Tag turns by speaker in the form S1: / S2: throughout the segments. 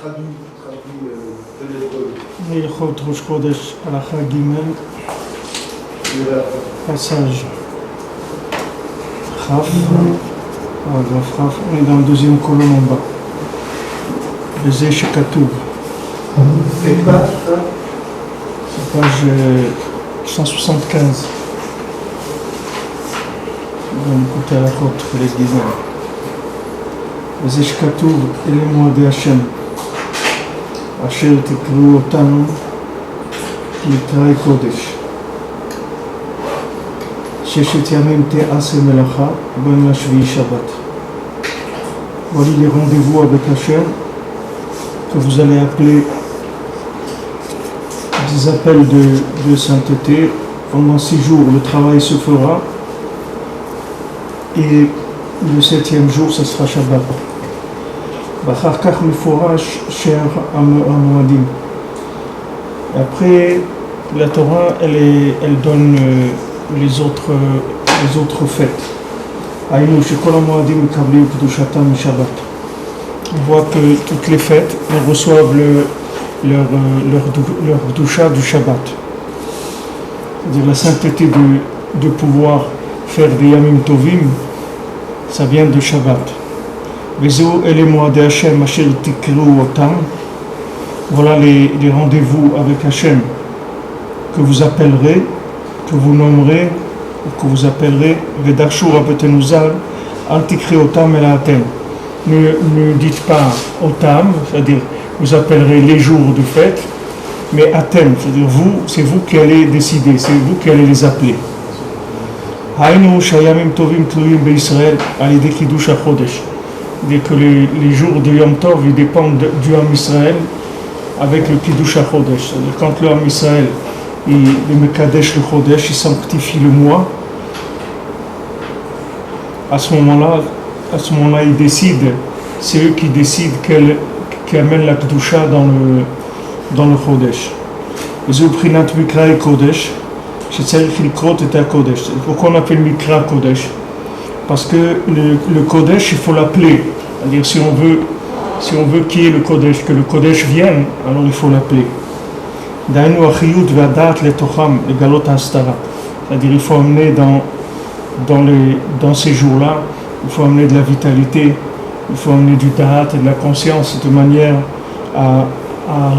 S1: traduit de l'hébreu.
S2: Ilchot Rosh Chodesh, Halacha Gimel, passage Chaf, paragraphe Chaf, on est dans le deuxième colonne en bas. Bezeh Shekatuv.
S1: C'est pas ça?
S2: C'est page 175. On va écouter à la côte, les Gizan. Bezeh Shekatuv, Elemo de Hashem. Asher tikru otanu litrai kodesh. Sheshet yamim te'ase melacha, ben la shvi Shabbat. Voilà les rendez-vous avec Hashem que vous allez appeler des appels de sainteté. Pendant 6 jours, le travail se fera et le 7e jour, ce sera Shabbat. Bachar kach meforash sher hamoadim. Après, la Torah, elle donne les autres fêtes. Aïnou shekol hamoadim mekablim kedushatam Shabbat. On voit que toutes les fêtes, elles reçoivent leur kedusha du Shabbat. C'est-à-dire la sainteté de pouvoir faire des yamim tovim, ça vient de Shabbat. Voilà les rendez-vous avec Hashem que vous appellerez, que vous nommerez, que vous appellerez Vedachur Abetenuzal, Altikri Otam El Atem. Ne dites pas Otam, c'est-à-dire vous appellerez les jours de fête, mais Atem, c'est-à-dire vous, c'est vous qui allez décider, c'est vous qui allez les appeler. Haïnu Shayamim Tovim Tluim Be'Israël, Alidé Kiddush HaChodesh. Dès que les jours de Yom Tov ils dépendent du Ham Israël avec le Kiddush HaChodesh. C'est-à-dire quand le Ham Israël il Mekadesh le Chodesh, il sanctifie le mois, à ce moment-là ils décident, c'est eux qui décident qui amènent la Kedusha dans le Chodesh. Les Uprinat Mikra et Kodesh, Shetzerich Likrot et Kodesh. Pourquoi on appelle Mikra Kodesh? Parce que le Kodesh, il faut l'appeler. C'est-à-dire, si on veut qu'il y ait le Kodesh, que le Kodesh vienne, alors il faut l'appeler. Dainu achiyut v'adat letocham legalot hastara. C'est-à-dire, il faut amener dans ces jours-là, il faut amener de la vitalité, il faut amener du da'at et de la conscience de manière à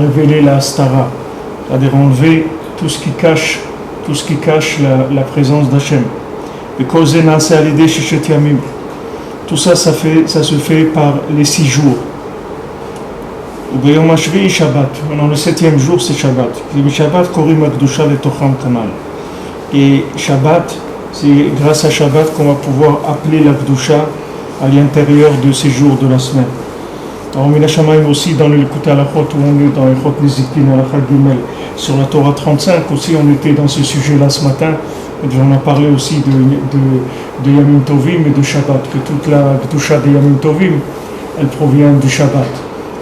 S2: révéler la hastara. C'est-à-dire, enlever tout ce qui cache la présence d'Hachem. Tout ça, ça se fait par les 6 jours. Maintenant, le 7e jour, c'est Shabbat. Et Shabbat, c'est grâce à Shabbat qu'on va pouvoir appeler la Kedusha à l'intérieur de ces jours de la semaine. Alors, Mina Shamayim aussi, dans le Likutei Halachot, où on est dans les Chot Nezikin, Halacha Gimel, sur la Torah 35, aussi on était dans ce sujet-là ce matin. On a parlé aussi de Yamim Tovim et de Shabbat, que toute la Kedusha de Yamim Tovim, elle provient du Shabbat.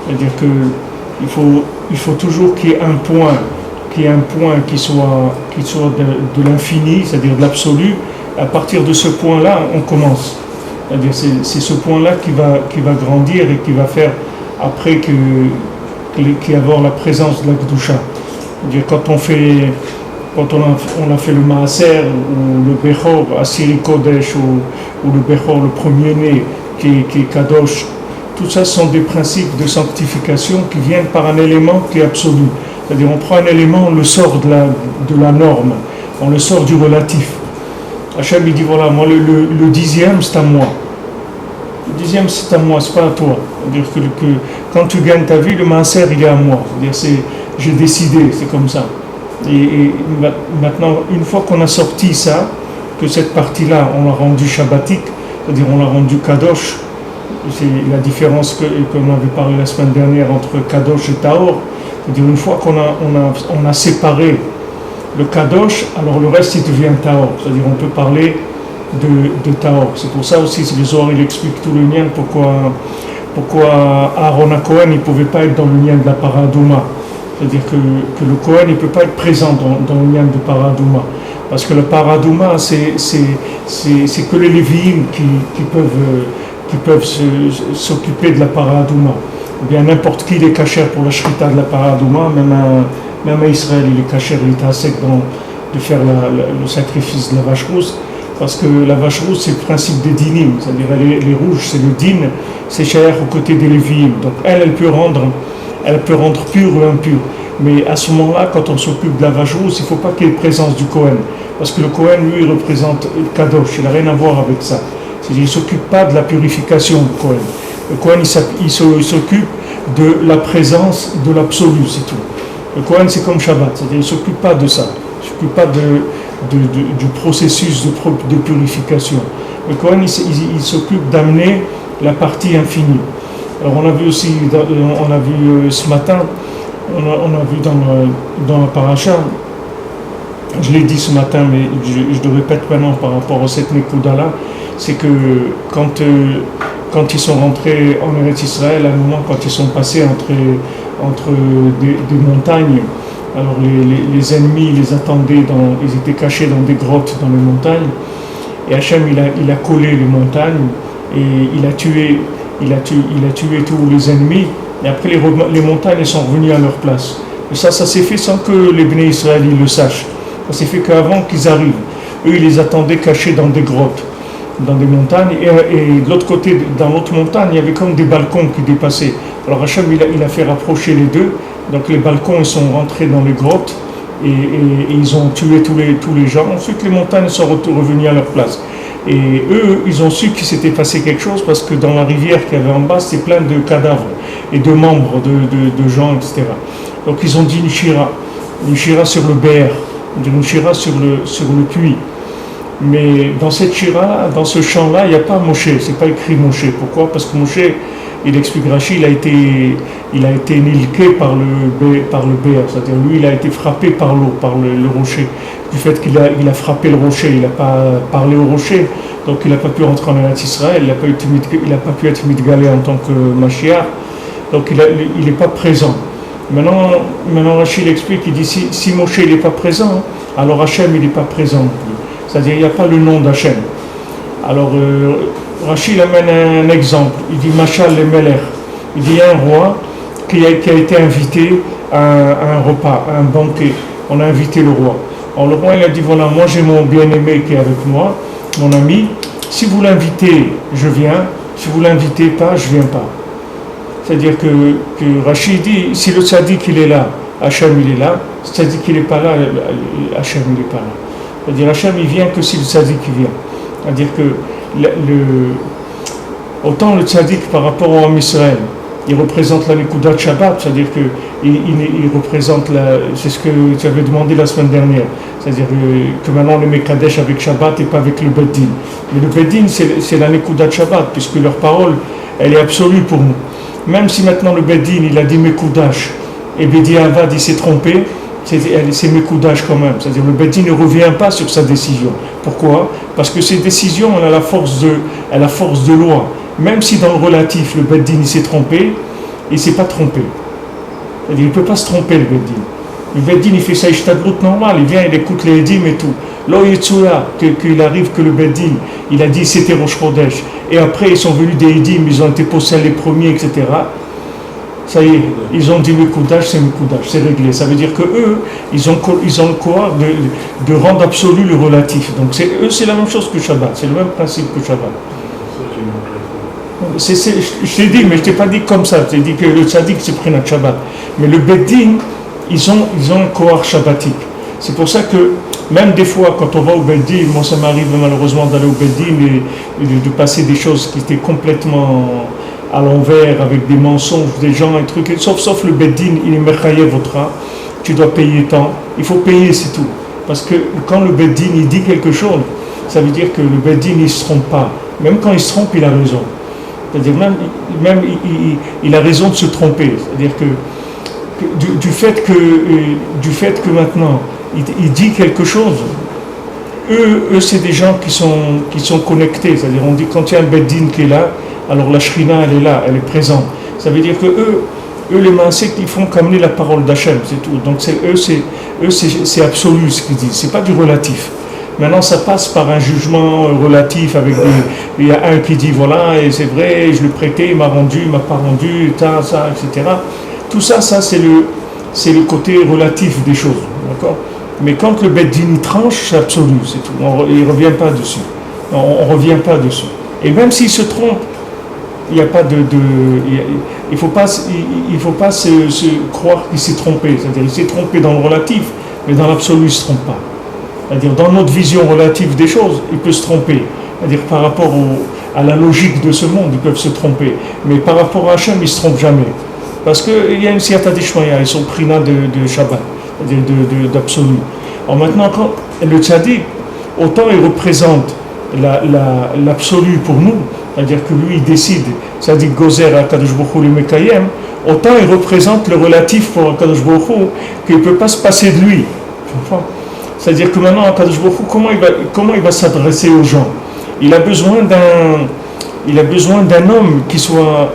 S2: C'est-à-dire qu'il faut toujours qu'il y ait un point qui soit de l'infini, c'est-à-dire de l'absolu. À partir de ce point-là, on commence. C'est-à-dire c'est ce point-là qui va grandir et qui va faire après qu'il y avoir la présence de la Kedusha. C'est-à-dire quand on a fait le Maaser ou le Bechor à Siri Kodesh ou le Bechor, le premier-né qui est Kadosh, tout ça sont des principes de sanctification qui viennent par un élément qui est absolu. C'est-à-dire on prend un élément, on le sort de la norme, on le sort du relatif. Hachem il dit voilà, moi le 10e c'est à moi. Le 10e c'est à moi, c'est pas à toi. C'est-à-dire que quand tu gagnes ta vie, le Maaser il est à moi. C'est-à-dire j'ai décidé, c'est comme ça. Et maintenant, une fois qu'on a sorti ça, que cette partie-là, on l'a rendue shabbatique, c'est-à-dire on l'a rendue kadosh, c'est la différence qu'on avait parlé la semaine dernière entre kadosh et tahor, c'est-à-dire une fois qu'on a séparé le kadosh, alors le reste il devient tahor, c'est-à-dire on peut parler de tahor. C'est pour ça aussi, c'est le Zohar, il explique tout le lien, pourquoi Aaron HaKohen il ne pouvait pas être dans le lien de la paradouma. C'est-à-dire que le Kohen ne peut pas être présent dans le lien de Paradouma. Parce que le Paradouma, c'est que les Lévi'im qui peuvent s'occuper de la Paradouma. ou bien n'importe qui il est cachère pour la shrita de la paradouma, même à Israël il est cachère, il est à sec de faire le sacrifice de la vache rousse, parce que la vache rousse c'est le principe des dinim, c'est-à-dire les rouges c'est le din, c'est cher aux côtés des lévi'im, donc elle peut rendre pur ou impur. Mais à ce moment-là, quand on s'occupe de la vache rousse, il ne faut pas qu'il y ait présence du Kohen. Parce que le Kohen, lui, il représente le Kadosh. Il n'a rien à voir avec ça. C'est-à-dire qu'il ne s'occupe pas de la purification du Kohen. Le Kohen, il s'occupe de la présence de l'absolu, c'est tout. Le Kohen, c'est comme Shabbat. C'est-à-dire qu'il ne s'occupe pas de ça. Il ne s'occupe pas du processus de purification. Le Kohen, il s'occupe d'amener la partie infinie. Alors on a vu aussi, ce matin, on a vu dans la paracha, je l'ai dit ce matin, mais je le répète maintenant par rapport à cette Nekuda-là, c'est que quand ils sont rentrés en Eretz Israël, à un moment, quand ils sont passés entre des montagnes, alors les ennemis les attendaient, ils étaient cachés dans des grottes dans les montagnes, et Hachem il a collé les montagnes, et il a tué tous les ennemis, et après les montagnes sont revenues à leur place. Et ça s'est fait sans que les Bnei Israël le sachent. Ça s'est fait qu'avant qu'ils arrivent. Eux, ils les attendaient cachés dans des grottes, dans des montagnes, et de l'autre côté, dans l'autre montagne, il y avait comme des balcons qui dépassaient. Alors Hachem, il a fait rapprocher les deux, donc les balcons ils sont rentrés dans les grottes, et ils ont tué tous les gens. Ensuite, les montagnes sont revenues à leur place. Et eux, ils ont su qu'il s'était passé quelque chose parce que dans la rivière qu'il y avait en bas, c'était plein de cadavres et de membres de gens, etc. Donc ils ont dit une shira sur le Bér, une shira sur le puits. Mais dans cette shira, dans ce chant-là, il n'y a pas Moshe, c'est pas écrit Moshe. Pourquoi? Parce que Moshe, il explique Rashi, il a été nilqué par le Bér, c'est-à-dire lui, il a été frappé par l'eau, par le rocher. Du fait qu'il a frappé le rocher, il n'a pas parlé au rocher, donc il n'a pas pu rentrer en Eretz Israël, il n'a pas pu être mitgalé en tant que Mashiach, donc il n'est pas présent. Maintenant Rachid explique, il dit si Moshe n'est pas présent, alors Hachem il n'est pas présent. C'est-à-dire il n'y a pas le nom d'Hachem. Alors Rachid amène un exemple, il dit Machal le Meler, il dit il y a un roi qui a été invité à un repas, à un banquet, on a invité le roi. Alors le roi il a dit voilà, moi j'ai mon bien-aimé qui est avec moi, mon ami, si vous l'invitez, je viens, si vous l'invitez pas, je viens pas. C'est-à-dire que Rachid dit, si le tzaddik il est là, Hachem il est là, si le tzaddik il n'est pas là, Hachem il n'est pas là. C'est-à-dire Hachem il vient que si le tzaddik il vient. C'est-à-dire que autant le tzaddik par rapport au Ham Israël, il représente la Nekudat Shabbat, c'est-à-dire qu'il représente c'est ce que tu avais demandé la semaine dernière, c'est-à-dire que maintenant on est Mekadesh avec Shabbat et pas avec le Beddin. Mais le Beddin c'est la Nekudat Shabbat, puisque leur parole elle est absolue pour nous. Même si maintenant le Beddin il a dit Mekudash et Bedi Avad il s'est trompé, c'est Mekudash quand même, c'est-à-dire le Beddin ne revient pas sur sa décision. Pourquoi? Parce que ces décisions elle a la force de loi. Même si dans le relatif, le Beddin il s'est trompé, il ne s'est pas trompé. C'est-à-dire, il ne peut pas se tromper, le Beddin. Le Beddin, il fait sa ishtadlut normal, il vient, il écoute les Edim et tout. Lo Yitsuya, qu'il arrive que le Beddin, il a dit c'était Rosh Chodesh. Et après, ils sont venus des Edim, ils ont été posés les premiers, etc. Ça y est, ils ont dit Mekudash, c'est réglé. Ça veut dire qu'eux, ils ont le pouvoir de rendre absolu le relatif. Donc, c'est la même chose que Shabbat, c'est le même principe que Shabbat. Je t'ai dit, mais je t'ai pas dit comme ça. Je t'ai dit que le tzaddik c'est pris notre Shabbat. Mais le Beddin, ils ont un kohar shabbatique. C'est pour ça que même des fois, quand on va au Beddin, moi ça m'arrive malheureusement d'aller au Beddin et de passer des choses qui étaient complètement à l'envers, avec des mensonges, des gens, un truc. Sauf le Beddin, il est mechayev votre. Tu dois payer tant. Il faut payer, c'est tout. Parce que quand le Beddin il dit quelque chose, ça veut dire que le Beddin il ne se trompe pas. Même quand il se trompe, il a raison. C'est-à-dire même il a raison de se tromper. C'est-à-dire que du fait que maintenant il dit quelque chose, eux c'est des gens qui sont connectés. C'est-à-dire on dit quand il y a un Beddin qui est là, alors la Shrina elle est là, elle est présente. Ça veut dire que eux les mansek ils font qu'amener la parole d'Hachem, c'est tout. Donc c'est absolu ce qu'ils disent, c'est pas du relatif. Maintenant, ça passe par un jugement relatif avec il y a un qui dit voilà, et c'est vrai, je l'ai prêté, il m'a rendu, il m'a pas rendu, ça, etc. Tout ça, c'est le côté relatif des choses, d'accord? Mais quand le Beth Din tranche, c'est absolu, c'est tout. Il ne revient pas dessus. On ne revient pas dessus. Et même s'il se trompe, il n'y a pas il faut pas se croire qu'il s'est trompé. C'est-à-dire qu'il s'est trompé dans le relatif, mais dans l'absolu, il ne se trompe pas. C'est-à-dire dans notre vision relative des choses, il peut se tromper. C'est-à-dire par rapport à la logique de ce monde, ils peuvent se tromper. Mais par rapport à Hachem, ils ne se trompent jamais. Parce qu'il y a une siyata d'Ishmaïa, ils sont prina de Shabbat, c'est-à-dire d'absolu. Alors maintenant, quand le tzaddik, autant il représente l'absolu pour nous, c'est-à-dire que lui il décide, tzaddik gozer à Kadosh Baruch Hu le Mekayem, autant il représente le relatif pour Kadosh Baruch Hu qu'il ne peut pas se passer de lui. C'est-à-dire que maintenant, Kadosh Baruch Hu, comment il va s'adresser aux gens? Il a besoin d'un homme qui soit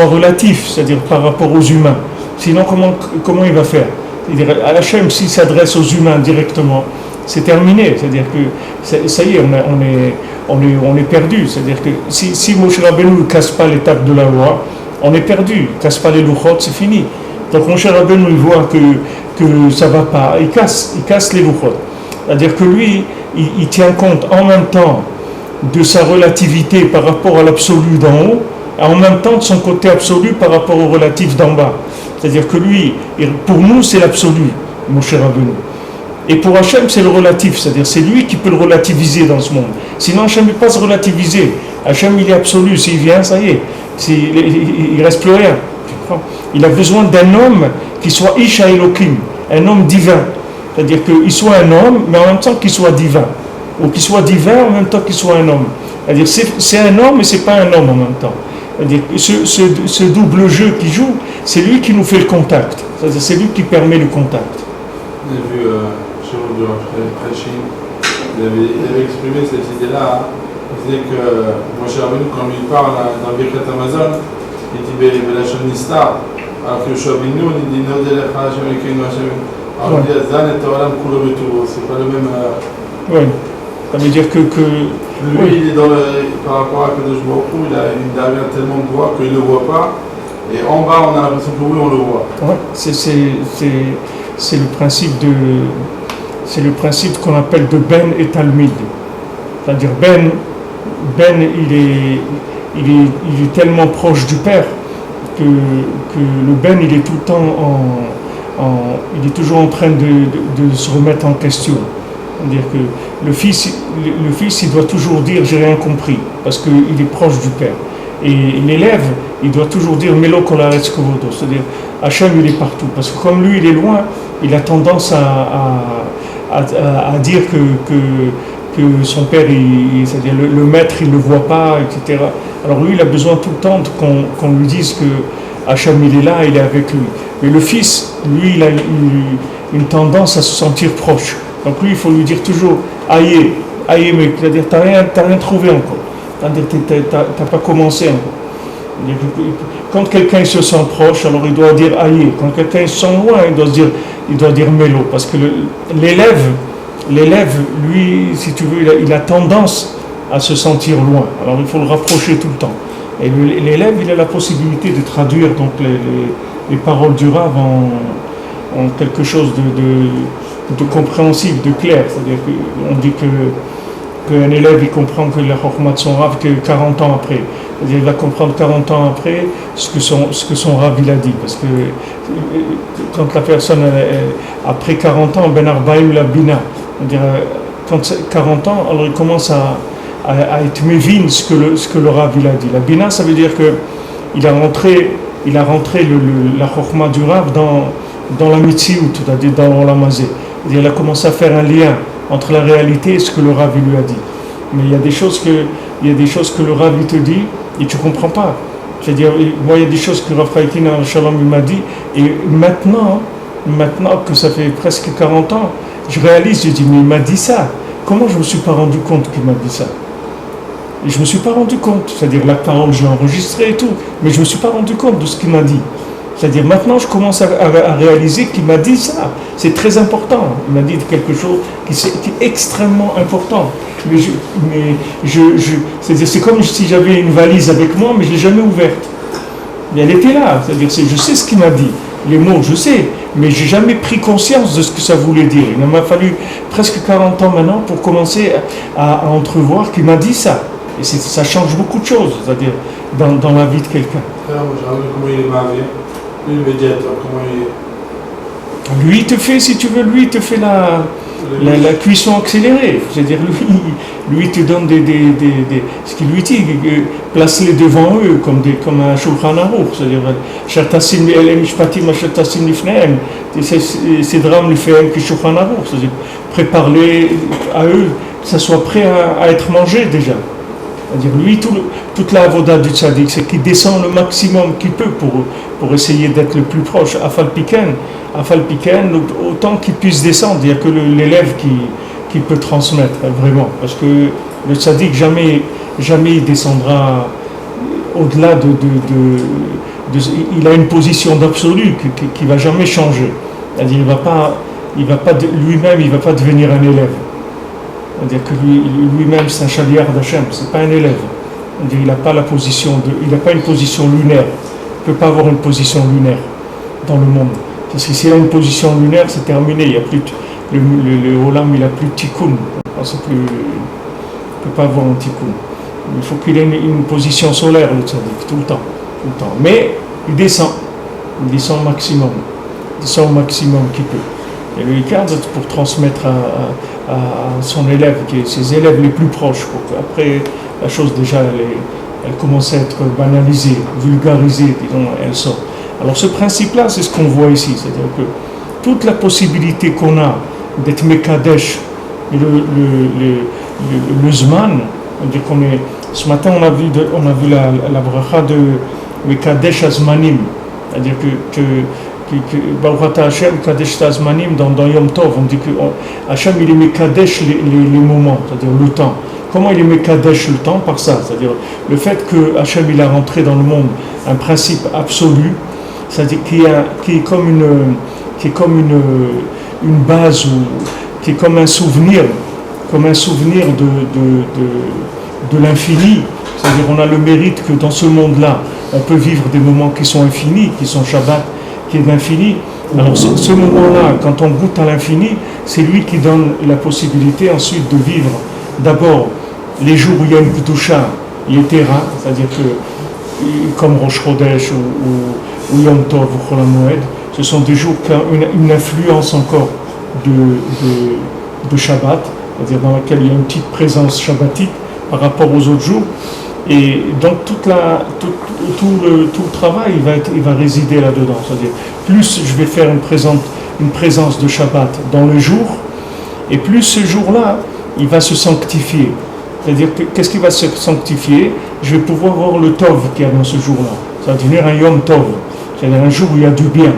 S2: relatif, c'est-à-dire par rapport aux humains. Sinon, comment il va faire? C'est-à-dire, Hachem, s'il s'adresse aux humains directement, c'est terminé. C'est-à-dire que ça y est, on est perdu. C'est-à-dire que si Moshe Rabbeinu ne casse pas l'étape de la loi, on est perdu. Il ne casse pas les louchot, c'est fini. Donc Moshe Rabbeinu, il voit que ça ne va pas, il casse les louchot. C'est-à-dire que lui, il tient compte en même temps de sa relativité par rapport à l'absolu d'en haut, et en même temps de son côté absolu par rapport au relatif d'en bas. C'est-à-dire que lui, pour nous, c'est l'absolu, Moshe Rabbeinu. Et pour Hachem, c'est le relatif, c'est-à-dire c'est lui qui peut le relativiser dans ce monde. Sinon, Hachem ne peut pas se relativiser. Hachem, il est absolu. S'il vient, ça y est, il ne reste plus rien. Il a besoin d'un homme qui soit Isha Elohim, un homme divin. C'est-à-dire qu'il soit un homme, mais en même temps qu'il soit divin. Ou qu'il soit divin en même temps qu'il soit un homme. C'est-à-dire c'est un homme, mais ce n'est pas un homme en même temps. C'est-à-dire ce double jeu qu'il joue, c'est lui qui nous fait le contact. C'est-à-dire c'est lui qui permet le contact.
S3: J'ai vu chez vous du Rachid, il avait exprimé cette idée-là. Il disait que Moshe Rabbeinu, quand il parle dans Birkat Amazon, il dit Belachon Nistar, alors que Yoshua Binoun, il dit Nodelecha Hashem Ekeinu Hashem. Alors il dit Zan et Olam Kulo Betuvo. C'est pas le même.
S2: Oui. Ça veut dire que
S3: lui, oui. Il est par rapport à Kadosh Baruch Hu, il a tellement de voix qu'il ne le voit pas. Et en bas, on a l'impression que oui, on le voit.
S2: Ouais, c'est le principe qu'on appelle de Ben et Talmid. C'est-à-dire Ben il est tellement proche du Père que le Ben il est tout le temps il est toujours en train de se remettre en question. C'est-à-dire que le fils il doit toujours dire j'ai rien compris parce qu'il est proche du Père. Et l'élève, il doit toujours dire Melo Kolaretz Kovodo, c'est-à-dire Hachem il est partout. Parce que comme lui il est loin, il a tendance à dire que son père, c'est-à-dire le maître, il ne le voit pas, etc. Alors lui, il a besoin tout le temps qu'on lui dise que Hachem il est là, il est avec lui. Mais le fils, lui, il a une tendance à se sentir proche. Donc lui, il faut lui dire toujours aïe, mais c'est-à-dire t'as rien trouvé encore. C'est-à-dire t'as pas commencé encore. Quand quelqu'un se sent proche, alors il doit dire aïe. Quand quelqu'un se sent loin, il doit dire mélo. Parce que l'élève, lui, si tu veux, il a tendance à se sentir loin. Alors il faut le rapprocher tout le temps. Et l'élève, il a la possibilité de traduire donc les paroles du Rav en quelque chose de compréhensible, de clair. C'est-à-dire qu'on dit qu'un élève il comprend que la Chokhmah de son Rav que 40 ans après. C'est-à-dire il va comprendre 40 ans après ce que son Rav il a dit. Parce que quand la personne, après 40 ans, Ben Arbaïm la Bina, c'est-à-dire quand 40 ans, alors il commence à être mévin ce que le Rav il a dit. La Bina, ça veut dire qu'il a rentré la Chokhmah du Rav dans la Mitziout, c'est-à-dire dans l'Amazé. Il a commencé à faire un lien entre la réalité et ce que le Rav lui a dit. Mais il y a des choses que le Rav te dit et tu ne comprends pas. C'est-à-dire, moi il y a des choses que Rav Chaikin Shalom m'a dit et maintenant que ça fait presque 40 ans, je réalise, je dis mais il m'a dit ça. Comment je ne me suis pas rendu compte qu'il m'a dit ça? Et je ne me suis pas rendu compte. C'est-à-dire la parole, j'ai enregistré et tout, mais je ne me suis pas rendu compte de ce qu'il m'a dit. C'est-à-dire maintenant je commence à réaliser qu'il m'a dit ça. C'est très important. Il m'a dit quelque chose qui est extrêmement important. C'est-à-dire c'est comme si j'avais une valise avec moi, mais je ne l'ai jamais ouverte. Mais elle était là. C'est-à-dire je sais ce qu'il m'a dit. Les mots, je sais, mais je n'ai jamais pris conscience de ce que ça voulait dire. Il m'a fallu presque 40 ans maintenant pour commencer à entrevoir qu'il m'a dit ça. Et ça change beaucoup de choses, c'est-à-dire dans la vie de quelqu'un.
S3: Alors, comment il est marié, lui le médiateur, comment il est.
S2: Lui, il te fait, si tu veux, lui, il te fait la cuisson accélérée. C'est-à-dire, lui, il te donne ce qu'il lui dit, place-les devant eux comme un Shulchan Aruch. C'est-à-dire, Shertasim Elem Mishpatim, Shertasim Lifnehem, ces drames lui fait que Shulchan Aruch. C'est-à-dire, prépare-les à eux, que ça soit prêt à être mangé déjà. C'est-à-dire, lui, toute la avoda du tzaddik, c'est qu'il descend le maximum qu'il peut pour essayer d'être le plus proche. Afal Piken, autant qu'il puisse descendre, il n'y a que l'élève qui peut transmettre, vraiment. Parce que le tzaddik, jamais il descendra au-delà il a une position d'absolu qui ne va jamais changer. C'est-à-dire, lui-même, il ne va pas devenir un élève. C'est-à-dire que lui-même c'est un chaliar d'Hachem, c'est pas un élève. Il n'a pas une position lunaire. Il ne peut pas avoir une position lunaire dans le monde. Parce que s'il a une position lunaire, c'est terminé. Il y a plus le Olam, il n'a plus de tikkun. Il ne peut pas avoir un tikkun. Il faut qu'il ait une position solaire, le tzaddik, tout le temps. Mais il descend au maximum. Il descend au maximum qu'il peut. Et le Ikar, c'est pour transmettre à son élève, ses élèves les plus proches. Après, la chose déjà, elle commence à être banalisée, vulgarisée, disons, elle sort. Alors ce principe-là, c'est ce qu'on voit ici. C'est-à-dire que toute la possibilité qu'on a d'être Mekadesh, le Zman, c'est-à-dire ce matin on a vu la bracha de Mekadesh Azmanim, c'est-à-dire que Baruch Hashem Kadesh Tazmanim dans Yom Tov, on dit que Hashem il est Mekadesh les moments, c'est-à-dire le temps. Comment il est Mekadesh le temps? Par ça, c'est-à-dire le fait que Hashem il a rentré dans le monde un principe absolu, c'est-à-dire qui est comme une base, qui est comme un souvenir de l'infini. C'est-à-dire on a le mérite que dans ce monde-là, on peut vivre des moments qui sont infinis, qui sont Shabbat, qui est l'infini. Alors ce moment-là, quand on goûte à l'infini, c'est lui qui donne la possibilité ensuite de vivre d'abord les jours où il y a une Kedusha, Yetera, c'est-à-dire que comme Rosh Chodesh ou Yom Tov ou Chol HaMoed, ce sont des jours qui ont une influence encore de Shabbat, c'est-à-dire dans laquelle il y a une petite présence shabbatique par rapport aux autres jours. Et donc tout le travail il va résider là-dedans. C'est-à-dire plus je vais faire une présence de Shabbat dans le jour, et plus ce jour-là il va se sanctifier. C'est-à-dire qu'est-ce qui va se sanctifier? Je vais pouvoir voir le Tov qu'il y a dans ce jour-là. Ça va devenir un Yom Tov, c'est-à-dire un jour où il y a du bien.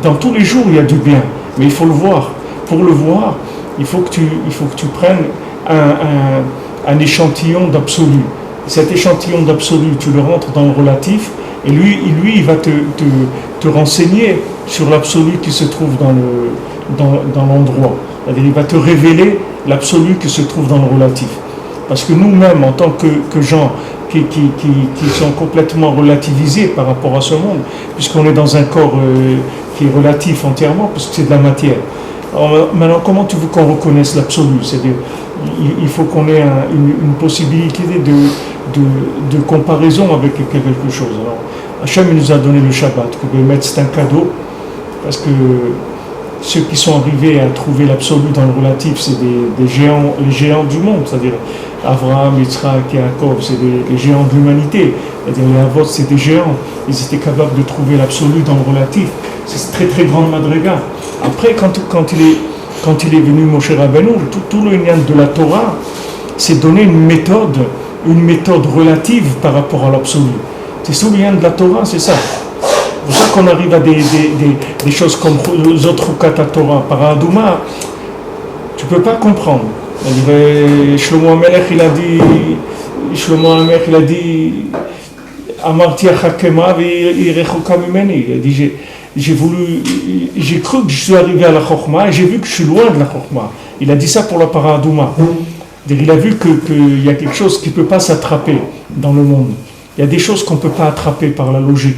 S2: Dans tous les jours il y a du bien, mais il faut le voir. Pour le voir, il faut que tu prennes un échantillon d'absolu. Cet échantillon d'absolu, tu le rentres dans le relatif, et lui il va te renseigner sur l'absolu qui se trouve dans l'endroit. C'est-à-dire, il va te révéler l'absolu qui se trouve dans le relatif. Parce que nous-mêmes, en tant que gens qui sont complètement relativisés par rapport à ce monde, puisqu'on est dans un corps qui est relatif entièrement, parce que c'est de la matière. Alors, maintenant, comment tu veux qu'on reconnaisse l'absolu? C'est-à-dire, il faut qu'on ait une possibilité de comparaison avec quelque chose. Alors, Hachem nous a donné le Shabbat, que Bémet c'est un cadeau, parce que ceux qui sont arrivés à trouver l'absolu dans le relatif, c'est des géants, les géants du monde, c'est-à-dire Abraham, Yitzhak et Yaakov, c'est les géants de l'humanité, c'est-à-dire les Avot, c'est des géants, ils étaient capables de trouver l'absolu dans le relatif, c'est très très grande madriga. Après, quand il est venu Moshe Rabbeinu, tout le lien de la Torah, c'est donner une méthode relative par rapport à l'absolu. C'est tout le lien de la Torah, c'est ça. C'est pour ça qu'on arrive à des choses comme les autres Kata Torah. Par Adouma, tu ne peux pas comprendre. Shlomo HaMelech, il a dit Amarti Achakema Irechoka Mimeni. Il a dit, j'ai cru que je suis arrivé à la Chokhma et j'ai vu que je suis loin de la Chokhma. Il a dit ça pour la Paradouma. Il a vu qu'il y a quelque chose qui ne peut pas s'attraper dans le monde. Il y a des choses qu'on ne peut pas attraper par la logique,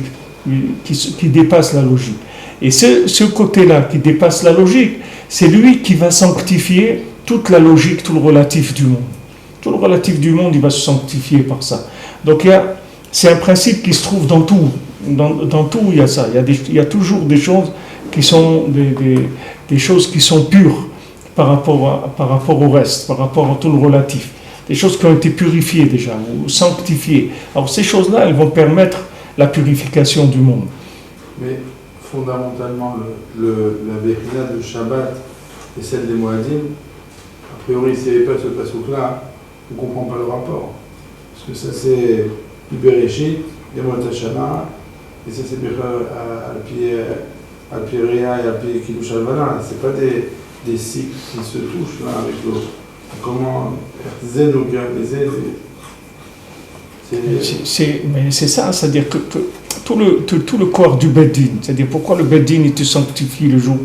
S2: qui dépassent la logique. Et ce côté-là qui dépasse la logique, c'est lui qui va sanctifier toute la logique, tout le relatif du monde. Tout le relatif du monde, il va se sanctifier par ça. Donc c'est un principe qui se trouve dans tout. Dans tout, il y a ça. Il y a toujours des choses qui sont des choses qui sont pures par rapport au reste, par rapport à tout le relatif. Des choses qui ont été purifiées déjà, ou sanctifiées. Alors ces choses-là, elles vont permettre la purification du monde.
S3: Mais fondamentalement, la Bechina de Shabbat et celle des Moadim, a priori, s'il n'y avait pas ce pasouk-là, on ne comprend pas le rapport. Parce que ça, c'est du Bereshit, Yamot HaShana, et ça, c'est Al-Pi Ria et Al-Pi Kiddush Alvana. Ce n'est pas des cycles qui se touchent l'un avec l'autre. Comment
S2: mais c'est ça, c'est-à-dire que tout le corps du Beddin, c'est-à-dire pourquoi le Beddin il te sanctifie le jour,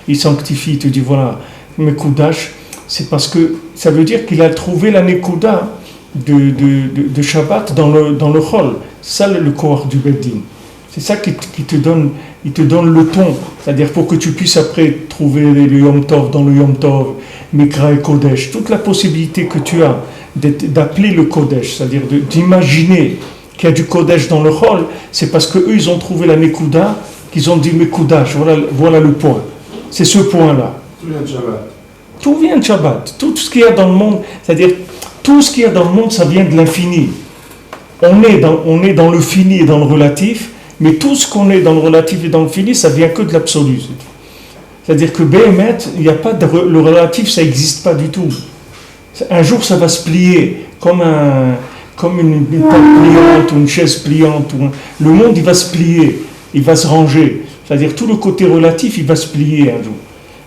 S2: il sanctifie, il te dit voilà, Mekoudash, c'est parce que ça veut dire qu'il a trouvé la Nekouda de Shabbat dans le Chol. C'est ça le corps du Beddin. C'est ça qui te donne, il te donne le ton, c'est-à-dire pour que tu puisses après trouver le Yom Tov dans le Yom Tov, Mikra et Kodesh, toute la possibilité que tu as d'appeler le Kodesh, c'est-à-dire d'imaginer qu'il y a du Kodesh dans le Chol, c'est parce qu'eux ils ont trouvé la Nekouda, qu'ils ont dit Mekoudash, voilà le point. C'est ce point-là.
S3: Tout vient de Shabbat.
S2: Tout vient de Shabbat. Tout ce qu'il y a dans le monde, c'est-à-dire tout ce qu'il y a dans le monde, ça vient de l'infini. On est dans le fini et dans le relatif, mais tout ce qu'on est dans le relatif et dans le fini, ça vient que de l'absolu. C'est-à-dire que Béhémet, il n'y a pas le relatif, ça n'existe pas du tout. Un jour, ça va se plier comme une table pliante ou une chaise pliante. Le monde, il va se plier, il va se ranger. C'est-à-dire tout le côté relatif, il va se plier un jour.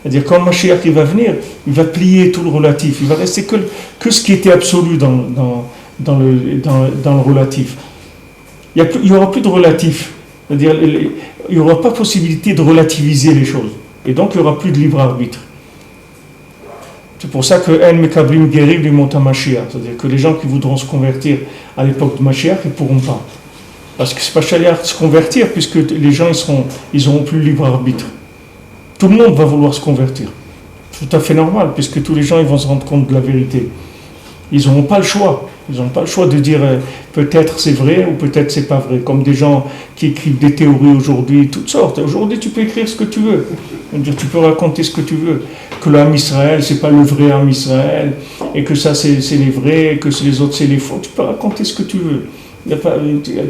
S2: C'est-à-dire quand Mashiach il va venir, il va plier tout le relatif. Il va rester que ce qui était absolu dans le relatif. Il n'y aura plus de relatif. C'est-à-dire il n'y aura pas possibilité de relativiser les choses. Et donc il n'y aura plus de libre arbitre. C'est pour ça que En Mekablim Geriv lui monte à Mashiach. C'est-à-dire que les gens qui voudront se convertir à l'époque de Mashiach, ils ne pourront pas. Parce que c'est pas Shaliach de se convertir, puisque les gens ils n'auront plus le libre arbitre. Tout le monde va vouloir se convertir. C'est tout à fait normal, puisque tous les gens ils vont se rendre compte de la vérité. Ils n'auront pas le choix. Ils n'ont pas le choix de dire peut-être c'est vrai ou peut-être c'est pas vrai. Comme des gens qui écrivent des théories aujourd'hui, toutes sortes. Aujourd'hui, tu peux écrire ce que tu veux. Tu peux raconter ce que tu veux. Que l'âme Israël, c'est pas le vrai âme Israël, et que ça c'est les vrais, et que les autres c'est les faux. Tu peux raconter ce que tu veux.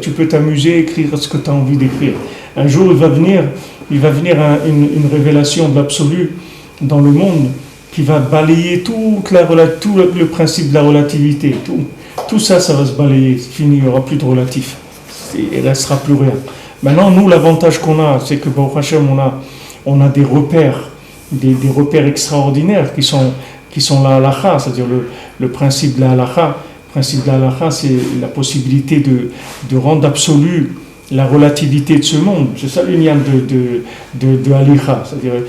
S2: Tu peux t'amuser, écrire ce que tu as envie d'écrire. Un jour, il va venir une révélation de l'absolu dans le monde qui va balayer tout le principe de la relativité. Tout ça va se balayer. C'est fini, il n'y aura plus de relatif. Il ne restera plus rien. Maintenant, nous, l'avantage qu'on a, c'est que Baruch Hashem, on a des repères, des repères extraordinaires qui sont la halakha, c'est-à-dire le principe de la halakha. Le principe de la halakha, c'est la possibilité de rendre absolue la relativité de ce monde. C'est ça l'union de Alicha, c'est-à-dire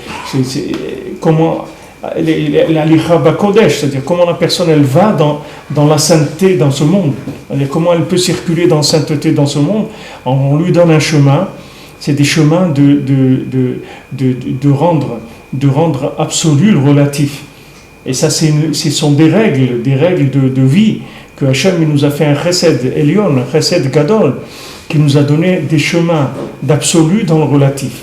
S2: comment l'Alicha Bakodesh, c'est-à-dire comment la personne elle va dans la sainteté dans ce monde, c'est-à-dire comment elle peut circuler dans la sainteté dans ce monde. On lui donne un chemin, c'est des chemins de rendre absolu le relatif. Et ça, ce sont des règles de vie que Hachem nous a fait un chesed Elion, un chesed Gadol, qui nous a donné des chemins d'absolu dans le relatif.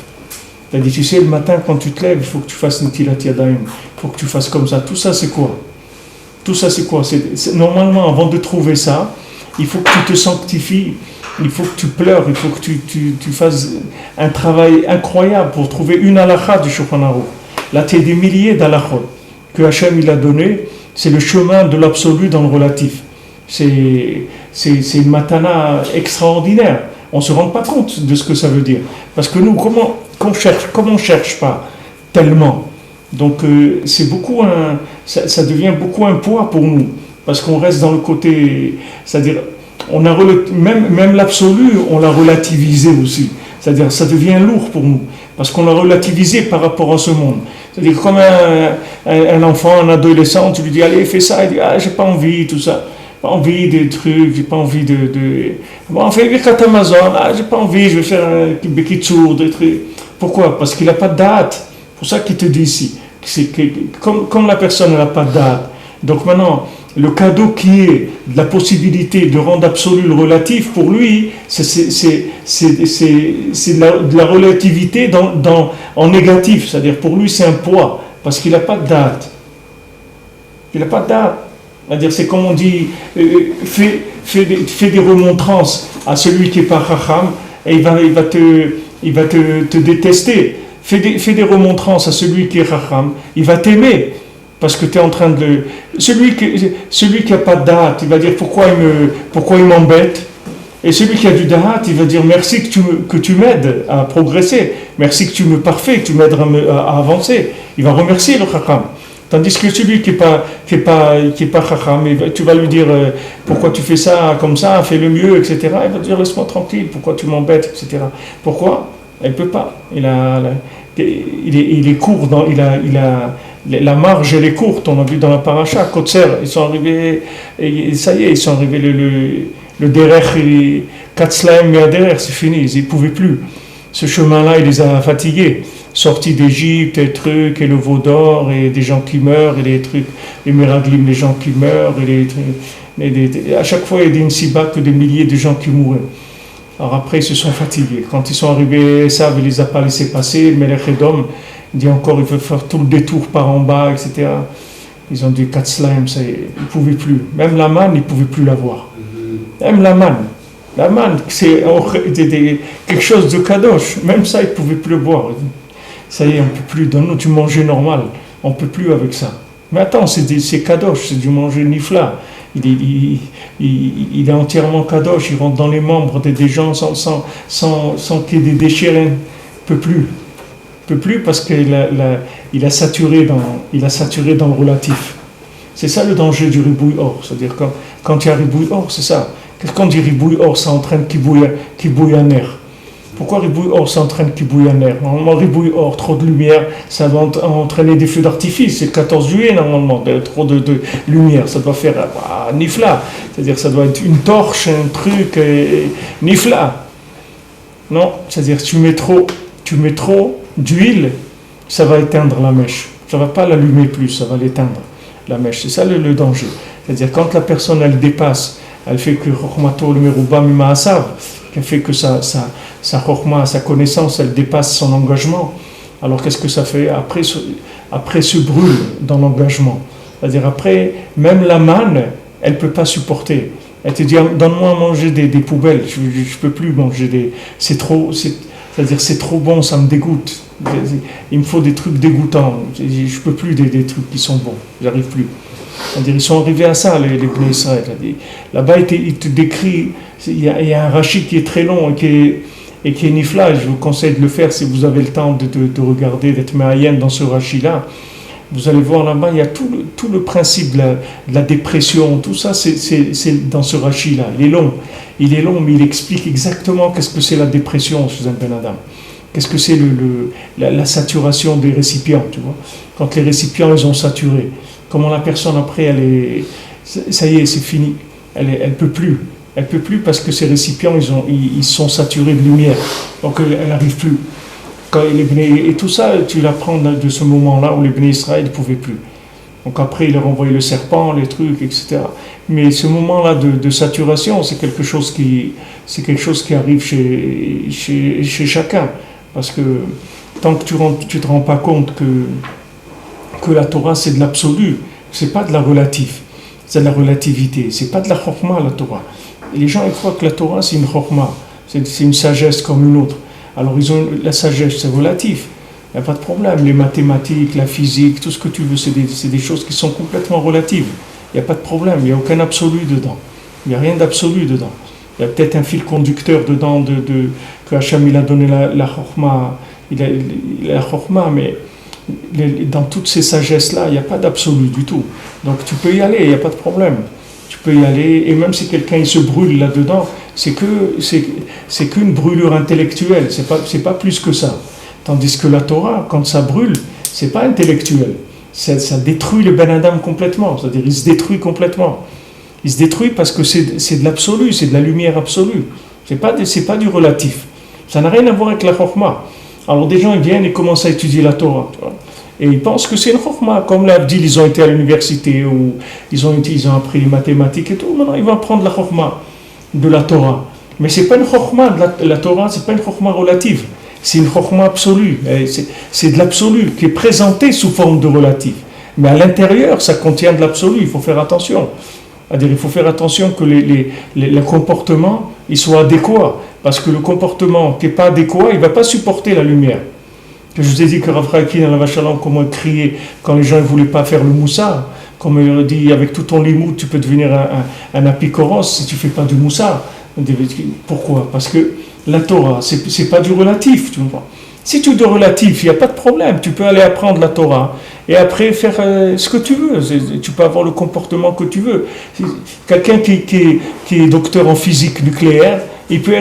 S2: C'est-à-dire, tu sais, le matin, quand tu te lèves, il faut que tu fasses Netilat Yadayim, il faut que tu fasses comme ça. Tout ça, c'est quoi? Normalement, avant de trouver ça, il faut que tu te sanctifies, il faut que tu pleures, il faut que tu fasses un travail incroyable pour trouver une halakha du Shulchan Aruch. Là, tu as des milliers d'halakhot que Hachem il a donné. C'est le chemin de l'absolu dans le relatif. C'est une matana extraordinaire. On ne se rend pas compte de ce que ça veut dire. Parce que nous, comment on cherche pas tellement. Donc c'est beaucoup ça devient beaucoup un poids pour nous. Parce qu'on reste dans le côté, c'est-à-dire même l'absolu, on l'a relativisé aussi. C'est-à-dire, ça devient lourd pour nous, parce qu'on l'a relativisé par rapport à ce monde. C'est-à-dire, comme un enfant, un adolescent, tu lui dis, allez, fais ça, il dit, ah, j'ai pas envie, tout ça. Pas envie des trucs, j'ai pas envie de... Bon, on fait Birkat Amazon, ah, j'ai pas envie, je vais faire un bekitsour, des trucs. Pourquoi? Parce qu'il n'a pas de date. C'est pour ça qu'il te dit ici. C'est que, comme la personne n'a pas de date, donc maintenant, le cadeau qui est de la possibilité de rendre absolu le relatif, pour lui, c'est de la relativité en négatif. C'est-à-dire, pour lui, c'est un poids, parce qu'il n'a pas de date. Il n'a pas de date. C'est-à-dire, c'est comme on dit, fais des remontrances à celui qui n'est pas Chacham, et il va te détester. Fais des remontrances à celui qui est Chacham, il va t'aimer. Parce que tu es en train de... Celui qui n'a pas de date, il va dire pourquoi il m'embête. Et celui qui a du date, il va dire merci que tu m'aides à progresser. Merci que tu me parfais, que tu m'aides à avancer. Il va remercier le Chacham. Tandis que celui qui est pas Chacham, tu vas lui dire pourquoi tu fais ça comme ça, fais le mieux, etc. Il va te dire laisse-moi tranquille, pourquoi tu m'embêtes, etc. Pourquoi? Elle ne peut pas. Il est court, la marge elle est courte, on a vu dans la paracha, Kotser, ils sont arrivés, et ça y est, ils sont arrivés, le derech, Katzlaim Meaderech, c'est fini, ils ne pouvaient plus. Ce chemin-là, il les a fatigués. Sortis d'Égypte, et trucs, et le veau d'or, et des gens qui meurent, et les trucs, les miraglim, les gens qui meurent, et à chaque fois, il y a des nsiba que des milliers de gens qui mouraient. Alors après, ils se sont fatigués. Quand ils sont arrivés, Esav, il ne les a pas laissés passer, Melech Edom, il dit encore, il faut faire tout le détour par en bas, etc. Ils ont dit, Katzlaim, ça y est, ils ne pouvaient plus. Même la manne, ils ne pouvaient plus la voir. Même la manne. La manne, c'est quelque chose de kadosh. Même ça, ils ne pouvaient plus le boire. Ça y est, on ne peut plus. Donne-nous du manger normal. On ne peut plus avec ça. Mais attends, c'est kadosh, c'est du manger nifla. Il est entièrement kadosh. Il rentre dans les membres des gens sans qu'il y ait des déchets. Il ne peut plus. Il ne peut plus parce qu'il a saturé dans le relatif. C'est ça le danger du ribouille or. C'est-à-dire quand il y a ribouille or, c'est ça. Qu'est-ce qu'on dit ribouille or? Ça entraîne qui bouille un air. Pourquoi ribouille or ça entraîne qui bouille un air? Normalement, ribouille or, trop de lumière, ça doit entraîner des feux d'artifice. C'est le 14 juillet normalement, trop de lumière, ça doit faire nifla. C'est-à-dire ça doit être une torche, un truc, nifla. Non, c'est-à-dire tu mets trop d'huile, ça va éteindre la mèche. Ça ne va pas l'allumer plus, ça va l'éteindre, la mèche. C'est ça le danger. C'est-à-dire quand la personne, elle dépasse, elle fait que Chokhmato le Merouba Mimaasav, qui fait que sa Chokhma, sa connaissance, elle dépasse son engagement. Alors qu'est-ce que ça fait? Après se brûle dans l'engagement. C'est-à-dire après, même la manne, elle ne peut pas supporter. Elle te dit, donne-moi à manger des poubelles, je ne peux plus manger c'est-à-dire c'est trop bon, ça me dégoûte. Il me faut des trucs dégoûtants. Je ne peux plus des trucs qui sont bons. J'arrive plus. C'est-à-dire ils sont arrivés à ça, les Bnei Israël. Là-bas, il te décrit, il y a un rachis qui est très long et qui est nifla. Je vous conseille de le faire si vous avez le temps de regarder, d'être méayen dans ce rachis-là. Vous allez voir là-bas, il y a tout le principe de la dépression, tout ça, c'est dans ce rachis-là. Il est long, mais il explique exactement qu'est-ce que c'est la dépression chez un Ben Adam. Qu'est-ce que c'est la saturation des récipients, tu vois. Quand les récipients, ils ont saturé. Comment la personne, après, ça y est, c'est fini. Elle peut plus. Elle peut plus parce que ces récipients, ils sont saturés de lumière. Donc, elle n'arrive plus. Et tout ça, tu l'apprends de ce moment-là où les Bnei Israël ne pouvaient plus. Donc après, il leur envoyé le serpent, les trucs, etc. Mais ce moment-là de saturation, c'est quelque chose qui arrive chez chacun. Parce que tant que tu ne te rends pas compte que la Torah, c'est de l'absolu, c'est pas de la relative, c'est de la relativité, c'est pas de la chokma, la Torah. Et les gens, ils croient que la Torah, c'est une chokma, c'est une sagesse comme une autre. Alors, la sagesse, c'est relatif. Il n'y a pas de problème. Les mathématiques, la physique, tout ce que tu veux, c'est des choses qui sont complètement relatives. Il n'y a pas de problème. Il n'y a aucun absolu dedans. Il n'y a rien d'absolu dedans. Il y a peut-être un fil conducteur dedans que Hacham il a donné la chokma. Il a la chokma, mais dans toutes ces sagesses-là, il n'y a pas d'absolu du tout. Donc, tu peux y aller, il n'y a pas de problème. Tu peux y aller, et même si quelqu'un il se brûle là-dedans, c'est qu'une brûlure intellectuelle, c'est pas plus que ça. Tandis que la Torah, quand ça brûle, c'est pas intellectuel, ça détruit le Ben Adam complètement, c'est-à-dire il se détruit complètement. Il se détruit parce que c'est de l'absolu, c'est de la lumière absolue, c'est pas du relatif. Ça n'a rien à voir avec la Chokhmah. Alors des gens ils viennent et commencent à étudier la Torah, tu vois. Et ils pensent que c'est une chokhmah, comme l'Abdil, ils ont été à l'université, ou ils ont appris les mathématiques et tout. Maintenant, ils vont apprendre la chokhmah de la Torah. Mais c'est pas une chokhmah, la Torah, c'est pas une chokhmah relative. C'est une chokhmah absolue. C'est de l'absolu qui est présenté sous forme de relatif. Mais à l'intérieur, ça contient de l'absolu. Il faut faire attention. C'est-à-dire, il faut faire attention que le comportement il soit adéquat. Parce que le comportement qui n'est pas adéquat, il ne va pas supporter la lumière. Que je vous ai dit que Rav Chaim dans la Vachalon, comment crier quand les gens ne voulaient pas faire le moussar, comme il dit, avec tout ton limoud, tu peux devenir un apikoros si tu ne fais pas du moussar. Pourquoi? Parce que la Torah, c'est pas du relatif, tu vois. Si tu es du relatif, il n'y a pas de problème, tu peux aller apprendre la Torah et après faire ce que tu veux, tu peux avoir le comportement que tu veux. Quelqu'un qui est docteur en physique nucléaire, il peut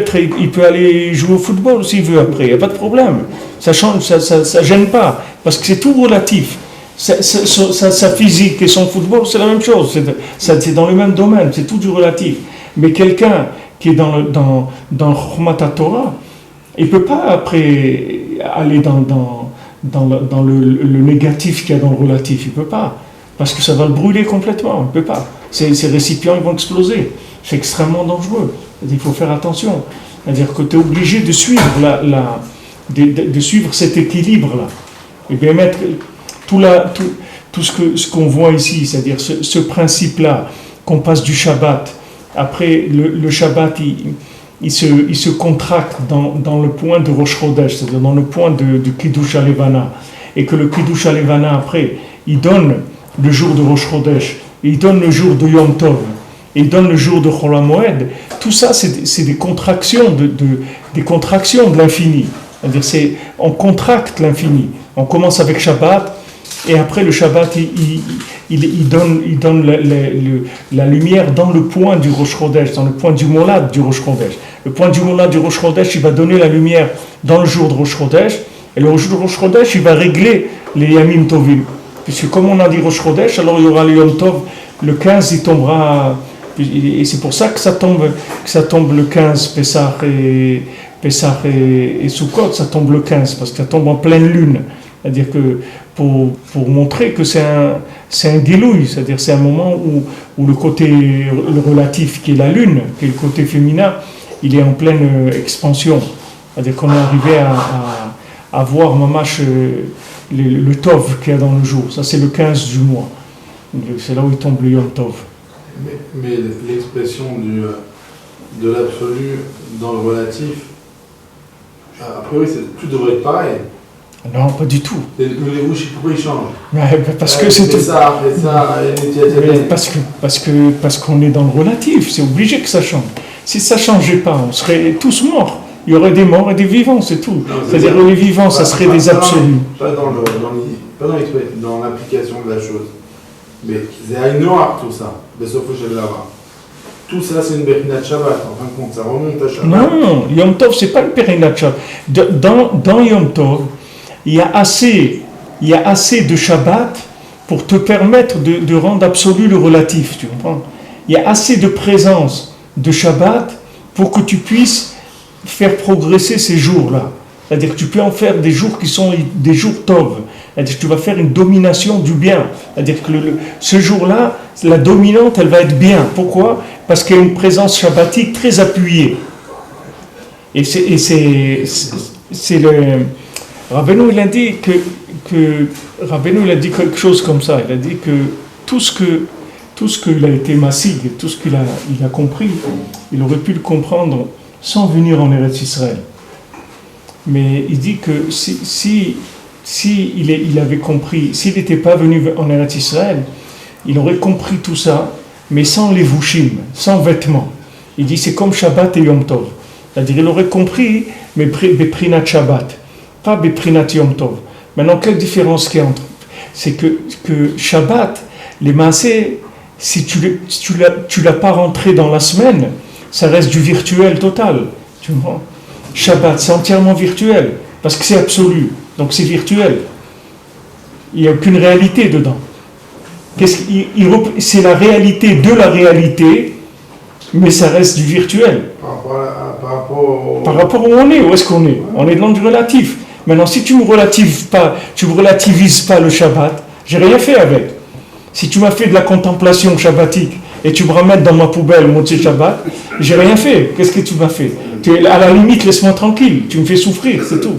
S2: aller jouer au football s'il veut après, il n'y a pas de problème. Ça change, ça gêne pas, parce que c'est tout relatif. Sa physique et son football, c'est la même chose, c'est dans le même domaine, c'est tout du relatif. Mais quelqu'un qui est dans le Chokhmat Torah, il ne peut pas après aller dans le négatif qu'il y a dans le relatif, il ne peut pas, parce que ça va le brûler complètement, il ne peut pas. Ces récipients ils vont exploser, c'est extrêmement dangereux. Il faut faire attention. C'est-à-dire que tu es obligé de suivre, de suivre cet équilibre-là. Et bien mettre tout ce qu'on voit ici, c'est-à-dire ce principe-là, qu'on passe du Shabbat. Après, le Shabbat, il se contracte dans le point de Rosh Chodesh, c'est-à-dire dans le point de Kiddush HaLevana. Et que le Kiddush HaLevana, après, il donne le jour de Rosh Chodesh, il donne le jour de Yom Tov, il donne le jour de Chol HaMoed. Tout ça, c'est des contractions des contractions de l'infini. C'est-à-dire, on contracte l'infini. On commence avec Shabbat, et après le Shabbat, il donne la lumière dans le point du Rosh Chodesh, dans le point du Molad du Rosh Chodesh. Le point du Molad du Rosh Chodesh, il va donner la lumière dans le jour de Rosh Chodesh, et le jour de Rosh Chodesh, il va régler les Yamim Tovim. Puisque comme on a dit Rosh Chodesh, alors il y aura le Yom Tov, le 15, il tombera... Et c'est pour ça que ça tombe le 15, Pessah et Sukkot, ça tombe le 15, parce que ça tombe en pleine lune. C'est-à-dire que pour montrer que c'est un guélouille, c'est-à-dire c'est un moment où le relatif qui est la lune, qui est le côté féminin, il est en pleine expansion. C'est-à-dire qu'on est arrivé à voir mamash le Tov qu'il y a dans le jour. Ça c'est le 15 du mois. C'est là où il tombe le Yom Tov.
S3: Mais l'expression de l'absolu dans le relatif, a priori, tout devrait être pareil.
S2: Non, pas du tout.
S3: Mais pourquoi il change?
S2: Parce que c'est
S3: ça,
S2: parce qu'on est dans le relatif, c'est obligé que ça change. Si ça ne changeait pas, on serait tous morts. Il y aurait des morts et des vivants, c'est tout. Non, c'est-à-dire que les vivants, ça serait des absolus.
S3: Pas dans l'application de la chose. Mais c'est à une noire tout ça. Tout ça, c'est une Berinat Shabbat. En fin de compte, ça remonte à Shabbat.
S2: Non, Yom Tov, c'est pas le Berinat Shabbat. Dans Yom Tov, il y a assez de Shabbat pour te permettre de rendre absolu le relatif. Tu comprends? Il y a assez de présence de Shabbat pour que tu puisses faire progresser ces jours-là. C'est-à-dire que tu peux en faire des jours qui sont des jours Tov. C'est-à-dire que tu vas faire une domination du bien. C'est-à-dire que ce jour-là, la dominante, elle va être bien. Pourquoi? Parce qu'il y a une présence shabbatique très appuyée. Et c'est le... Rabbeinu, il a dit Rabbeinu, il a dit quelque chose comme ça. Il a dit que tout ce qu'il a été massig, tout ce qu'il a compris, il aurait pu le comprendre sans venir en Eretz Israël. Mais il dit que si il avait compris, s'il n'était pas venu en Eretz Israël, il aurait compris tout ça, mais sans les vushim, sans vêtements. Il dit c'est comme Shabbat et Yom Tov. C'est-à-dire il aurait compris, mais Beprinat Shabbat, pas Beprinat Yom Tov. Maintenant, quelle différence qu'il y a entre? C'est que Shabbat, les maasés, si tu l'as pas rentré dans la semaine, ça reste du virtuel total. Tu vois? Shabbat, c'est entièrement virtuel, parce que c'est absolu, donc c'est virtuel. Il n'y a aucune réalité dedans. C'est la réalité de la réalité, mais ça reste du virtuel. Par rapport où on est, où est-ce qu'on est? On est dans du relatif. Maintenant, si tu ne relativises pas le Shabbat, j'ai rien fait avec. Si tu m'as fait de la contemplation shabbatique et tu me ramènes dans ma poubelle Motzei Shabbat, j'ai rien fait. Qu'est-ce que tu m'as fait? À la limite, laisse-moi tranquille. Tu me fais souffrir, c'est tout.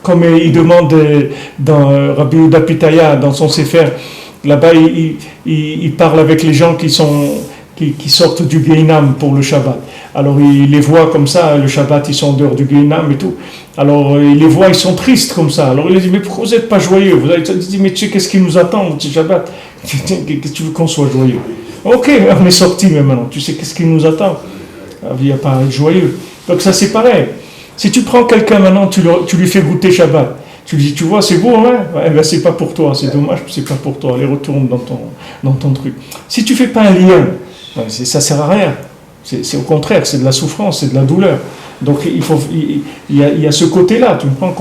S2: Comme il demande dans Rabbi Yehuda Pitaya, dans son Sefer, là-bas, il parle avec les gens qui sortent du Gehinam pour le Shabbat. Alors il les voit comme ça, le Shabbat, ils sont en dehors du Gehinam et tout. Alors il les voit, ils sont tristes comme ça. Alors il les dit, mais pourquoi vous n'êtes pas joyeux? Vous avez dit, mais tu sais qu'est-ce qui nous attend, mon petit Shabbat? Qu'est-ce que tu veux qu'on soit joyeux? Ok, on est sorti mais maintenant, tu sais qu'est-ce qui nous attend? Il n'y a pas à être joyeux. Donc ça c'est pareil. Si tu prends quelqu'un maintenant, tu lui fais goûter Shabbat, tu lui dis, tu vois, c'est beau, hein? Eh ben, c'est pas pour toi, c'est dommage, c'est pas pour toi. Allez, retourne dans ton truc. Si tu fais pas un lien, ça sert à rien. C'est au contraire, c'est de la souffrance, c'est de la douleur. Donc il y a ce côté-là, tu comprends,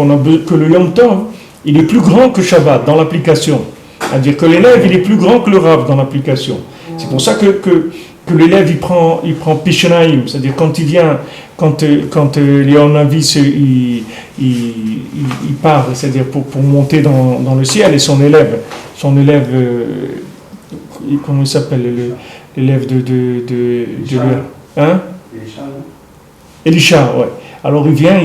S2: que le Yom Tov, il est plus grand que Shabbat dans l'application. C'est-à-dire que l'élève, il est plus grand que le Rav dans l'application. C'est pour ça que l'élève, il prend Pishnaim, c'est-à-dire quand il vient, quand Léon Avis, il part, c'est-à-dire pour monter dans le ciel, et son élève, comment il s'appelle, l'élève de hein? Elisha, ouais. Alors il vient,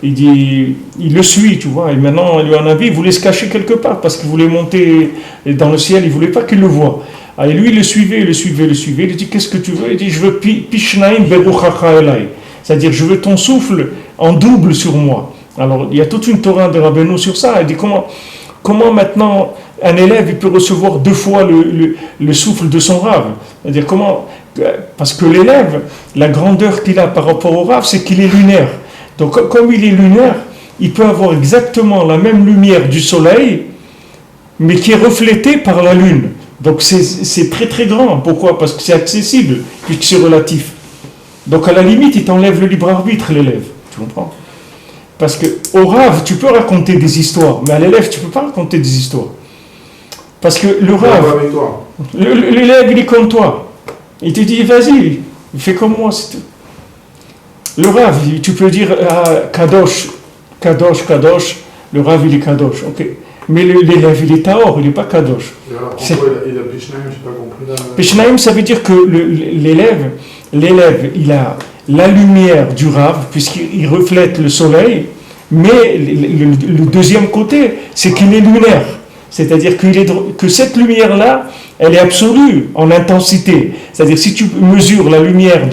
S2: il le suit, tu vois, et maintenant, Léon Avis, il voulait se cacher quelque part, parce qu'il voulait monter dans le ciel, il voulait pas qu'il le voie. Et lui, il le suivait, il dit, qu'est-ce que tu veux? Il dit, je veux Pishnaim Beruchacha Elai. C'est-à-dire, je veux ton souffle en double sur moi. Alors, il y a toute une Torah de Rabbeinu sur ça. Il dit, comment maintenant un élève il peut recevoir 2 fois le souffle de son Rav? C'est-à-dire, parce que l'élève, la grandeur qu'il a par rapport au Rav, c'est qu'il est lunaire. Donc, comme il est lunaire, il peut avoir exactement la même lumière du soleil, mais qui est reflétée par la lune. Donc c'est très très grand. Pourquoi? Parce que c'est accessible, puisque c'est relatif. Donc à la limite, il t'enlève le libre arbitre, l'élève. Tu comprends? Parce qu'au Rav, tu peux raconter des histoires, mais à l'élève, tu ne peux pas raconter des histoires. Parce que le Rav, l'élève, il est comme toi. Il te dit, vas-y, fais comme moi, c'est tout. Le Rav, tu peux dire, Kadosh, le Rav, il est Kadosh, ok. Mais l'élève, il est Taor, il n'est pas Kadosh.
S3: Et alors, pourquoi il a Pishnaim, je n'ai pas compris.
S2: Pishnaim, ça veut dire que l'élève, il a la lumière du Rav, puisqu'il reflète le soleil, mais le deuxième côté, c'est qu'il est lunaire. C'est-à-dire que cette lumière-là, elle est absolue en intensité. C'est-à-dire si tu mesures la lumière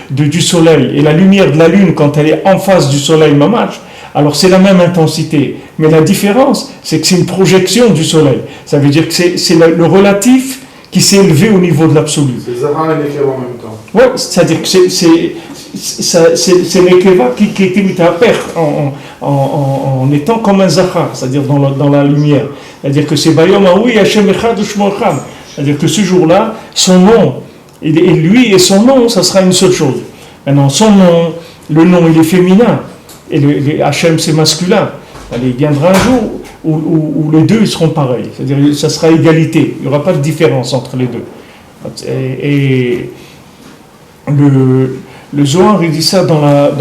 S2: du soleil et la lumière de la lune quand elle est en face du soleil mamash, alors c'est la même intensité. Mais la différence, c'est que c'est une projection du soleil. Ça veut dire que c'est le relatif qui s'est élevé au niveau de l'absolu.
S3: C'est Zahar et Nekeva en même temps.
S2: Oui, c'est-à-dire que c'est Nekeva qui était mis à père en étant comme un Zahar, c'est-à-dire dans la lumière. C'est-à-dire que c'est Bayom Aoui Hashem Echad Ushmo Echad. C'est-à-dire que ce jour-là, son nom, et lui et son nom, ça sera une seule chose. Maintenant, son nom, le nom, il est féminin. Et le Hachem, c'est masculin. Il viendra un jour où les deux ils seront pareils. C'est-à-dire que ça sera égalité. Il n'y aura pas de différence entre les deux. Et le Zohar, il dit ça dans la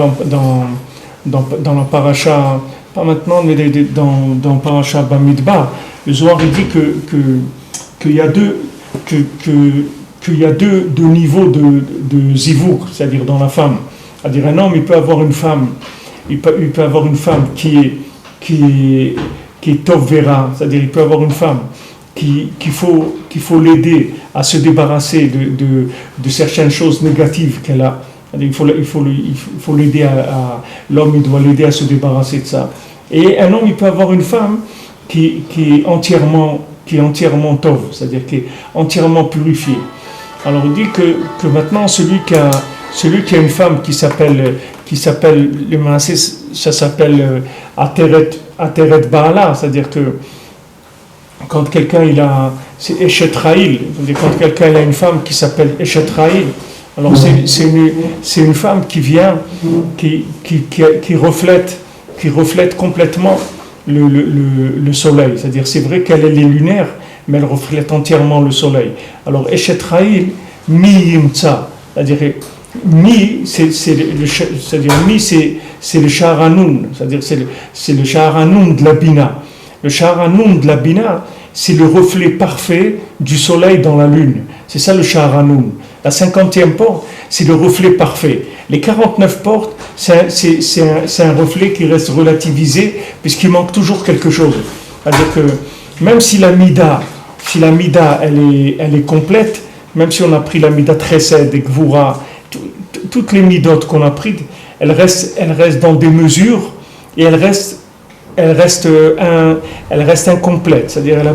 S2: paracha, pas maintenant, mais dans paracha Bamidbar. Le Zohar, il dit qu'il y a deux niveaux de zivouk, c'est-à-dire dans la femme. C'est-à-dire un homme, il peut avoir une femme. Il peut avoir une femme qui est tov vera, c'est-à-dire il peut avoir une femme qu'il faut l'aider à se débarrasser de certaines choses négatives qu'elle a. C'est-à-dire il faut l'aider l'homme, il doit l'aider à se débarrasser de ça. Et un homme, il peut avoir une femme qui est entièrement tov, c'est-à-dire qui est entièrement purifiée. Alors il dit que maintenant celui qui a une femme qui s'appelle le Maasé, ça s'appelle Ateret Baala, c'est-à-dire que quand quelqu'un c'est Eshet Ra'il, quand quelqu'un a une femme qui s'appelle Eshet Ra'il, alors c'est une femme qui vient, qui reflète complètement le soleil. C'est-à-dire, c'est vrai qu'elle est lunaire, mais elle reflète entièrement le soleil. Alors Eshet Ra'il, mi yimtza, c'est-à-dire c'est le Sha'aranoun, c'est-à-dire c'est le Sha'aranoun de la Bina. Le Sha'aranoun de la Bina, c'est le reflet parfait du soleil dans la lune. C'est ça le Sha'aranoun. La 50e porte, c'est le reflet parfait. Les 49 portes, c'est un reflet qui reste relativisé, puisqu'il manque toujours quelque chose. C'est-à-dire que même si la Mida elle est complète, même si on a pris la Mida Chesed et Gvura, toutes les Midot qu'on a prises, elles restent dans des mesures et elles restent incomplètes. C'est-à-dire elle a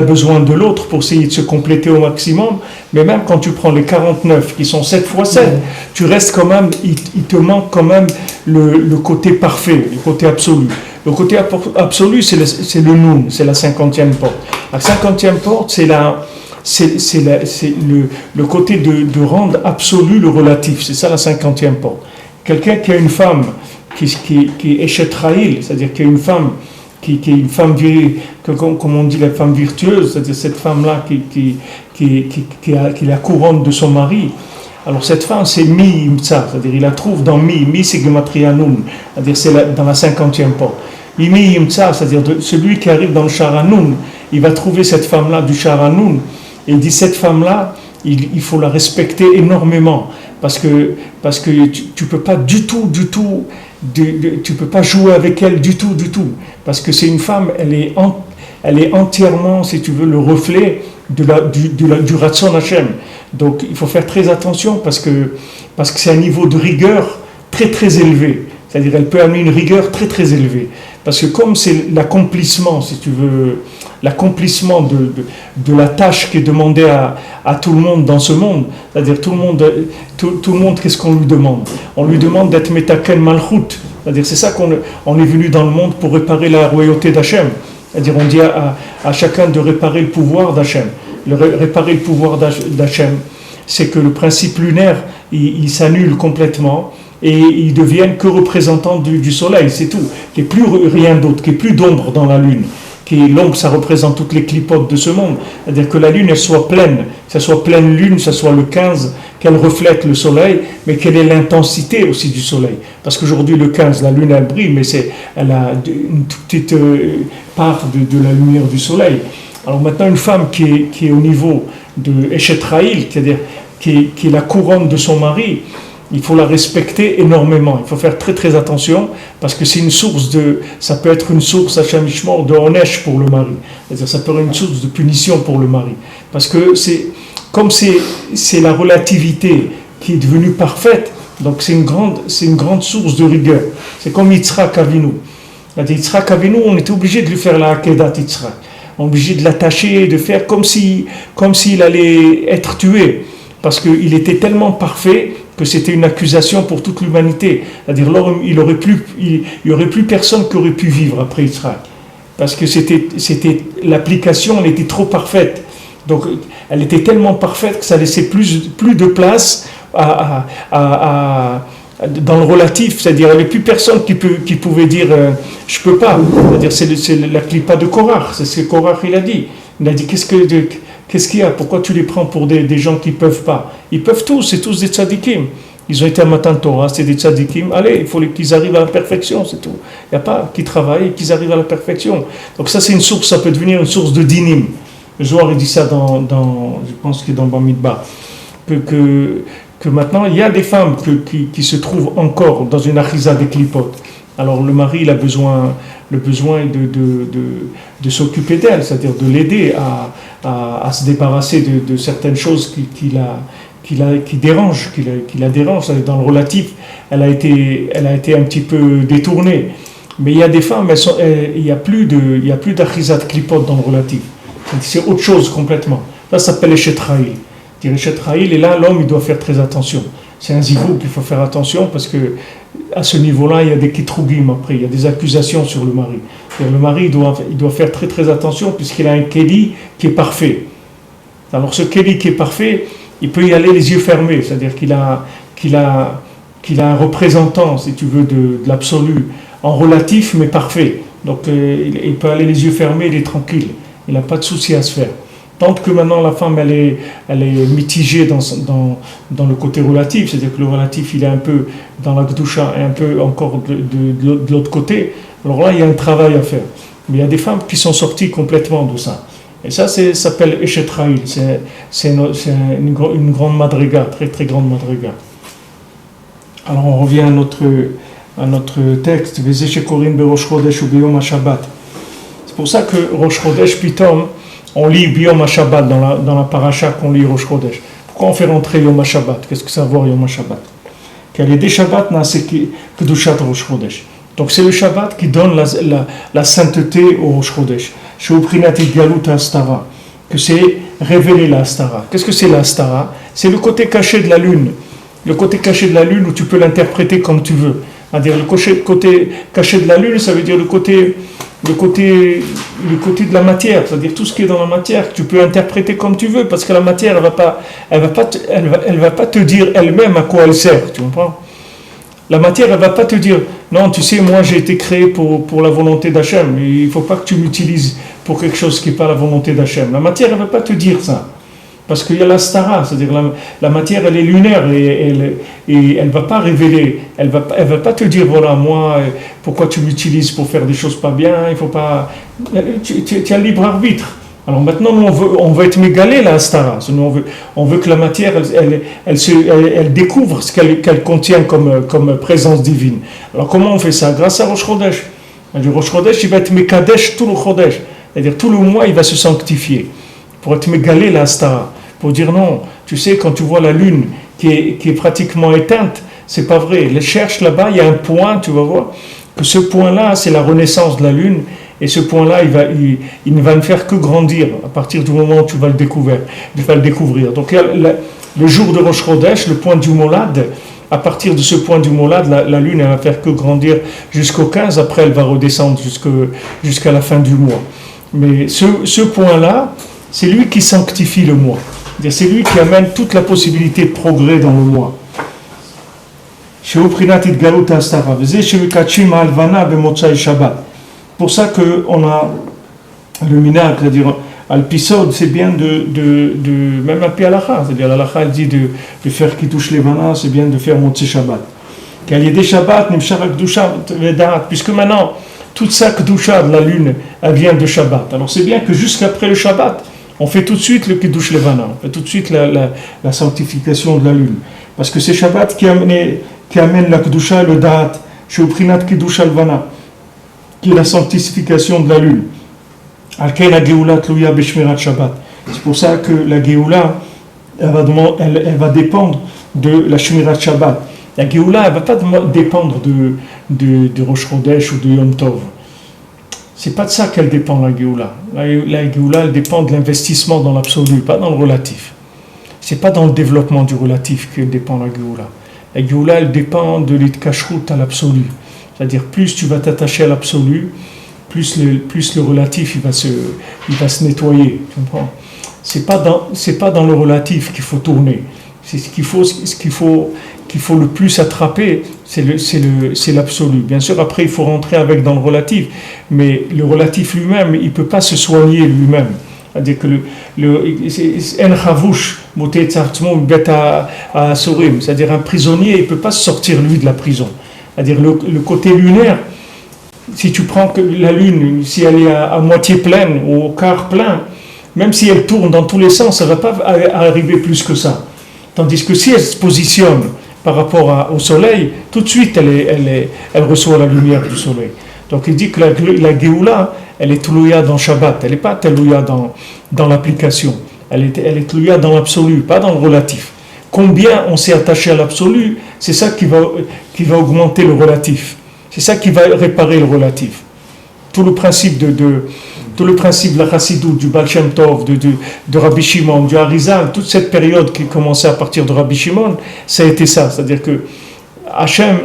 S2: besoin de l'autre pour essayer de se compléter au maximum. Mais même quand tu prends les 49 qui sont 7 x 7, tu restes quand même, il te manque quand même le côté parfait, le côté absolu. Le côté absolu, c'est le Noun, c'est la 50e porte. La 50e porte, c'est le côté de rendre absolu le relatif. C'est ça la 50e porte. Quelqu'un qui a une femme qui est Eshet Ra'il, c'est-à-dire qui a une femme qui est une femme, comme on dit, la femme virtueuse, c'est-à-dire cette femme-là qui a la couronne de son mari. Alors cette femme, c'est Mi Imtsa, c'est-à-dire il la trouve dans Mi c'est Gematria Nun, c'est-à-dire c'est dans la 50e porte. Mi Imtsa, c'est-à-dire celui qui arrive dans le Sha'aranoun, il va trouver cette femme-là du Sha'aranoun, et il dit cette femme-là, il faut la respecter énormément, parce que tu peux pas du tout, tu peux pas jouer avec elle du tout, parce que c'est une femme, elle est entièrement, si tu veux, le reflet du Ratson Hashem. Donc il faut faire très attention parce que c'est un niveau de rigueur très très élevé. C'est-à-dire elle peut amener une rigueur très très élevée. Parce que comme c'est l'accomplissement, si tu veux, l'accomplissement de la tâche qui est demandée à tout le monde dans ce monde, c'est-à-dire tout le monde, qu'est-ce qu'on lui demande? On lui demande d'être Metaken Malchut. C'est-à-dire c'est ça qu'on est venu dans le monde pour réparer la royauté d'Hachem. C'est-à-dire on dit à chacun de réparer le pouvoir d'Hachem. Réparer le pouvoir d'Hachem, c'est que le principe lunaire, il s'annule complètement et ils deviennent que représentants du soleil, c'est tout. Qu'il n'y ait plus rien d'autre, qu'il n'y ait plus d'ombre dans la lune. L'ombre, ça représente toutes les clipotes de ce monde. C'est-à-dire que la lune, elle soit pleine, que ce soit pleine lune, que ce soit le 15, qu'elle reflète le soleil, mais quelle est l'intensité aussi du soleil. Parce qu'aujourd'hui, le 15, la lune, elle brille, mais elle a une toute petite part de la lumière du soleil. Alors maintenant, une femme qui est au niveau de Eshet Ra'il, c'est-à-dire qui est la couronne de son mari, il faut la respecter énormément. Il faut faire très très attention parce que c'est ça peut être une source Hachem Ishmor de Onesh pour le mari. C'est-à-dire ça peut être une source de punition pour le mari. Parce que c'est la relativité qui est devenue parfaite, donc c'est une grande source de rigueur. C'est comme Yitzhak Avinu. Yitzhak Avinu, on était obligé de lui faire la Akedat Yitzhak. On est obligé de l'attacher, de faire comme s'il allait être tué. Parce qu'il était tellement parfait que c'était une accusation pour toute l'humanité. C'est-à-dire il n'y aurait plus personne qui aurait pu vivre après Yitzhak. Parce que l'application, elle était trop parfaite. Donc elle était tellement parfaite que ça laissait plus de place dans le relatif. C'est-à-dire il n'y avait plus personne qui pouvait dire je peux pas. C'est-à-dire c'est la clipa de Korach. C'est ce que Korach il a dit. Il a dit qu'est-ce qu'il y a? Pourquoi tu les prends pour des gens qui ne peuvent pas? Ils peuvent tous, c'est tous des tzadikim. Ils ont été à Matan Torah, c'est des tzadikim. Allez, il faut qu'ils arrivent à la perfection, c'est tout. Il n'y a pas qu'ils travaillent et qu'ils arrivent à la perfection. Donc ça, c'est une source, ça peut devenir une source de dinim. Le Zohar, il dit ça je pense qu'il est dans Bamidbar. Que maintenant, il y a des femmes qui se trouvent encore dans une achiza des clipotes. Alors le mari, il a besoin de s'occuper d'elle, c'est-à-dire de l'aider à se débarrasser de certaines choses qui la dérangent. Dans le relatif, elle a été un petit peu détournée. Mais il y a des femmes, il n'y a plus d'achizat klipot dans le relatif. C'est autre chose complètement. Ça s'appelle Eshet Ra'il. Eshet Ra'il, et là, l'homme, il doit faire très attention. C'est un zivou qu'il faut faire attention parce que à ce niveau-là, il y a des kitrougim après, il y a des accusations sur le mari. Le mari il doit faire très très attention puisqu'il a un kéli qui est parfait. Alors ce kéli qui est parfait, il peut y aller les yeux fermés, c'est-à-dire qu'il a un représentant, si tu veux, de l'absolu, en relatif mais parfait. Donc il peut aller les yeux fermés, il est tranquille, il n'a pas de souci à se faire. Tant que maintenant la femme elle est mitigée dans le côté relatif, c'est-à-dire que le relatif il est un peu dans la Gdusha et un peu encore de l'autre côté, alors là il y a un travail à faire. Mais il y a des femmes qui sont sorties complètement de ça. Et ça s'appelle Eshet Chayil, c'est une grande madriga, très très grande madriga. Alors on revient à notre texte, Vezeh shekorim berosh chodesh ou biyom ha-shabbat. C'est pour ça que Rosh Chodesh Pitom, on lit Biyom HaShabbat dans la paracha qu'on lit Rosh Chodesh. Pourquoi on fait rentrer Yom HaShabbat? Qu'est-ce que ça veut dire Yom HaShabbat? Qu'il y a des Shabbats, c'est Kedushat Rosh Chodesh. Donc c'est le Shabbat qui donne la sainteté au Rosh Chodesh. Sheuprinat Galut Hastara, que c'est révéler la Hastara. Qu'est-ce que c'est la Hastara? C'est le côté caché de la lune. Le côté caché de la lune où tu peux l'interpréter comme tu veux. C'est-à-dire le côté caché de la lune, ça veut dire le côté de la matière, c'est-à-dire tout ce qui est dans la matière que tu peux interpréter comme tu veux, parce que la matière elle va pas te dire elle-même à quoi elle sert, tu comprends? La matière elle va pas te dire non, tu sais, moi j'ai été créé pour la volonté d'Hachem, il faut pas que tu m'utilises pour quelque chose qui n'est pas la volonté d'Hachem. La matière elle va pas te dire ça. Parce qu'il y a la stara, c'est-à-dire la matière elle est lunaire et elle ne va pas révéler, elle va pas te dire voilà moi pourquoi tu m'utilises pour faire des choses pas bien, il faut pas, tu as le libre arbitre. Alors maintenant on veut être mégalé la stara, on veut que la matière elle découvre ce qu'elle contient comme présence divine. Alors comment on fait ça? Grâce à Rosh Chodesh. Le Rosh Chodesh il va être mekadesh tout le Chodesh, c'est-à-dire tout le mois il va se sanctifier pour être mégalé la stara. Pour dire non, tu sais, quand tu vois la lune qui est pratiquement éteinte, c'est pas vrai. Cherche là-bas, il y a un point, tu vas voir, que ce point-là, c'est la renaissance de la lune, et ce point-là, il ne va ne faire que grandir à partir du moment où tu vas le découvrir. Donc, le jour de Rosh Chodesh, le point du Molad, à partir de ce point du Molad, la lune, elle va faire que grandir jusqu'au 15, après elle va redescendre jusqu'à la fin du mois. Mais ce point-là, c'est lui qui sanctifie le mois. C'est lui qui amène toute la possibilité de progrès dans le mois. Pour ça qu'on a le minag, c'est-à-dire al-pisod, c'est bien de même à halakha, c'est-à-dire l'halakha elle dit de faire kitush levana, c'est bien de faire Motzei Shabbat. Qu'il y ait des Shabbat, puisque maintenant toute sa kedusha de la lune, elle vient de Shabbat. Alors c'est bien que jusqu'après le Shabbat, on fait tout de suite le Kiddush Levana, on fait tout de suite la sanctification de la lune. Parce que c'est Shabbat qui amène la Kedusha et le Da'at, Sheuprinat Kiddush Levana, qui est la sanctification de la lune. Alken la Geoula Tluya Bishmirat Shabbat. C'est pour ça que la Geoula, elle va dépendre de la Shmirat Shabbat. La Geoula, elle ne va pas dépendre de Rosh Chodesh ou de Yom Tov. C'est pas de ça qu'elle dépend, la Géoula. La Géoula, elle dépend de l'investissement dans l'absolu, pas dans le relatif. C'est pas dans le développement du relatif qu'elle dépend, la Géoula. La Géoula, elle dépend de l'itkashrut à l'absolu. C'est-à-dire, plus tu vas t'attacher à l'absolu, plus le relatif il va se nettoyer. Tu comprends? C'est pas dans le relatif qu'il faut tourner. C'est ce qu'il faut le plus attraper, c'est l'absolu. Bien sûr, après, il faut rentrer dans le relatif, mais le relatif lui-même, il ne peut pas se soigner lui-même. C'est-à-dire que c'est-à-dire un prisonnier, il ne peut pas sortir, lui, de la prison. C'est-à-dire le côté lunaire, si tu prends que la lune, si elle est à moitié pleine ou au quart plein, même si elle tourne dans tous les sens, ça ne va pas arriver plus que ça. Tandis que si elle se positionne par rapport au soleil, tout de suite elle reçoit la lumière du soleil. Donc il dit que la Géoula, elle est Tlouya dans Shabbat, elle n'est pas Tlouya dans l'application, elle est Tlouya dans l'absolu, pas dans le relatif. Combien on s'est attaché à l'absolu, c'est ça qui va augmenter le relatif, c'est ça qui va réparer le relatif. Tout le principe de la Chassidut, du Baal Shem Tov, de Rabbi Shimon, du Harizal, toute cette période qui commençait à partir de Rabbi Shimon, ça a été ça. C'est-à-dire que Hachem,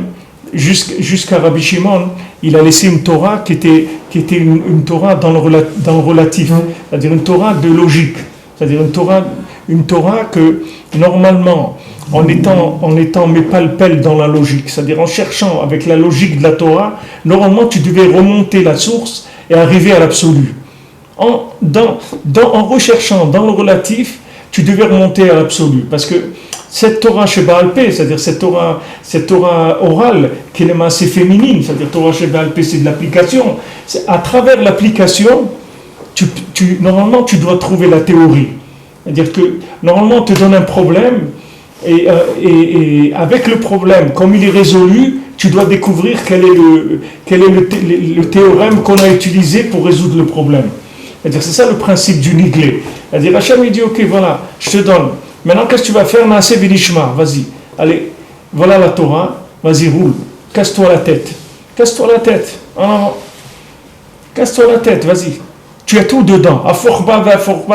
S2: jusqu'à Rabbi Shimon, il a laissé une Torah qui était une Torah dans le relatif, c'est-à-dire une Torah de logique, c'est-à-dire une Torah que normalement, en étant mépalpel dans la logique, c'est-à-dire en cherchant avec la logique de la Torah, normalement tu devais remonter la source et arriver à l'absolu. En recherchant dans le relatif, tu devais remonter à l'absolu, parce que cette Torah chez Baal Pé, c'est-à-dire cette Torah orale, qui est assez féminine, c'est-à-dire Torah chez Baal Pé, c'est de l'application. À travers l'application, normalement, tu dois trouver la théorie. C'est-à-dire que, normalement, on te donne un problème, et avec le problème, comme il est résolu, tu dois découvrir quel est le théorème qu'on a utilisé pour résoudre le problème. C'est-à-dire, c'est ça le principe du niglé. C'est-à-dire, Hachem, il dit, ok, voilà, je te donne. Maintenant, qu'est-ce que tu vas faire? Naaseh v'nishma, vas-y. Allez, voilà la Torah, vas-y, roule. Casse-toi la tête. Casse-toi la tête. En avant. Casse-toi la tête, vas-y. Tu as tout dedans. Aforba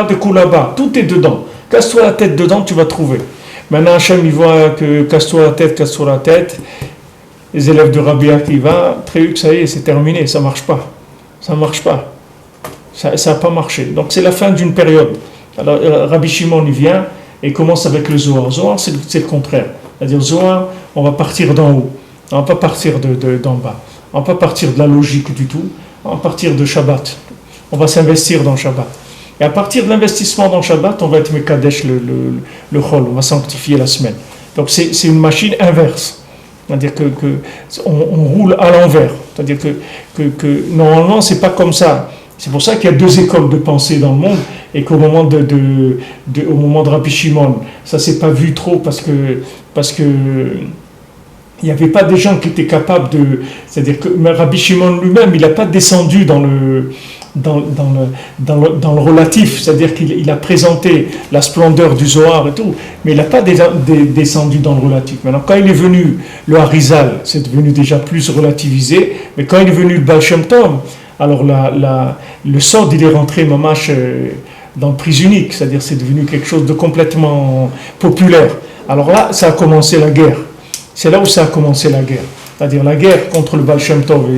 S2: de Koulaba. Tout est dedans. Casse-toi la tête dedans, tu vas trouver. Maintenant, Hachem, il voit que casse-toi la tête. Les élèves de Rabbi Akiva, très ça y est, c'est terminé, ça ne marche pas. Ça ne marche pas. Ça n'a pas marché. Donc, c'est la fin d'une période. Alors, Rabbi Shimon, il vient. Et commence avec le Zohar. Zohar, c'est le contraire. C'est-à-dire, Zohar, on va partir d'en haut. On ne va pas partir d'en bas. On ne va pas partir de la logique du tout. On va partir de Shabbat. On va s'investir dans Shabbat. Et à partir de l'investissement dans Shabbat, on va être Mekadesh le Chol. On va sanctifier la semaine. Donc, c'est une machine inverse. C'est-à-dire qu'on roule à l'envers. C'est-à-dire que normalement, ce n'est pas comme ça. C'est pour ça qu'il y a deux écoles de pensée dans le monde et qu'au moment au moment de Rabbi Shimon, ça ne s'est pas vu trop parce que il n'y avait pas des gens qui étaient capables de... C'est-à-dire que Rabbi Shimon lui-même, il n'a pas descendu dans le relatif, c'est-à-dire qu'il a présenté la splendeur du Zohar et tout, mais il n'a pas descendu dans le relatif. Maintenant, quand il est venu le Harizal, c'est devenu déjà plus relativisé, mais quand il est venu le Baal Shem Tov, alors le Sod, il est rentré mamash dans le prise unique, c'est-à-dire c'est devenu quelque chose de complètement populaire. Alors là, ça a commencé la guerre. C'est là où ça a commencé la guerre. C'est-à-dire la guerre contre le Baal Shem Tov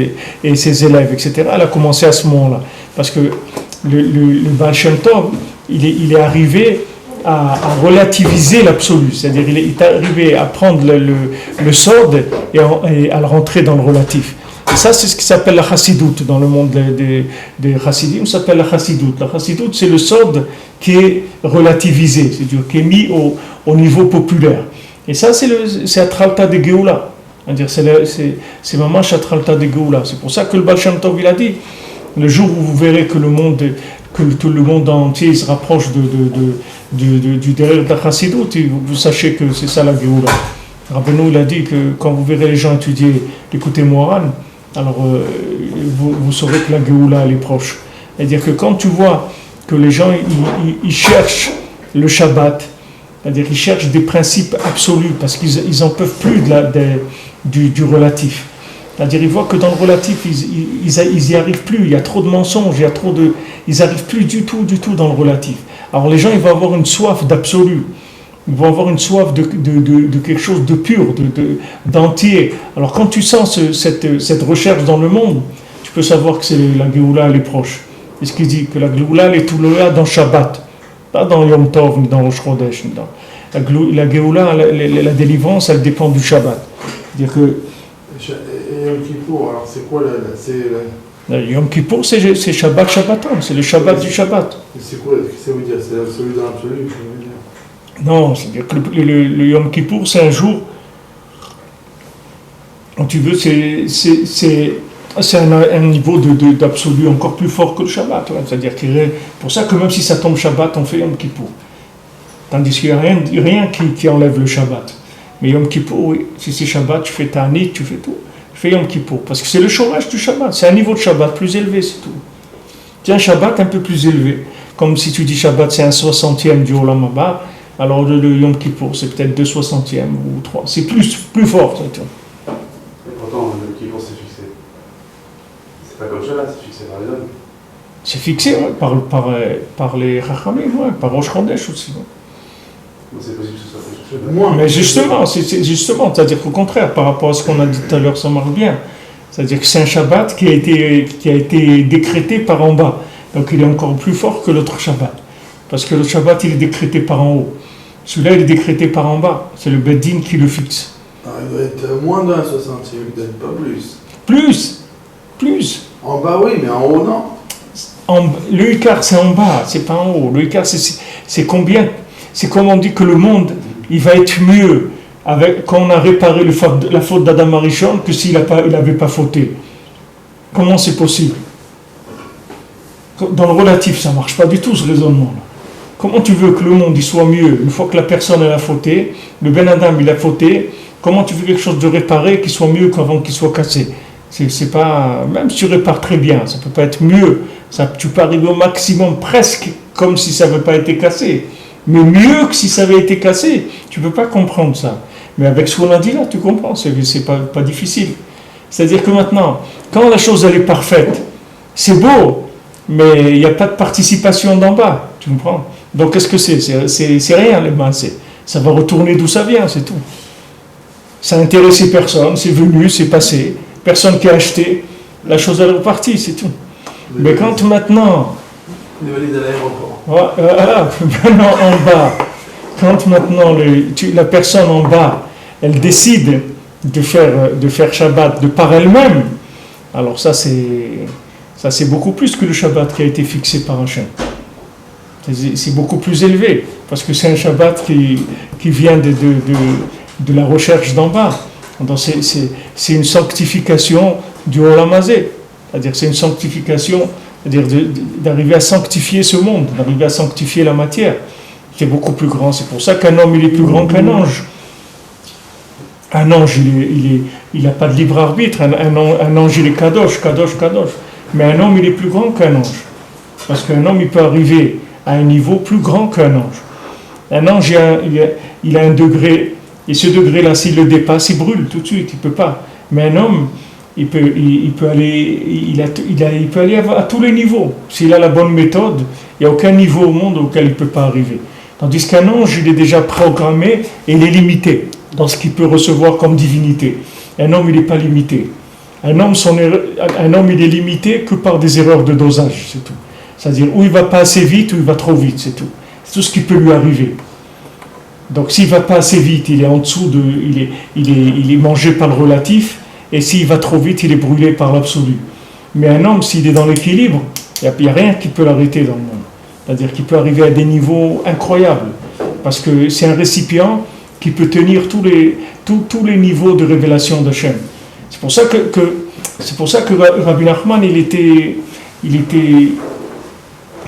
S2: et ses élèves, etc. Elle a commencé à ce moment-là. Parce que le Baal Shem Tov, il est arrivé à relativiser l'absolu. C'est-à-dire il est arrivé à prendre le Sod et à le rentrer dans le relatif. Et ça, c'est ce qui s'appelle la chassidoute. Dans le monde des chassidim, ça s'appelle la chassidoute. La chassidoute, c'est le sod qui est relativisé, c'est-à-dire qui est mis au niveau populaire. Et ça, c'est Atralta de Géoula. C'est-à-dire, c'est vraiment Atralta de Géoula. C'est pour ça que le Baal Shem Tov, il a dit, le jour où vous verrez que tout le monde entier se rapproche du derrière de la chassidoute, vous sachez que c'est ça la Géoula. Rabbeinu, il a dit que quand vous verrez les gens étudier l'écouter Moharan, alors vous saurez que la Géoula, elle est proche. C'est-à-dire que quand tu vois que les gens, ils cherchent le Shabbat, c'est-à-dire qu'ils cherchent des principes absolus, parce qu'ils n'en peuvent plus du relatif. C'est-à-dire qu'ils voient que dans le relatif, ils n'y arrivent plus, il y a trop de mensonges, ils n'arrivent plus du tout dans le relatif. Alors les gens, ils vont avoir une soif d'absolu. Ils vont avoir une soif de quelque chose de pur, d'entier. Alors quand tu sens cette recherche dans le monde, tu peux savoir que la Géoula, elle est proche. Et ce qu'il dit, que la Géoula, elle est tout là dans Shabbat, pas dans Yom Tov, ni dans Rosh Chodesh. La Géoula, la délivrance, elle dépend du Shabbat. C'est-à-dire que...
S3: Et Yom Kippour, alors c'est quoi
S2: Yom Kippour, c'est Shabbat Shabbaton, c'est le Shabbat du Shabbat.
S3: C'est quoi, qu'est-ce que ça veut dire? C'est l'absolu dans l'absolu?
S2: Non, c'est-à-dire que le Yom Kippour, c'est un jour, quand tu veux, c'est un niveau d'absolu encore plus fort que le Shabbat. Ouais. C'est-à-dire que pour ça que même si ça tombe Shabbat, on fait Yom Kippour. Tandis qu'il n'y a rien qui enlève le Shabbat. Mais Yom Kippour, oui, si c'est Shabbat, tu fais Ta'anit, tu fais tout. Tu fais Yom Kippour, parce que c'est le chômage du Shabbat. C'est un niveau de Shabbat plus élevé, c'est tout. Tiens, Shabbat un peu plus élevé. Comme si tu dis Shabbat, c'est un 60e du Olam Haba. Alors le Yom Kippour, c'est peut-être 2/60e ou 3. C'est plus fort, c'est tout.
S4: Et pourtant, le Yom Kippour, c'est fixé. C'est pas comme Shabbat, c'est fixé par les hommes.
S2: C'est fixé, ouais, par les Chachamim, ouais, par Rosh Chodesh aussi. Ouais.
S4: C'est possible que ce soit fait sur Shabbat.
S1: Moins.
S2: Mais justement, c'est-à-dire qu'au contraire, par rapport à ce qu'on a dit tout à l'heure, ça marche bien. C'est-à-dire que c'est un Shabbat qui a été décrété par en bas. Donc il est encore plus fort que l'autre Shabbat. Parce que le Shabbat, il est décrété par en haut. Celui-là, il est décrété par en bas. C'est le Beddin qui le fixe.
S3: Ah, il doit être moins d'un 60e, peut-être pas plus.
S2: Plus.
S3: En bas, oui, mais en haut, non.
S2: Le Icar, c'est en bas, c'est pas en haut. Le Icar, c'est combien. C'est comme on dit que le monde, il va être mieux quand on a réparé la faute d'Adam Arishon que s'il n'avait pas fauté. Comment c'est possible? Dans le relatif, ça ne marche pas du tout ce raisonnement-là. Comment tu veux que le monde il soit mieux une fois que la personne elle a fauté, le Ben Adam il a fauté, comment tu veux quelque chose de réparé qui soit mieux qu'avant qu'il soit cassé? C'est pas, même si tu répares très bien, ça ne peut pas être mieux. Tu peux arriver au maximum presque comme si ça n'avait pas été cassé. Mais mieux que si ça avait été cassé, tu ne peux pas comprendre ça. Mais avec ce qu'on a dit là, tu comprends, c'est pas difficile. C'est-à-dire que maintenant, quand la chose elle est parfaite, c'est beau, mais il n'y a pas de participation d'en bas, tu comprends? Donc qu'est-ce que c'est rien les mains, ça va retourner d'où ça vient, c'est tout. Ça n'a intéressé personne, c'est venu, c'est passé, personne qui a acheté, la chose elle est repartie, c'est tout. Mais quand maintenant...
S3: Les valides à l'aéroport.
S2: Voilà, maintenant en bas, quand maintenant la personne en bas, elle décide de faire Shabbat de par elle-même, alors ça c'est beaucoup plus que le Shabbat qui a été fixé par Hachem. C'est beaucoup plus élevé, parce que c'est un Shabbat qui vient de la recherche d'en bas. Donc c'est une sanctification du Olam Hazé, c'est-à-dire c'est une sanctification, c'est-à-dire d'arriver à sanctifier ce monde, d'arriver à sanctifier la matière. C'est beaucoup plus grand. C'est pour ça qu'un homme il est plus grand qu'un ange. Un ange il n'a pas de libre arbitre. Un ange il est kadosh. Mais un homme il est plus grand qu'un ange. Parce qu'un homme il peut arriver à un niveau plus grand qu'un ange. Un ange il a un degré, et ce degré-là s'il le dépasse, il brûle tout de suite, il ne peut pas. Mais un homme, il peut aller à tous les niveaux. S'il a la bonne méthode, il n'y a aucun niveau au monde auquel il ne peut pas arriver. Tandis qu'un ange, il est déjà programmé et il est limité dans ce qu'il peut recevoir comme divinité. Un homme, il n'est pas limité. Un homme, il est limité que par des erreurs de dosage, c'est tout. C'est-à-dire, ou il ne va pas assez vite, ou il va trop vite, c'est tout. C'est tout ce qui peut lui arriver. Donc, s'il ne va pas assez vite, il est en dessous il est mangé par le relatif, et s'il va trop vite, il est brûlé par l'absolu. Mais un homme, s'il est dans l'équilibre, il n'y a rien qui peut l'arrêter dans le monde. C'est-à-dire qu'il peut arriver à des niveaux incroyables. Parce que c'est un récipient qui peut tenir tous les niveaux de révélation d'Hachem. C'est pour ça que Rabbi Nachman,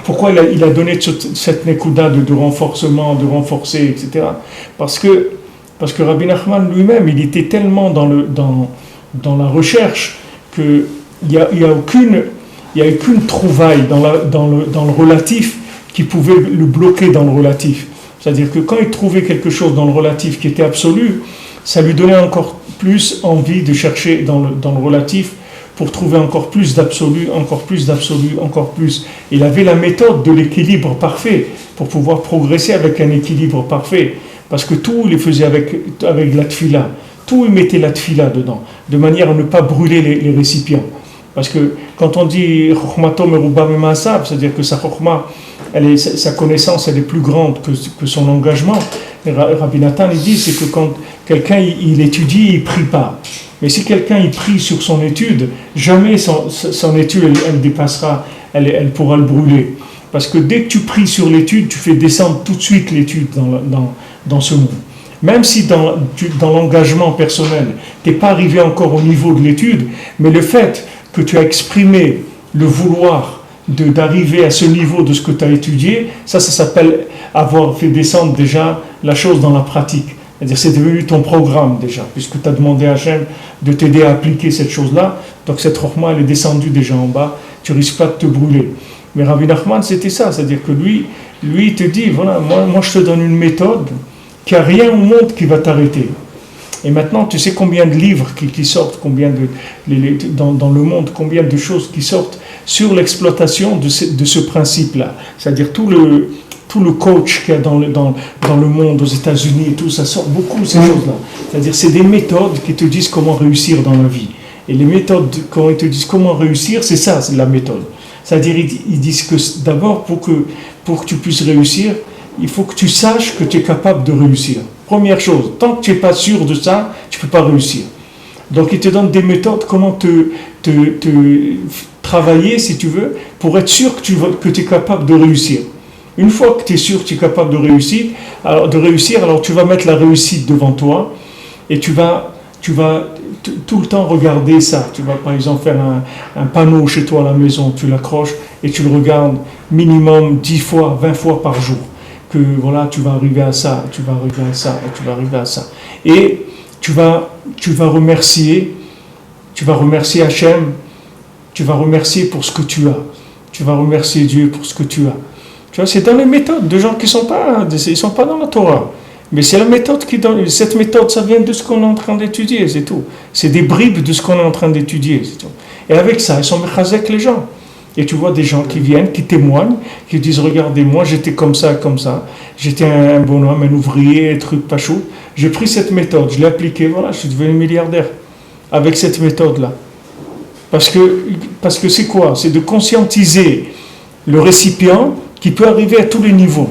S2: pourquoi il a donné cette nekuda de renforcement, de renforcer, etc. Parce que Rabbi Nachman lui-même, il était tellement dans la recherche qu'il n'y a aucune trouvaille dans le relatif qui pouvait le bloquer dans le relatif. C'est-à-dire que quand il trouvait quelque chose dans le relatif qui était absolu, ça lui donnait encore plus envie de chercher dans le relatif pour trouver encore plus d'absolu, encore plus d'absolu, encore plus. Il avait la méthode de l'équilibre parfait pour pouvoir progresser avec un équilibre parfait. Parce que tout, il le faisait avec la tfila. Tout, il mettait la tfila dedans, de manière à ne pas brûler les récipients. Parce que quand on dit Chokhmato Meruba Memasab, c'est-à-dire que sa Chokhma, sa connaissance, elle est plus grande que son engagement. Et Rabbi Nathan, il dit, c'est que quand quelqu'un il étudie, il ne prie pas. Mais si quelqu'un il prie sur son étude, jamais son étude elle dépassera, elle pourra le brûler. Parce que dès que tu pries sur l'étude, tu fais descendre tout de suite l'étude dans ce monde. Même si dans l'engagement personnel, tu n'es pas arrivé encore au niveau de l'étude, mais le fait que tu as exprimé le vouloir d'arriver à ce niveau de ce que tu as étudié, ça s'appelle avoir fait descendre déjà la chose dans la pratique. C'est-à-dire c'est devenu ton programme déjà, puisque tu as demandé à Hachem de t'aider à appliquer cette chose-là. Donc cette chokhma, elle est descendue déjà en bas, tu risques pas de te brûler. Mais Rabbi Nachman, c'était ça, c'est-à-dire que lui il te dit, voilà, moi je te donne une méthode qu'il n'y a rien au monde qui va t'arrêter. Et maintenant, tu sais combien de livres qui sortent, dans le monde, combien de choses qui sortent sur l'exploitation de ce principe-là. C'est-à-dire tout tout le coach qu'il y a dans le monde, aux États-Unis et tout, ça sort beaucoup ces choses-là. C'est-à-dire, c'est des méthodes qui te disent comment réussir dans la vie. Et les méthodes, quand ils te disent comment réussir, c'est ça, c'est la méthode. C'est-à-dire, ils disent que d'abord, pour que tu puisses réussir, il faut que tu saches que tu es capable de réussir. Première chose, tant que tu n'es pas sûr de ça, tu ne peux pas réussir. Donc, ils te donnent des méthodes, comment te travailler, si tu veux, pour être sûr que tu es capable de réussir. Une fois que tu es sûr que tu es capable de réussir, alors tu vas mettre la réussite devant toi et tu vas tout le temps regarder ça. Tu vas par exemple faire un panneau chez toi à la maison, tu l'accroches et tu le regardes minimum 10 fois, 20 fois par jour. Que voilà, tu vas arriver à ça, tu vas arriver à ça, et tu vas arriver à ça. Et tu vas remercier Hachem, tu vas remercier pour ce que tu as. Tu vas remercier Dieu pour ce que tu as. Tu vois, c'est dans les méthodes de gens qui ils sont pas dans la Torah. Mais c'est la méthode qui donne. Cette méthode, ça vient de ce qu'on est en train d'étudier, c'est tout. C'est des bribes de ce qu'on est en train d'étudier, c'est tout. Et avec ça, ils sont mechazek les gens. Et tu vois des gens qui viennent, qui témoignent, qui disent, regardez, moi j'étais comme ça. J'étais un bonhomme, un ouvrier, un truc pas chaud. J'ai pris cette méthode, je l'ai appliquée, voilà, je suis devenu milliardaire. Avec cette méthode-là. Parce que c'est quoi? C'est de conscientiser le récipient qui peut arriver à tous les niveaux.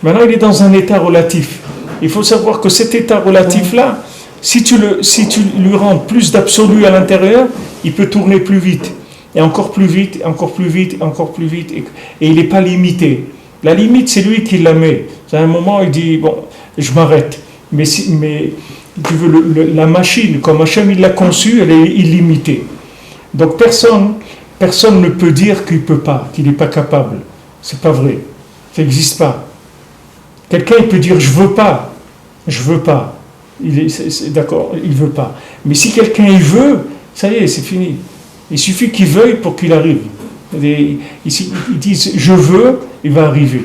S2: Maintenant, il est dans un état relatif. Il faut savoir que cet état relatif-là, si tu lui rends plus d'absolu à l'intérieur, il peut tourner plus vite. Et encore plus vite, encore plus vite, encore plus vite. Et il n'est pas limité. La limite, c'est lui qui la met. À un moment, il dit, bon, je m'arrête. Mais tu veux, la machine, comme Hachem il l'a conçue, elle est illimitée. Donc personne ne peut dire qu'il ne peut pas, qu'il n'est pas capable. C'est pas vrai. Ça n'existe pas. Quelqu'un il peut dire je veux pas. C'est d'accord, il veut pas. Mais si quelqu'un il veut, ça y est, c'est fini. Il suffit qu'il veuille pour qu'il arrive. Ils disent je veux, il va arriver.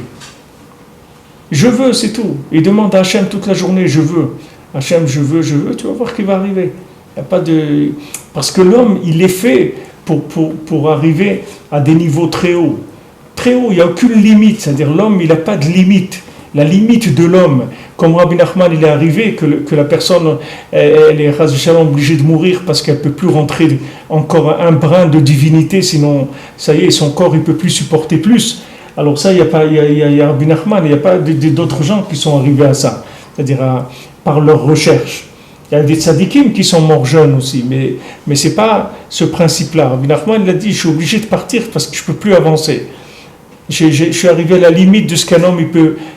S2: Je veux, c'est tout. Il demande à Hachem toute la journée je veux. Hachem, je veux, tu vas voir qu'il va arriver. Il y a pas de... Parce que l'homme, il est fait pour arriver à des niveaux très hauts. Très haut, il n'y a aucune limite. C'est-à-dire l'homme, il n'a pas de limite. La limite de l'homme, comme Rabbi Nachman, il est arrivé, que la personne, elle est obligée de mourir parce qu'elle ne peut plus rentrer encore un brin de divinité, sinon, ça y est, son corps, il ne peut plus supporter plus. Alors ça, il y a Rabbi Nachman, il n'y a pas d'autres gens qui sont arrivés à ça. C'est-à-dire par leur recherche. Il y a des tzadikim qui sont morts jeunes aussi, mais ce n'est pas ce principe-là. Rabbi Nachman, il a dit, je suis obligé de partir parce que je ne peux plus avancer. Je suis arrivé à la limite de ce qu'un homme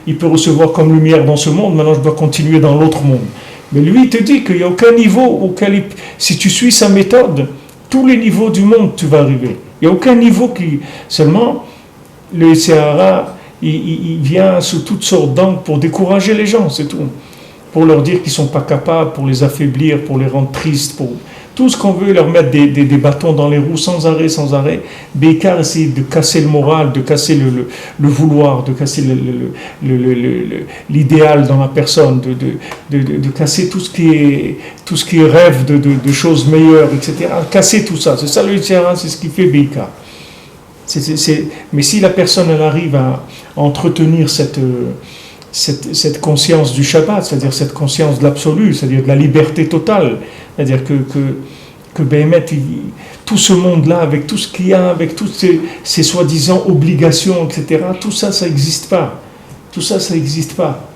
S2: il peut recevoir comme lumière dans ce monde, maintenant je dois continuer dans l'autre monde. Mais lui, il te dit qu'il n'y a aucun niveau auquel, si tu suis sa méthode, tous les niveaux du monde, tu vas arriver. Il n'y a aucun niveau qui... Seulement, le Sahara, il vient sous toutes sortes d'angles pour décourager les gens, c'est tout. Pour leur dire qu'ils ne sont pas capables, pour les affaiblir, pour les rendre tristes, pour tout ce qu'on veut, leur mettre des bâtons dans les roues sans arrêt. Bécard essayer de casser le moral, de casser le vouloir, de casser l'idéal dans la personne, de casser tout ce qui est rêve de choses meilleures, etc. Casser tout ça, c'est ça le Yitzhara, c'est ce qui fait Bécard. Mais si la personne elle arrive à entretenir cette conscience du Shabbat, c'est-à-dire cette conscience de l'absolu, c'est-à-dire de la liberté totale, c'est-à-dire que Béhémet, tout ce monde-là, avec tout ce qu'il y a, avec toutes ces soi-disant obligations, etc., tout ça, ça n'existe pas. Tout ça, ça n'existe pas.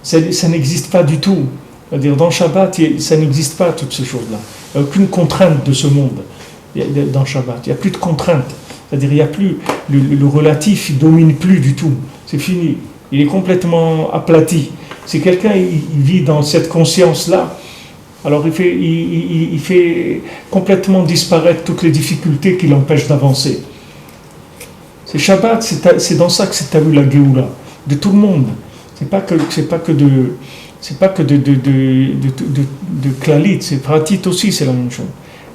S2: Ça n'existe pas du tout. C'est-à-dire dans Shabbat, ça n'existe pas, toutes ces choses-là. Il n'y a aucune contrainte de ce monde dans Shabbat. Il n'y a plus de contrainte. C'est-à-dire il n'y a plus... Le relatif, il ne domine plus du tout. C'est fini. Il est complètement aplati. Si quelqu'un il vit dans cette conscience-là, alors il fait complètement disparaître toutes les difficultés qui l'empêchent d'avancer. C'est Shabbat, c'est dans ça que tu as vu la Géoula, de tout le monde. C'est pas que de Klalit, c'est Pratit aussi, c'est la même chose.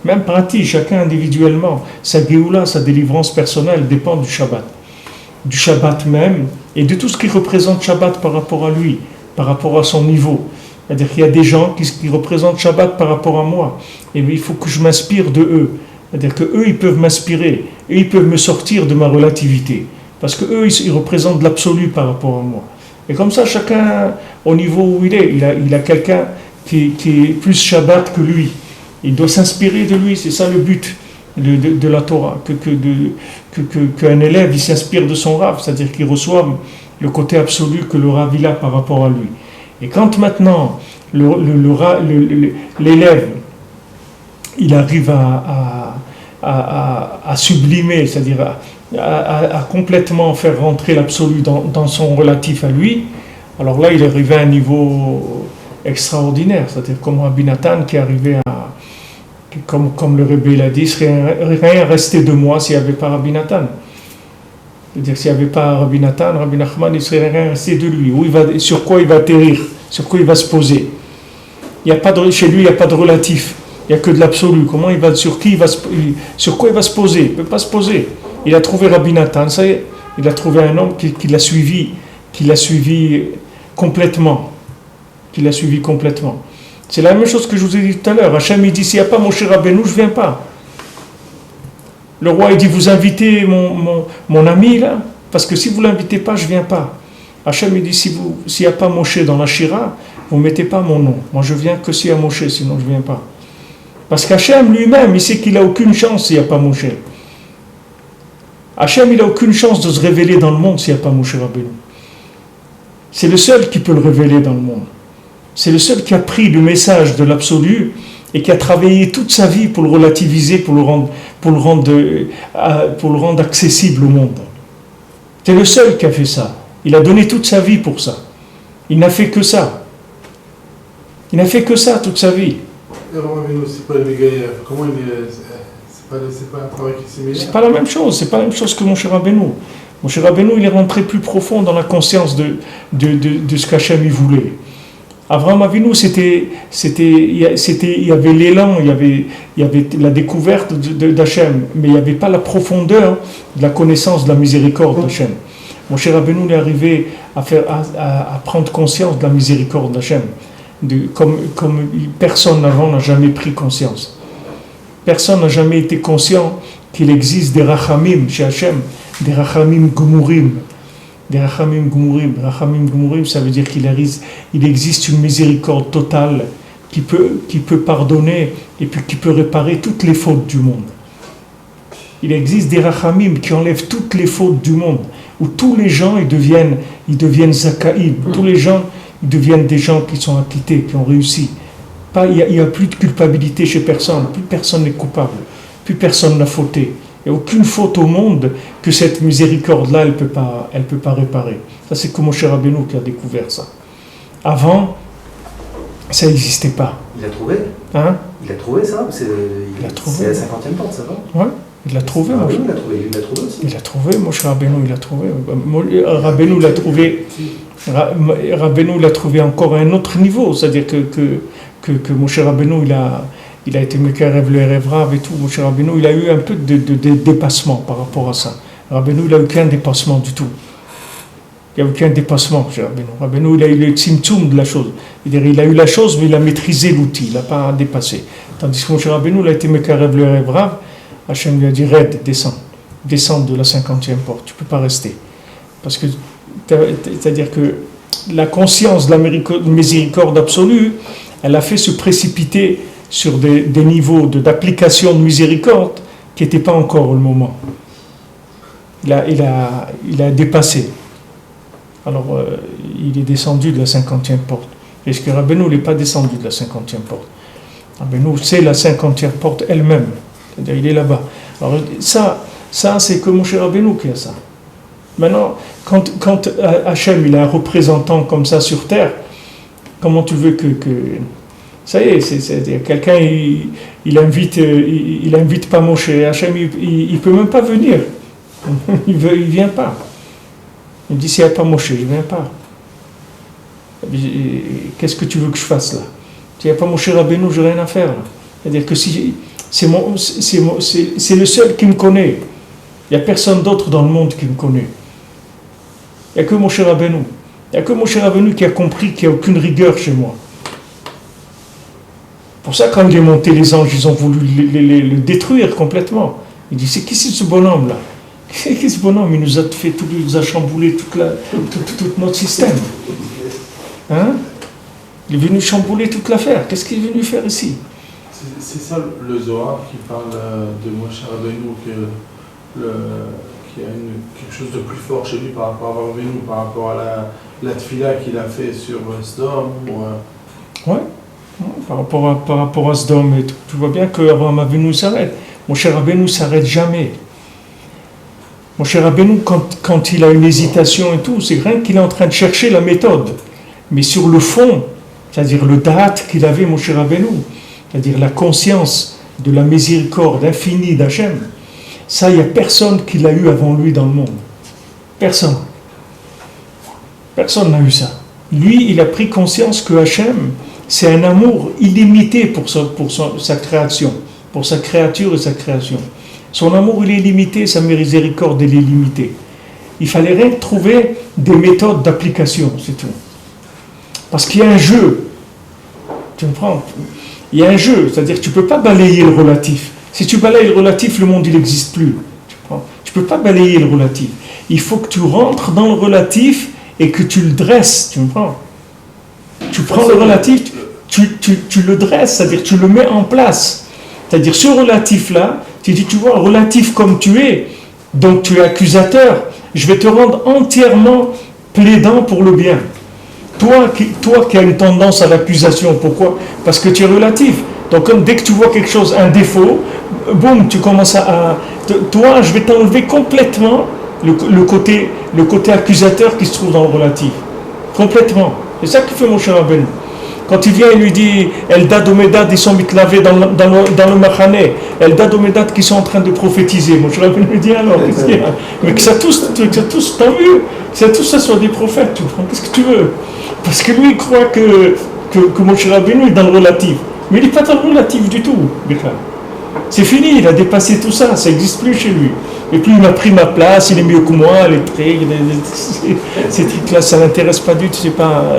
S2: Même Pratit, chacun individuellement, sa Géoula, sa délivrance personnelle dépend du Shabbat même, et de tout ce qui représente Shabbat par rapport à lui, par rapport à son niveau. C'est-à-dire qu'il y a des gens qui représentent Shabbat par rapport à moi. Et il faut que je m'inspire de eux. C'est-à-dire qu'eux, ils peuvent m'inspirer. Et ils peuvent me sortir de ma relativité. Parce qu'eux, ils représentent l'absolu par rapport à moi. Et comme ça, chacun, au niveau où il est, il a quelqu'un qui est plus Shabbat que lui. Il doit s'inspirer de lui, c'est ça le but de la Torah, qu'un élève il s'inspire de son Rav, c'est-à-dire qu'il reçoive le côté absolu que le Rav il a par rapport à lui. Et quand maintenant l'élève il arrive à sublimer, c'est-à-dire à complètement faire rentrer l'absolu dans son relatif à lui, alors là il est arrivé à un niveau extraordinaire, c'est-à-dire comme Rabbi Nathan qui est arrivé comme le Rebbe l'a dit, rien restait de moi s'il n'y avait pas Rabbi Nathan. C'est-à-dire s'il n'y avait pas Rabbi Nathan, Rabbi Nachman, il ne serait rien resté de lui. Sur quoi il va atterrir, sur quoi il va se poser. Chez lui, il n'y a pas de relatif, il n'y a que de l'absolu. Sur quoi il va se poser? Il ne peut pas se poser. Il a trouvé Rabbi Nathan, ça y est, il a trouvé un homme qui l'a suivi complètement. C'est la même chose que je vous ai dit tout à l'heure. Hachem il dit, s'il n'y a pas Moshe Rabbeinu, je ne viens pas. Le roi il dit, vous invitez mon ami là, parce que si vous ne l'invitez pas, je ne viens pas. Hachem il dit, s'il n'y a pas Moshe dans la Shira, vous ne mettez pas mon nom. Moi je viens que s'il y a Moshe, sinon je ne viens pas. Parce qu'Hachem lui-même, il sait qu'il n'a aucune chance s'il n'y a pas Moshe. Hachem il n'a aucune chance de se révéler dans le monde s'il n'y a pas Moshe Rabbeinu. C'est le seul qui peut le révéler dans le monde. C'est le seul qui a pris le message de l'absolu et qui a travaillé toute sa vie pour le relativiser, pour le rendre accessible au monde. C'est le seul qui a fait ça. Il a donné toute sa vie pour ça. Il n'a fait que ça. Il n'a fait que ça toute sa vie.
S3: C'est pas le Megaïev. Comment c'est pas un travail qui est similaire?
S2: C'est pas la même chose. C'est pas la même chose que Moshe Rabbeinu. Moshe Rabbeinu, il est rentré plus profond dans la conscience de ce qu'Hachem il voulait. Avraham Avinu, il y avait l'élan, il y avait la découverte d'Hachem, mais il n'y avait pas la profondeur de la connaissance de la miséricorde d'Hachem. Moshe Rabbeinu est arrivé à prendre conscience de la miséricorde d'Hachem, comme personne avant n'a jamais pris conscience. Personne n'a jamais été conscient qu'il existe des rachamim chez Hachem, des rachamim gumurim. Des rachamim gumurim. Rachamim gumurim, ça veut dire qu'il existe une miséricorde totale qui peut pardonner et puis qui peut réparer toutes les fautes du monde. Il existe des rachamim qui enlèvent toutes les fautes du monde, où tous les gens ils deviennent zakaïm, tous les gens ils deviennent des gens qui sont acquittés, qui ont réussi. Il n'y a plus de culpabilité chez personne, plus personne n'est coupable, plus personne n'a fauté. Il n'y a aucune faute au monde que cette miséricorde-là, elle peut pas réparer. Ça, c'est que Moshe Rabbeinu qui a découvert ça. Avant, ça n'existait pas.
S5: Il l'a trouvé?
S2: Hein?
S5: Il a trouvé ça? C'est la 50e porte, ça va?
S2: Ouais, il l'a trouvé.
S5: Rabbeinu l'a trouvé, il l'a trouvé aussi.
S2: Il l'a trouvé, Moshe Rabbeinu, il l'a trouvé. Rabbeinu l'a trouvé. Rabbeinu l'a trouvé encore à un autre niveau, c'est-à-dire que Moshe Rabbeinu, il a été Mekarev le Erev Rav et tout. Moshe Rabbeinu, il a eu un peu de dépassement par rapport à ça. Rabbeinu, il n'a eu aucun dépassement du tout. Il n'y a aucun dépassement chez Rabbeinu. Rabbeinu, il a eu le tzimtzum de la chose. Il a eu la chose, mais il a maîtrisé l'outil, il n'a pas dépassé. Tandis que Moshe Rabbeinu, il a été Mekarev le Erev Rav, Hachem lui a dit, Red, descends de la 50e porte, tu ne peux pas rester. Parce que, c'est-à-dire que la conscience de la miséricorde absolue, elle a fait se précipiter sur des niveaux d'application de miséricorde qui n'étaient pas encore le moment. Il a dépassé. Alors, il est descendu de la 50e porte. Est-ce que Rabbeinu n'est pas descendu de la 50e porte? Rabbeinu, c'est la 50e porte elle-même. C'est-à-dire, il est là-bas. Alors, ça c'est que Moshe Rabbeinu qui a ça. Maintenant, quand Hachem, il a un représentant comme ça sur terre, comment tu veux que ça y est, c'est quelqu'un, il invite pas Moshe, Hachem, il peut même pas venir. Il vient pas. Il me dit, s'il n'y a pas Moshe, je ne viens pas. Qu'est-ce que tu veux que je fasse là? S'il n'y a pas Moshe Rabbeinu, je n'ai rien à faire là. C'est-à-dire que c'est le seul qui me connaît. Il n'y a personne d'autre dans le monde qui me connaît. Il n'y a que Moshe Rabbeinu. Il n'y a que Moshe Rabbeinu qui a compris qu'il n'y a aucune rigueur chez moi. Pour ça, quand il est monté, les anges, ils ont voulu le détruire complètement. Il dit, c'est qui c'est ce bonhomme-là? Qu'est-ce que bonhomme, il nous a fait tout, il nous a chamboulé tout notre système. Hein? Il est venu chambouler toute l'affaire. Qu'est-ce qu'il est venu faire ici?
S3: C'est ça le Zohar qui parle de Moshe Rabbeinu, qu'il y a quelque chose de plus fort chez lui par rapport à Rabbeinu, par rapport à la tfila qu'il a fait sur Sdom.
S2: Ouais, par rapport à Sdom. Et tu vois bien qu'Abraham Avinu s'arrête. Moshe Rabbeinu ne s'arrête jamais. Moshe Rabbeinu, quand il a une hésitation et tout, c'est rien qu'il est en train de chercher la méthode. Mais sur le fond, c'est-à-dire le da'at qu'il avait, Moshe Rabbeinu, c'est-à-dire la conscience de la miséricorde infinie d'Hachem, ça, il n'y a personne qui l'a eu avant lui dans le monde. Personne. Personne n'a eu ça. Lui, il a pris conscience que Hachem, c'est un amour illimité pour sa création, pour sa créature et sa création. Son amour, il est limité, sa miséricorde, elle est limitée. Il fallait rien trouver des méthodes d'application, c'est tout. Parce qu'il y a un jeu. Tu comprends? Il y a un jeu, c'est-à-dire que tu ne peux pas balayer le relatif. Si tu balayes le relatif, le monde, il n'existe plus. Tu ne peux pas balayer le relatif. Il faut que tu rentres dans le relatif et que tu le dresses, tu comprends? Tu prends le relatif, tu le dresses, c'est-à-dire tu le mets en place. C'est-à-dire ce relatif-là, tu dis, tu vois, relatif comme tu es, donc tu es accusateur, je vais te rendre entièrement plaidant pour le bien. Toi qui as une tendance à l'accusation, pourquoi? Parce que tu es relatif. Donc comme dès que tu vois quelque chose, un défaut, boum, tu commences toi, je vais t'enlever complètement le côté accusateur qui se trouve dans le relatif. Complètement. C'est ça que fait mon cher Rabbeinu. Quand il vient, il lui dit Eldad Omedad, ils sont mitlavés dans le Machané. Eldad Omedad qui sont en train de prophétiser. Mon cher Rabbeinu lui dit alors, qu'est-ce qu'il y a? Mais que ça tous, t'as vu? Que tous ça soit des prophètes, tu comprends? Qu'est-ce que tu veux? Parce que lui, il croit que mon cher Rabbeinu est dans le relatif. Mais il n'est pas dans le relatif du tout, Bikha. C'est fini, il a dépassé tout ça, ça n'existe plus chez lui. Et puis il m'a pris ma place, il est mieux que moi, les trucs, ces trucs-là, ça ne l'intéresse pas du tout, c'est pas...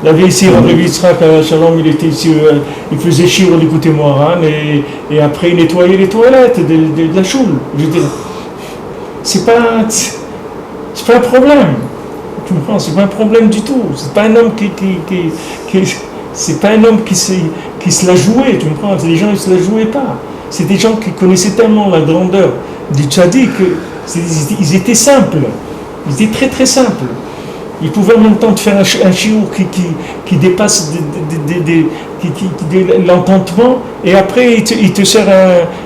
S2: Il avait ici, Rabbi Yitzhak, Shalom, il était ici, il faisait chier, il écoutait Moharan, et après il nettoyait les toilettes de la choule. Je veux dire, c'est pas un problème. Tu comprends? C'est pas un problème du tout. C'est pas un homme c'est pas un homme qui se l'a joué, tu comprends? Les gens, ils se la jouaient pas. C'est des gens qui connaissaient tellement la grandeur du tzaddik qu'ils étaient simples. Ils étaient très très simples. Ils pouvaient en même temps te faire un chiour qui dépasse l'entendement, et après il te sert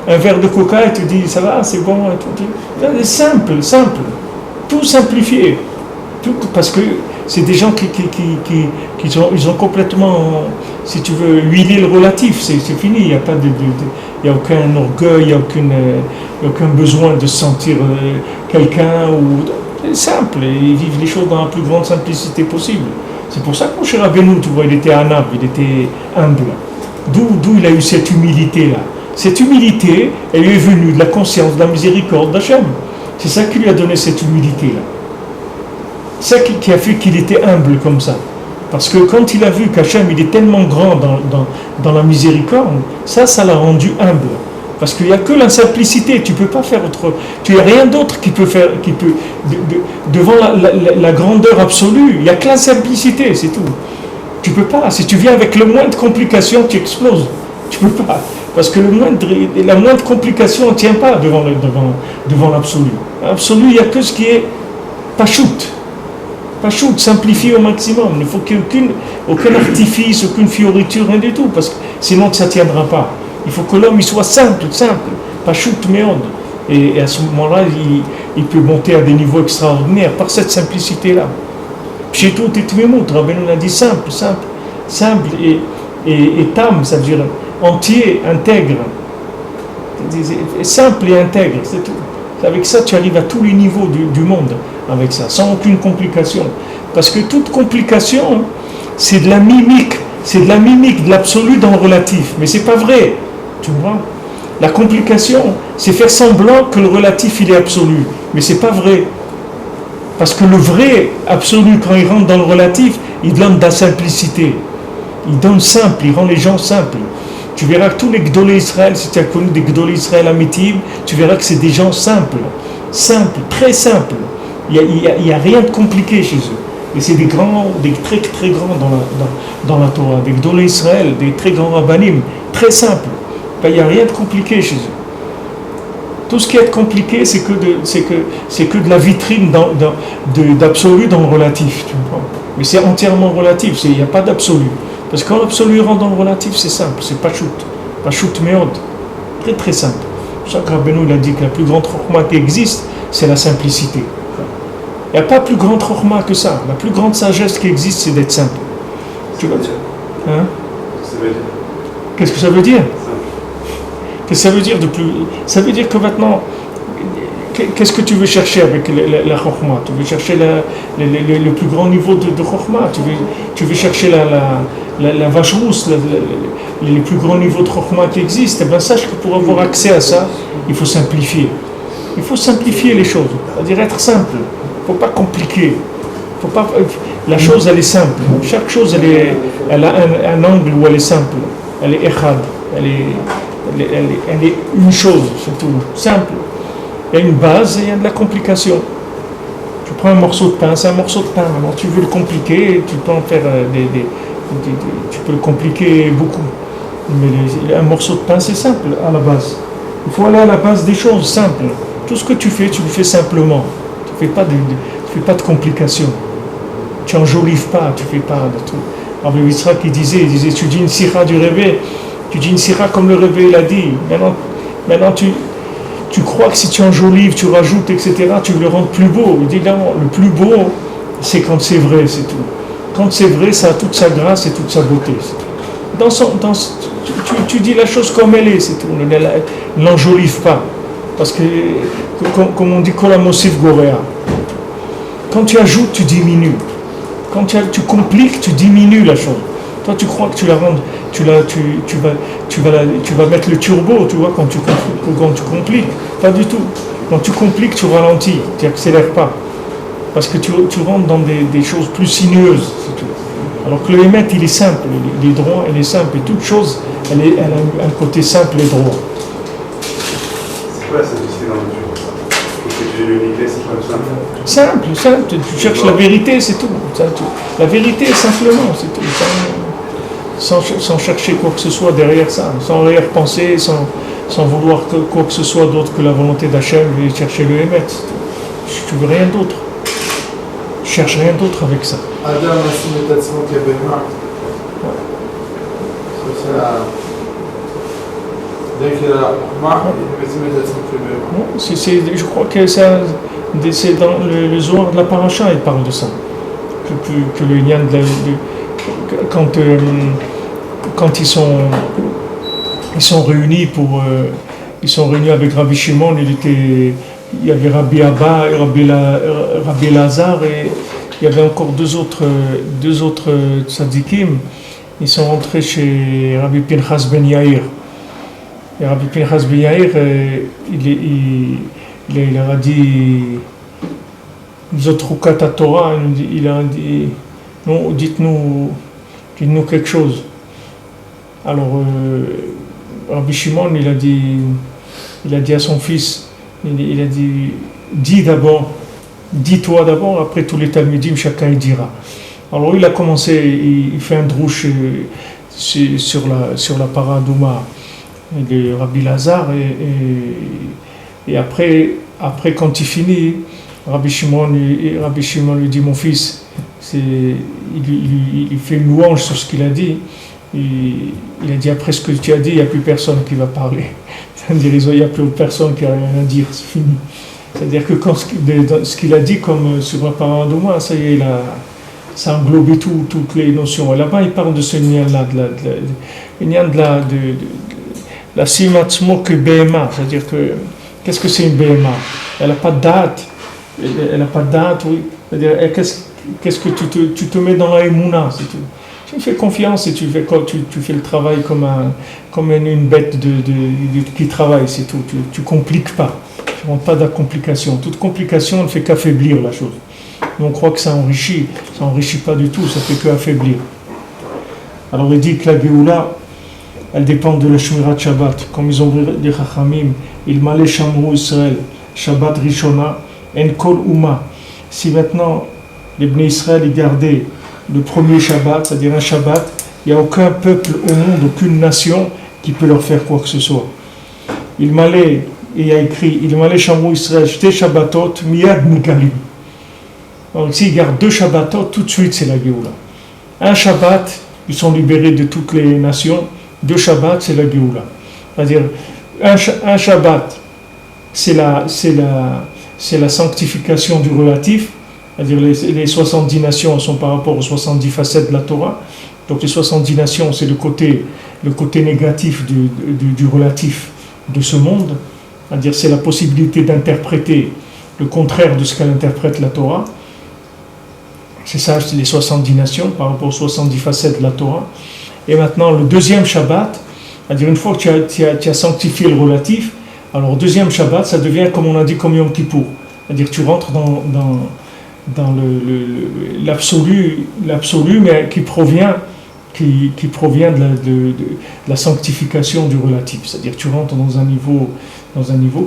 S2: un verre de coca et te dit ça va, c'est bon, et tout. C'est simple, tout simplifié. Tout, parce que c'est des gens ils ont complètement, si tu veux, huilé le relatif, c'est fini, il n'y a pas il y a aucun orgueil, il n'y a aucun besoin de sentir quelqu'un, c'est simple, et ils vivent les choses dans la plus grande simplicité possible. C'est pour ça que mon cher Rabbeinu, tu vois, il était anab, il était humble. D'où il a eu cette humilité-là. Cette humilité, elle lui est venue de la conscience, de la miséricorde d'Hachem. C'est ça qui lui a donné cette humilité-là. C'est ça qui a fait qu'il était humble comme ça. Parce que quand il a vu qu'Hachem, il est tellement grand dans la miséricorde, ça l'a rendu humble. Parce qu'il n'y a que la simplicité, tu ne peux pas faire autre. Tu n'as rien d'autre qui peut devant la grandeur absolue, il n'y a que la simplicité, c'est tout. Tu ne peux pas. Si tu viens avec le moins de complications, tu exploses. Tu ne peux pas. Parce que la moindre complication ne tient pas devant l'absolu. L'absolu, il n'y a que ce qui est pachout. Pachout, simplifié au maximum. Il ne faut qu'il n'y ait aucun artifice, aucune fioriture, rien du tout. Parce que sinon, ça ne tiendra pas. Il faut que l'homme il soit simple, pachout, méode. Et à ce moment-là, il peut monter à des niveaux extraordinaires par cette simplicité-là. Chez tout et tmimout, Rabbeinu a dit simple et tam, ça veut dire entier, intègre. Simple et intègre, c'est tout. Avec ça, tu arrives à tous les niveaux du monde, avec ça, sans aucune complication. Parce que toute complication, c'est de la mimique, de l'absolu dans le relatif. Mais c'est pas vrai, tu vois. La complication, c'est faire semblant que le relatif, il est absolu. Mais c'est pas vrai. Parce que le vrai absolu, quand il rentre dans le relatif, il donne de la simplicité. Il donne simple, il rend les gens simples. Tu verras que tous les Gdolé Israël, si tu as connu des Gdolé Israël Amitim, tu verras que c'est des gens simples, très simples. Il y a rien de compliqué chez eux. Et c'est des grands, des très très grands dans la Torah, des Gdolé Israël, des très grands rabbanim, très simples. Il n'y a rien de compliqué chez eux. Tout ce qui est compliqué, c'est que de la vitrine d'absolu dans le relatif. Tu comprends? Mais c'est entièrement relatif, il n'y a pas d'absolu. Parce que quand l'absolu rentre dans le relatif, c'est simple, c'est pas shoot méod. Très très simple. Chaque Rabbeinu il a dit que la plus grande chorma qui existe, c'est la simplicité. Il n'y a pas plus grande chorma que ça. La plus grande sagesse qui existe, c'est d'être simple. Tu vois? Hein? Qu'est-ce que ça veut dire? Qu'est-ce que ça veut dire de plus? Ça veut dire que maintenant, qu'est-ce que tu veux chercher avec la chorma? Tu veux chercher le plus grand niveau de chorma. Tu veux chercher la vache rousse, les plus grands niveaux de chorma qui existent. Et bien sache que pour avoir accès à ça, il faut simplifier. Il faut simplifier les choses, c'est-à-dire être simple. Il ne faut pas compliquer. La chose, elle est simple. Chaque chose, elle a un angle où elle est simple. Elle est echad. Elle est une chose, c'est tout. Simple. Il y a une base et il y a de la complication. Tu prends un morceau de pain, c'est un morceau de pain. Alors tu veux le compliquer, tu peux en faire tu peux le compliquer beaucoup. Mais un morceau de pain, c'est simple à la base. Il faut aller à la base des choses simples. Tout ce que tu le fais simplement. Tu ne fais pas de complications. Tu n'enjolives pas, tu ne fais pas de tout. Rabbi Yitzhak il disait, tu dis une sira du réveil, tu dis une sira comme le réveil l'a dit. Maintenant tu crois que si tu enjolives, tu rajoutes, etc., tu veux le rendre plus beau. Il dit non, le plus beau, c'est quand c'est vrai, c'est tout. Quand c'est vrai, ça a toute sa grâce et toute sa beauté. Tu dis la chose comme elle est, c'est tout. Ne l'enjolive pas. Parce que, comme on dit, Kolamosif Gorea. Quand tu ajoutes, tu diminues. Quand tu compliques, tu diminues la chose. Toi, tu crois que tu la rends, tu vas mettre le turbo, tu vois, quand tu compliques. Pas du tout. Quand tu compliques, tu ralentis, tu n'accélères pas. Parce que tu rentres dans des choses plus sinueuses, c'est tout. Alors que le Hémet, il est simple, il est droit, il est simple. Et toute chose, elle a un côté simple et droit.
S4: C'est quoi la simplicité dans le nature? Parce que tu dis l'unité, c'est pas
S2: simple. Tu cherches la vérité, c'est tout. La vérité, simplement, c'est tout. Sans chercher quoi que ce soit derrière ça, sans arrière-penser, sans vouloir quoi que ce soit d'autre que la volonté d'Hachem et chercher le Hémet. Tu veux rien d'autre. Cherche rien d'autre avec ça.
S3: Adam Nassim Tatsmo Kebema. Dès qu'il a la Chokma,
S2: je crois que c'est dans le Zohar de la Paracha, il parle de ça. Que le Inyan quand ils sont réunis ils sont réunis avec Rabbi Shimon, il y avait Rabbi Abba et Rabbi Lazar et il y avait encore deux autres tzadikim. Ils sont rentrés chez Rabbi Pinchas Ben Yair. Et Rabbi Pinchas Ben Yair, il leur a dit Zotrukat Torah, il a dit non, dites-nous quelque chose. Alors Rabbi Shimon, il a dit à son fils, il a dit dis-toi d'abord, après tous les Talmidim, chacun il dira. Alors il a commencé, il fait un drouche sur la paradouma de Rabbi Lazar et après quand il finit, Rabbi Shimon lui dit mon fils, il fait une louange sur ce qu'il a dit. Il a dit après ce que tu as dit, il n'y a plus personne qui va parler. C'est-à-dire il n'y a plus personne qui a rien à dire, c'est fini. C'est-à-dire que quand ce qu'il a dit comme sur la paradouma, ça y est, ça a englobé toutes les notions. Et là-bas, il parle de ce lien-là, de la simatzmo que BMA, c'est-à-dire que qu'est-ce que c'est une BMA? Elle n'a pas de date. Elle n'a pas de date, oui. C'est-à-dire qu'est-ce que tu te mets dans la émouna, c'est tout. Tu fais confiance et tu fais le travail comme une bête qui travaille, c'est tout. Tu compliques pas. Tu ne rentres pas dans la complication. Toute complication ne fait qu'affaiblir la chose. Mais on croit que ça enrichit pas du tout, ça fait qu'affaiblir. Alors il dit que la Géoula, elles dépendent de la Shmirat Shabbat. Comme ils ont dit les Chachamim, il malé Shamru Israël, Shabbat Rishona, En Kol Uma. Si maintenant les Bnei Israël ils gardaient le premier Shabbat, c'est-à-dire un Shabbat, il n'y a aucun peuple au monde, aucune nation qui peut leur faire quoi que ce soit. Il malé, il y a écrit, il malé Shamru Israël, Shte Shabbatot, Miyad Nigalim. Donc s'ils gardent 2 Shabbatot, tout de suite c'est la Géoula. Un Shabbat, ils sont libérés de toutes les nations. 2 Shabbats, c'est la Géoula. C'est-à-dire, un Shabbat, c'est la sanctification du relatif. C'est-à-dire, les 70 nations sont par rapport aux 70 facettes de la Torah. Donc, les 70 nations, c'est le côté négatif du relatif de ce monde. C'est-à-dire, c'est la possibilité d'interpréter le contraire de ce qu'elle interprète la Torah. C'est ça, c'est les 70 nations par rapport aux 70 facettes de la Torah. Et maintenant, le deuxième Shabbat, c'est-à-dire une fois que tu as sanctifié le relatif, alors le deuxième Shabbat, ça devient comme on a dit, comme Yom Kippour. C'est-à-dire que tu rentres dans l'absolu, mais qui provient de la sanctification du relatif. C'est-à-dire que tu rentres dans un niveau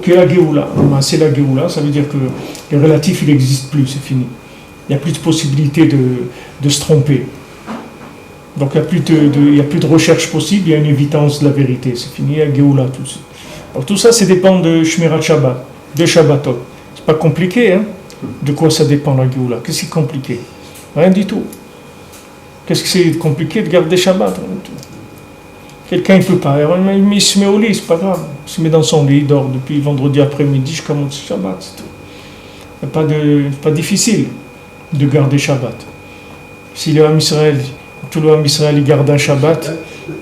S2: qui est la Géoula. C'est la Géoula, ça veut dire que le relatif, il n'existe plus, c'est fini. Il n'y a plus de possibilité de se tromper. Donc il n'y a plus de recherche possible, il y a une évidence de la vérité. C'est fini, il y a Géoula tout de suite. Alors tout ça, ça dépend de Shmirat Shabbat, de Shabbatot. C'est pas compliqué, hein? De quoi ça dépend la Géoula? Qu'est-ce qui est compliqué? Rien du tout. Qu'est-ce que c'est compliqué de garder Shabbat? Rien du tout. Quelqu'un ne peut pas, il se met au lit, c'est pas grave. Il se met dans son lit, il dort depuis vendredi après-midi, je commence Shabbat, c'est tout. C'est pas difficile de garder Shabbat. Si le Ham Israël, tout le Ham Israël il garde un Shabbat,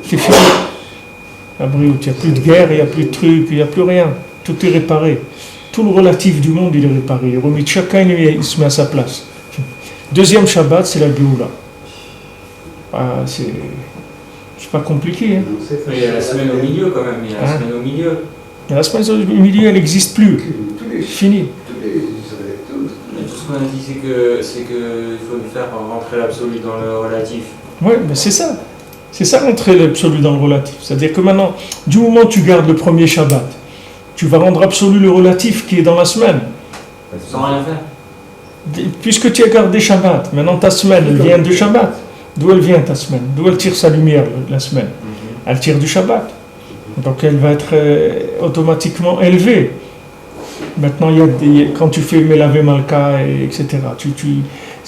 S2: c'est fini. À Briout, il n'y a plus de guerre, il n'y a plus de trucs, il n'y a plus rien. Tout est réparé. Tout le relatif du monde, il est réparé. Il est remis, chacun il se met à sa place. Deuxième Shabbat, c'est la Géoula. C'est pas compliqué. Hein.
S5: Il y a la semaine au milieu quand même. Il y a la semaine au milieu.
S2: La semaine au milieu, elle n'existe plus. Fini.
S5: Tout ce qu'on a dit, c'est que il faut faire rentrer l'absolu dans le relatif.
S2: Oui, mais c'est ça. C'est ça, rentrer l'absolu dans le relatif. C'est-à-dire que maintenant, du moment où tu gardes le premier Shabbat, tu vas rendre absolu le relatif qui est dans la semaine.
S5: Sans rien faire.
S2: Puisque tu as gardé Shabbat, maintenant ta semaine, elle vient de Shabbat. D'où elle vient ta semaine? D'où elle tire sa lumière, la semaine? Elle tire du Shabbat. Donc elle va être automatiquement élevée. Maintenant, quand tu fais Melavé Malka, etc.,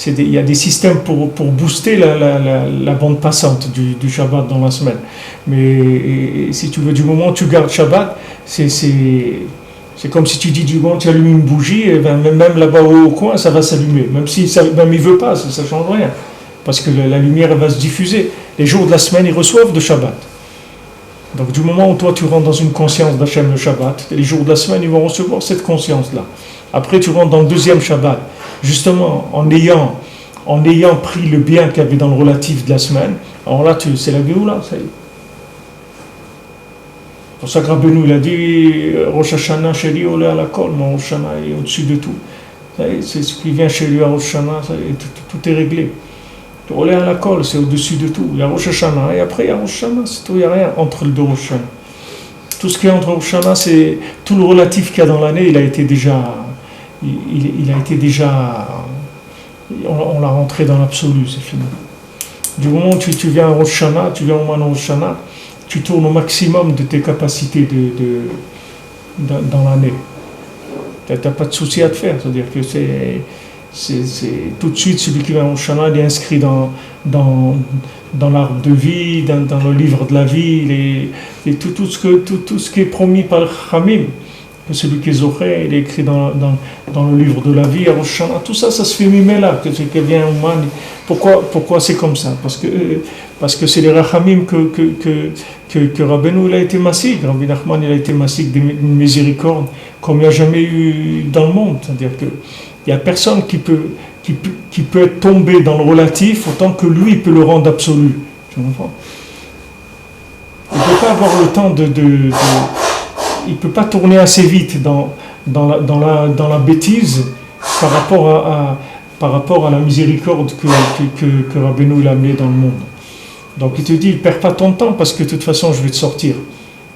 S2: il y a des systèmes pour booster la bande passante du Shabbat dans la semaine. Mais si tu veux, du moment où tu gardes Shabbat, c'est comme si tu dis du moment où tu allumes une bougie, et même là-bas au coin, ça va s'allumer. Même il ne veut pas, ça ne change rien. Parce que la lumière elle va se diffuser. Les jours de la semaine, ils reçoivent de Shabbat. Donc du moment où toi tu rentres dans une conscience d'Hachem le Shabbat, les jours de la semaine ils vont recevoir cette conscience-là. Après tu rentres dans le deuxième Shabbat, justement en ayant pris le bien qu'il y avait dans le relatif de la semaine, alors là c'est la Géoula, ça y est. C'est pour ça que Rabbeinu il a dit Rosh Hashanah chez lui olé à la kol, mon Rosh Hashanah est au-dessus de tout. C'est ce qui vient chez lui à Rosh Hashanah, tout est réglé. Olé à la kol, c'est au-dessus de tout. Il y a Rosh Hashanah et après il y a Rosh Hashanah, c'est tout, il n'y a rien entre les deux Rosh Hashanah. Tout ce qui est entre Rosh Hashanah, c'est tout le relatif qu'il y a dans l'année, il a été déjà, on l'a rentré dans l'absolu, c'est fini. Du moment où tu viens à Rosh Hashanah, tu viens au mois de Rosh Hashanah, tu tournes au maximum de tes capacités dans l'année. Tu n'as pas de souci à te faire, c'est-à-dire que c'est tout de suite celui qui va au Shana, il est inscrit dans l'arbre de vie, dans le livre de la vie, et tout ce qui est promis par le Khamim. Celui qui est Zoché, il est écrit dans le livre de la vie, à Rosh Hashanah. Tout ça, ça se fait mimer là, que vient au man. Pourquoi c'est comme ça? Parce que c'est les Rachamim que Rabbeinu il a été massig. Rabbi Nachman il a été massig d'une miséricorde comme il n'y a jamais eu dans le monde. C'est-à-dire que il n'y a personne qui peut être tombé dans le relatif autant que lui peut le rendre absolu. Tu comprends? Il ne peut pas avoir le temps il ne peut pas tourner assez vite dans la bêtise par rapport à la miséricorde que Rabbeinu a amené dans le monde. Donc il te dit, perds pas ton temps parce que de toute façon je vais te sortir.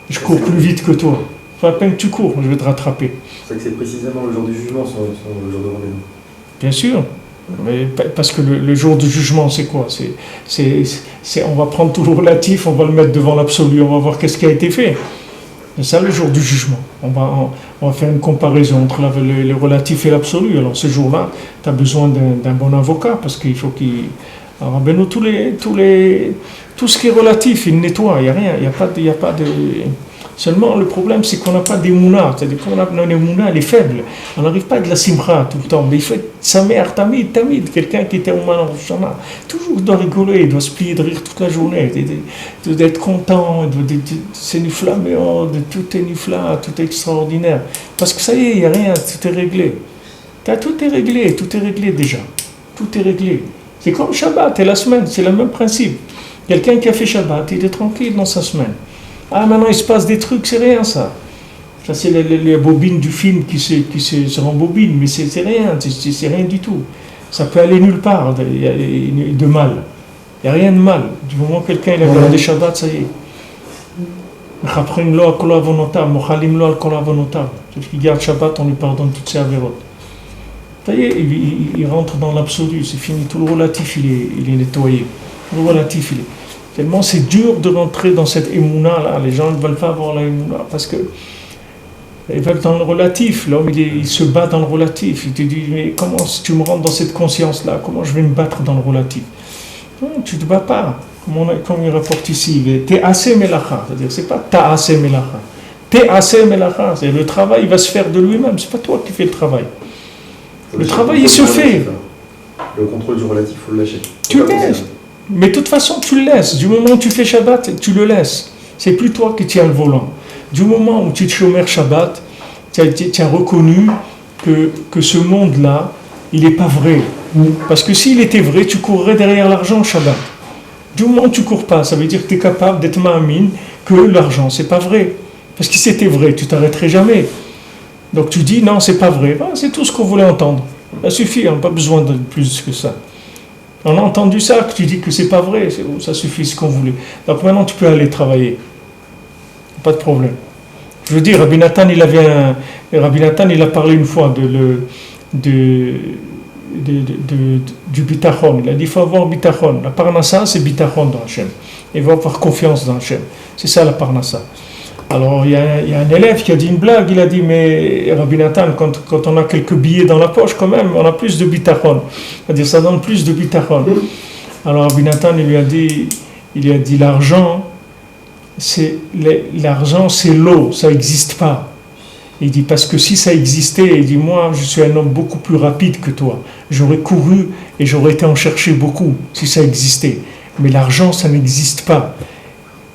S2: Je cours plus vite que toi. Faut à peine que tu cours, je vais te rattraper.
S6: C'est vrai que c'est précisément le jour du jugement, le jour de rendez-vous.
S2: Bien sûr. Mais parce que le jour du jugement, c'est quoi? On va prendre tout le relatif, on va le mettre devant l'absolu, on va voir qu'est-ce qui a été fait. C'est ça le jour du jugement. On va faire une comparaison entre le relatif et l'absolu. Alors ce jour-là, tu as besoin d'un bon avocat parce qu'il faut qu'il... Alors Rabbeinu, tout ce qui est relatif, il nettoie, il n'y a rien, il n'y a pas de... Seulement, le problème, c'est qu'on n'a pas d'émouna. C'est-à-dire qu'on a une émouna, elle est faible. On n'arrive pas de la simcha tout le temps. Mais il faut être sa mère, tamid. Quelqu'un qui était au Manan Rosh Hashanah. Toujours, il doit rigoler, il doit se plier de rire toute la journée. D'être content, c'est nifla, mais tout est nifla, tout est extraordinaire. Parce que ça y est, il n'y a rien, tout est réglé. Tout est réglé déjà. Tout est réglé. C'est comme Shabbat et la semaine, c'est le même principe. Quelqu'un qui a fait Shabbat, il est tranquille dans sa semaine. Ah, maintenant il se passe des trucs, c'est rien ça. Ça, c'est les bobines du film qui se rembobinent, mais c'est rien, c'est rien du tout. Ça peut aller nulle part de mal. Il n'y a rien de mal. Du moment que quelqu'un il a gardé Shabbat, ça y est. Celui qui garde Shabbat, on lui pardonne toutes ses avérotes. Ça y est, il rentre dans l'absolu, c'est fini. Tout le relatif, il est nettoyé. Le relatif, il est... Tellement c'est dur de rentrer dans cette émouna là, les gens ne veulent pas avoir la émouna parce que ils veulent dans le relatif, l'homme il se bat dans le relatif, il te dit mais comment si tu me rentres dans cette conscience là, comment je vais me battre dans le relatif? Non, tu ne te bats pas, comme il rapporte ici, t'es assez melacha, c'est-à-dire c'est pas t'as assez melacha, t'es assez melacha, c'est le travail il va se faire de lui-même, c'est pas toi qui fais le travail. Le travail il se fait.
S6: Le contrôle du relatif, il faut le lâcher.
S2: Tu le laisses. Mais de toute façon, tu le laisses. Du moment où tu fais Shabbat, tu le laisses. C'est plus toi qui tiens le volant. Du moment où tu te chômères Shabbat, tu as reconnu que ce monde-là, il n'est pas vrai. Parce que s'il était vrai, tu courrais derrière l'argent Shabbat. Du moment où tu ne cours pas, ça veut dire que tu es capable d'être ma'amine que l'argent, c'est pas vrai. Parce que si c'était vrai, tu t'arrêterais jamais. Donc tu dis, non, c'est pas vrai. Ben, c'est tout ce qu'on voulait entendre. Ça suffit, on n'a pas besoin de plus que ça. On a entendu ça, que tu dis que c'est pas vrai, ça suffit ce qu'on voulait. Donc maintenant tu peux aller travailler. Pas de problème. Je veux dire, Rabbi Nathan, il a parlé une fois du bitachon. Il a dit il faut avoir bitachon. La parnassa, c'est bitachon dans Hachem. Il faut avoir confiance dans Hachem. C'est ça la parnassa. Alors il y a un élève qui a dit une blague, il a dit mais Rabbi Nathan, quand on a quelques billets dans la poche quand même, on a plus de bitachon. C'est-à-dire ça donne plus de bitachon. Alors Rabbi Nathan il lui a dit l'argent c'est l'eau, ça n'existe pas. Il dit parce que si ça existait, il dit moi je suis un homme beaucoup plus rapide que toi. J'aurais couru et j'aurais été en chercher beaucoup si ça existait. Mais l'argent ça n'existe pas.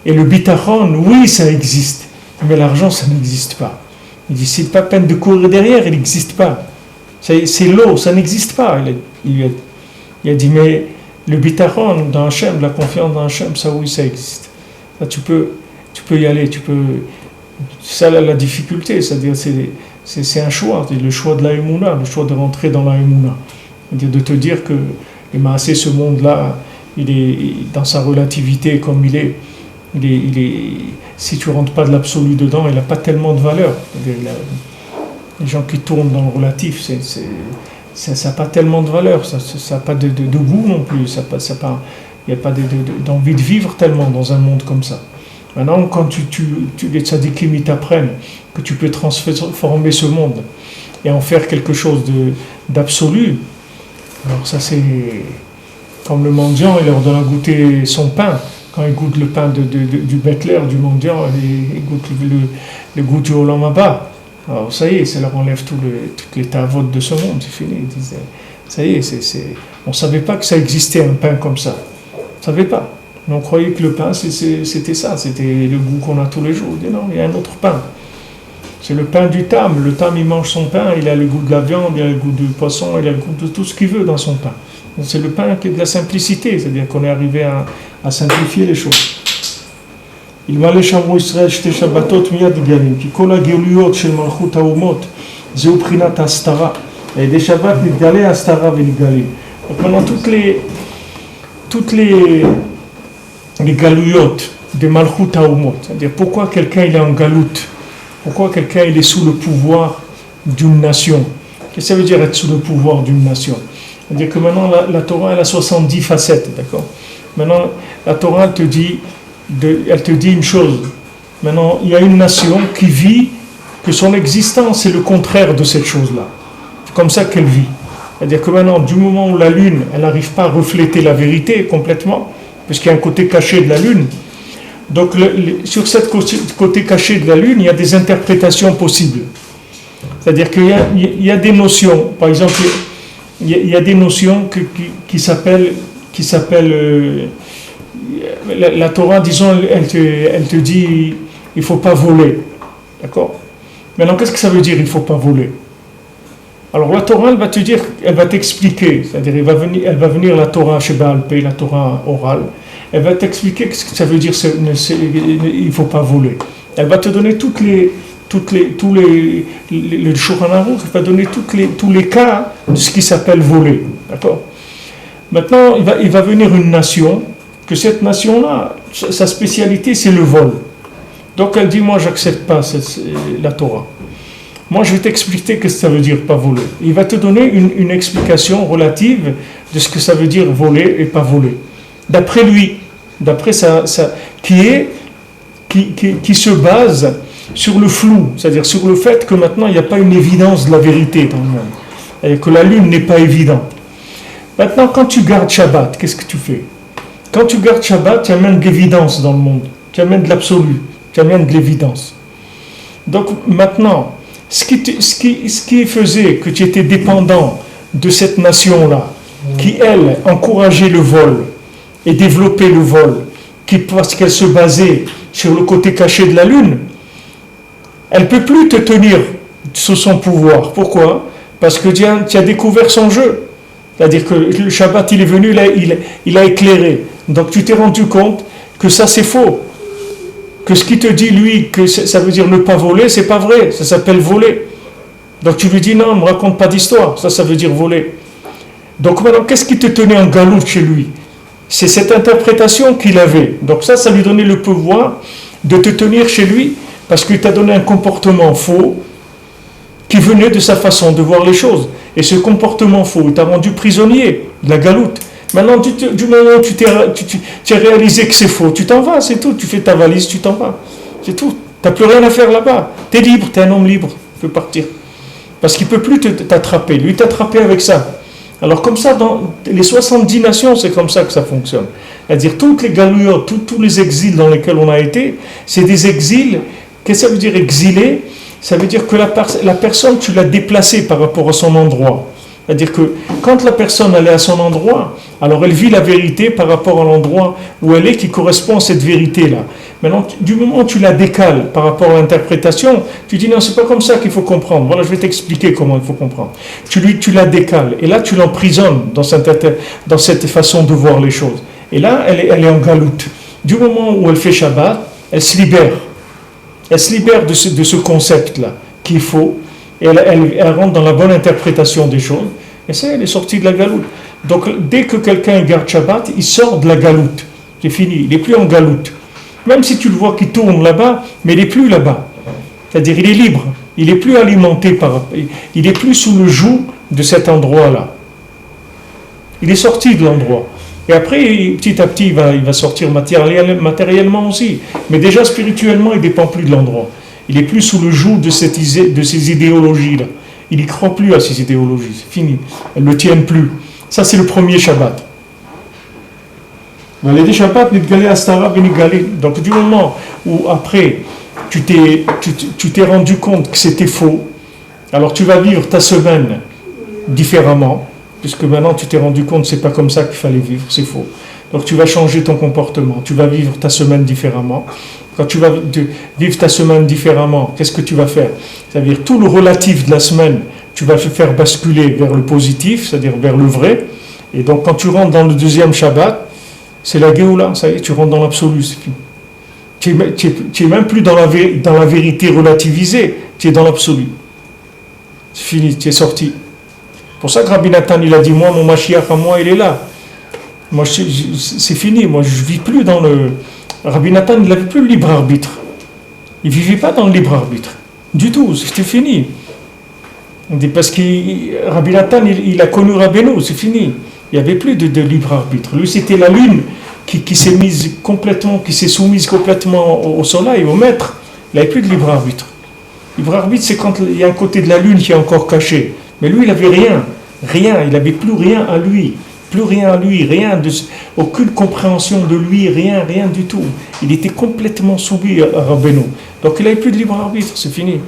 S2: Et le bitachon, oui ça existe. Mais l'argent, ça n'existe pas. Il dit, c'est pas peine de courir derrière, il n'existe pas. C'est l'eau, ça n'existe pas. Il a dit, mais le bitachon dans Hachem, la confiance dans Hachem, ça oui, ça existe. Là, tu peux y aller, c'est ça la difficulté, c'est-à-dire c'est un choix, c'est le choix de la émouna, le choix de rentrer dans la émouna. C'est-à-dire de te dire que ce monde-là, il est dans sa relativité comme il est. Si tu ne rentres pas de l'absolu dedans, il n'a pas tellement de valeur. Les gens qui tournent dans le relatif, ça n'a pas tellement de valeur, ça n'a pas de goût non plus, il n'y a pas d'envie de vivre tellement dans un monde comme ça. Maintenant, quand les tzadikim ils t'apprennent que tu peux transformer ce monde et en faire quelque chose d'absolu, alors ça c'est comme le mendiant, il leur donne à goûter son pain. Quand ils goûtent le pain du Betler, du mendiant, ils goûtent le goût du Olam Haba. Alors ça y est, ça leur enlève toutes les tavotes de ce monde, c'est fini. Ils disent, ça y est, on ne savait pas que ça existait un pain comme ça. On ne savait pas. Mais on croyait que le pain, c'était ça, c'était le goût qu'on a tous les jours. On dit non, il y a un autre pain. C'est le pain du Tam. Le Tam, il mange son pain, il a le goût de la viande, il a le goût du poisson, il a le goût de tout ce qu'il veut dans son pain. C'est le pain qui est de la simplicité, c'est-à-dire qu'on est arrivé à simplifier les choses. Il m'a laissé en Israël, j'étais Shabbatot miyad galim, qui kol hagiluyot shel malchut haomot, zeu prinat astara, et des Shabbats nidgalé astara v'nidgalim. Donc pendant toutes les les galouyot, des malchut haumot. C'est-à-dire pourquoi quelqu'un il est en galoute, pourquoi quelqu'un il est sous le pouvoir d'une nation. Qu'est-ce que ça veut dire être sous le pouvoir d'une nation? C'est-à-dire que maintenant la Torah elle a 70 facettes, d'accord? Maintenant la Torah elle te dit une chose. Maintenant il y a une nation qui vit que son existence est le contraire de cette chose-là. C'est comme ça qu'elle vit. C'est-à-dire que maintenant, du moment où la lune, elle n'arrive pas à refléter la vérité complètement, puisqu'il y a un côté caché de la lune, donc sur ce côté caché de la lune, il y a des interprétations possibles. C'est-à-dire qu'il y a des notions, par exemple, il y a des notions qui s'appellent la Torah, disons, elle te dit, il ne faut pas voler. D'accord? Maintenant, qu'est-ce que ça veut dire, il ne faut pas voler? Alors la Torah, elle va te dire, elle va t'expliquer, c'est-à-dire elle va venir la Torah chez Baal Pé, la Torah orale, elle va t'expliquer ce que ça veut dire, il ne faut pas voler. Elle va te donner le Shulchan Aruch va donner tous les cas de ce qui s'appelle voler, d'accord? Maintenant, il va venir une nation, que cette nation-là, sa spécialité, c'est le vol. Donc elle dit, moi, j'accepte pas la Torah. Moi, je vais t'expliquer ce que ça veut dire pas voler. Il va te donner une explication relative de ce que ça veut dire voler et pas voler. D'après lui, d'après qui se base sur le flou, c'est-à-dire sur le fait que maintenant il n'y a pas une évidence de la vérité dans le monde, et que la lune n'est pas évidente. Maintenant, quand tu gardes Shabbat, qu'est-ce que tu fais? Quand tu gardes Shabbat, tu amènes de l'évidence dans le monde, tu amènes de l'absolu, tu amènes de l'évidence. Donc maintenant, ce qui faisait que tu étais dépendant de cette nation-là, qui elle encourageait le vol et développait le vol, parce qu'elle se basait sur le côté caché de la lune, elle ne peut plus te tenir sous son pouvoir. Pourquoi? Parce que tu as découvert son jeu. C'est-à-dire que le Shabbat, il est venu, il a éclairé. Donc tu t'es rendu compte que ça c'est faux. Que ce qui te dit, lui, que ça veut dire ne pas voler, c'est pas vrai. Ça s'appelle voler. Donc tu lui dis non, ne me raconte pas d'histoire. Ça veut dire voler. Donc maintenant, qu'est-ce qui te tenait en galoute chez lui? C'est cette interprétation qu'il avait. Donc ça lui donnait le pouvoir de te tenir chez lui parce qu'il t'a donné un comportement faux qui venait de sa façon de voir les choses. Et ce comportement faux, il t'a rendu prisonnier de la galoute. Maintenant, du moment où tu as réalisé que c'est faux, tu t'en vas, c'est tout. Tu fais ta valise, tu t'en vas. C'est tout. Tu n'as plus rien à faire là-bas. Tu es libre, tu es un homme libre. Tu peux partir. Parce qu'il ne peut plus t'attraper. Lui, t'attraper avec ça. Alors comme ça, dans les 70 nations, c'est comme ça que ça fonctionne. C'est-à-dire, toutes les galouilles, tous les exils dans lesquels on a été, c'est des exils. Qu'est-ce que ça veut dire exilé? Ça veut dire que la personne, tu l'as déplacée par rapport à son endroit. C'est-à-dire que quand la personne elle est à son endroit, alors elle vit la vérité par rapport à l'endroit où elle est qui correspond à cette vérité-là. Maintenant, du moment où tu la décales par rapport à l'interprétation, tu dis non, c'est pas comme ça qu'il faut comprendre. Voilà, je vais t'expliquer comment il faut comprendre. Tu la décales et là tu l'emprisonnes dans cette façon de voir les choses. Et là, elle est en galoute. Du moment où elle fait Shabbat, elle se libère. Elle se libère de ce concept-là qui est faux. Et elle rentre dans la bonne interprétation des choses. Et ça, elle est sortie de la galoute. Donc, dès que quelqu'un garde Shabbat, il sort de la galoute. C'est fini, il n'est plus en galoute. Même si tu le vois qui tourne là-bas, mais il n'est plus là-bas. C'est-à-dire, il est libre. Il n'est plus alimenté il n'est plus sous le joug de cet endroit-là. Il est sorti de l'endroit. Et après, petit à petit, il va sortir matériellement aussi. Mais déjà, spirituellement, il ne dépend plus de l'endroit. Il n'est plus sous le joug de ces idéologies-là. Il n'y croit plus à ces idéologies. C'est fini. Elles ne le tiennent plus. Ça, c'est le premier Shabbat. Les Shabbat, donc du moment où après, tu t'es rendu compte que c'était faux, alors tu vas vivre ta semaine différemment, puisque maintenant tu t'es rendu compte que ce n'est pas comme ça qu'il fallait vivre, c'est faux. Donc tu vas changer ton comportement, tu vas vivre ta semaine différemment. Quand tu vas vivre ta semaine différemment, qu'est-ce que tu vas faire? C'est-à-dire tout le relatif de la semaine, tu vas le faire basculer vers le positif, c'est-à-dire vers le vrai. Et donc quand tu rentres dans le deuxième Shabbat, c'est la Géoula, ça y est, tu rentres dans l'absolu. Tu n'es même plus dans la vérité relativisée, tu es dans l'absolu. C'est fini, tu es sorti. Pour ça que Rabbi Nathan, il a dit, moi, mon Mashiach à moi, il est là. Moi, c'est fini. Moi, je vis plus dans le. Rabbi Nathan, il n'avait plus le libre arbitre. Il vivait pas dans le libre arbitre. Du tout, c'était fini. Parce que Rabbi Nathan, il a connu Rabbeinu, c'est fini. Il n'y avait plus de libre arbitre. Lui, c'était la lune qui s'est mise complètement, qui s'est soumise complètement au soleil, au maître. Il n'avait plus de libre arbitre. Libre arbitre, c'est quand il y a un côté de la lune qui est encore caché. Mais lui, il n'avait rien. Rien. Il n'avait plus rien à lui. Plus rien à lui. Aucune compréhension de lui. Rien du tout. Il était complètement soumis à Rabbeinu. Donc, il n'avait plus de libre arbitre. C'est fini.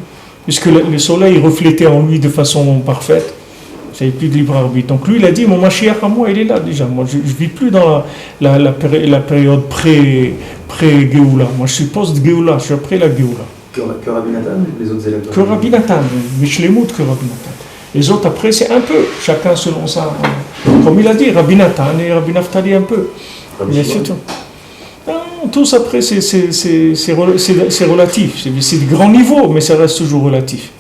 S2: Puisque le soleil reflétait en lui de façon parfaite. Il n'y avait plus de libre arbitre. Donc, lui, il a dit, mon Mashiach à moi, il est là déjà. Moi, je ne vis plus dans la période pré-Géoula. Moi, je suis post-Géoula. Je suis après la Géoula.
S6: Que Rabbi Nathan, les autres élèves.
S2: Que Rabbi Nathan, Mishlemout que Rabbi Nathan. Les autres après c'est un peu, chacun selon ça. Comme il a dit, Rabbi Nathan et Rabbi Naftali un peu. Mais c'est tout. Non, tous après c'est relatif. C'est de grand niveau, mais ça reste toujours relatif.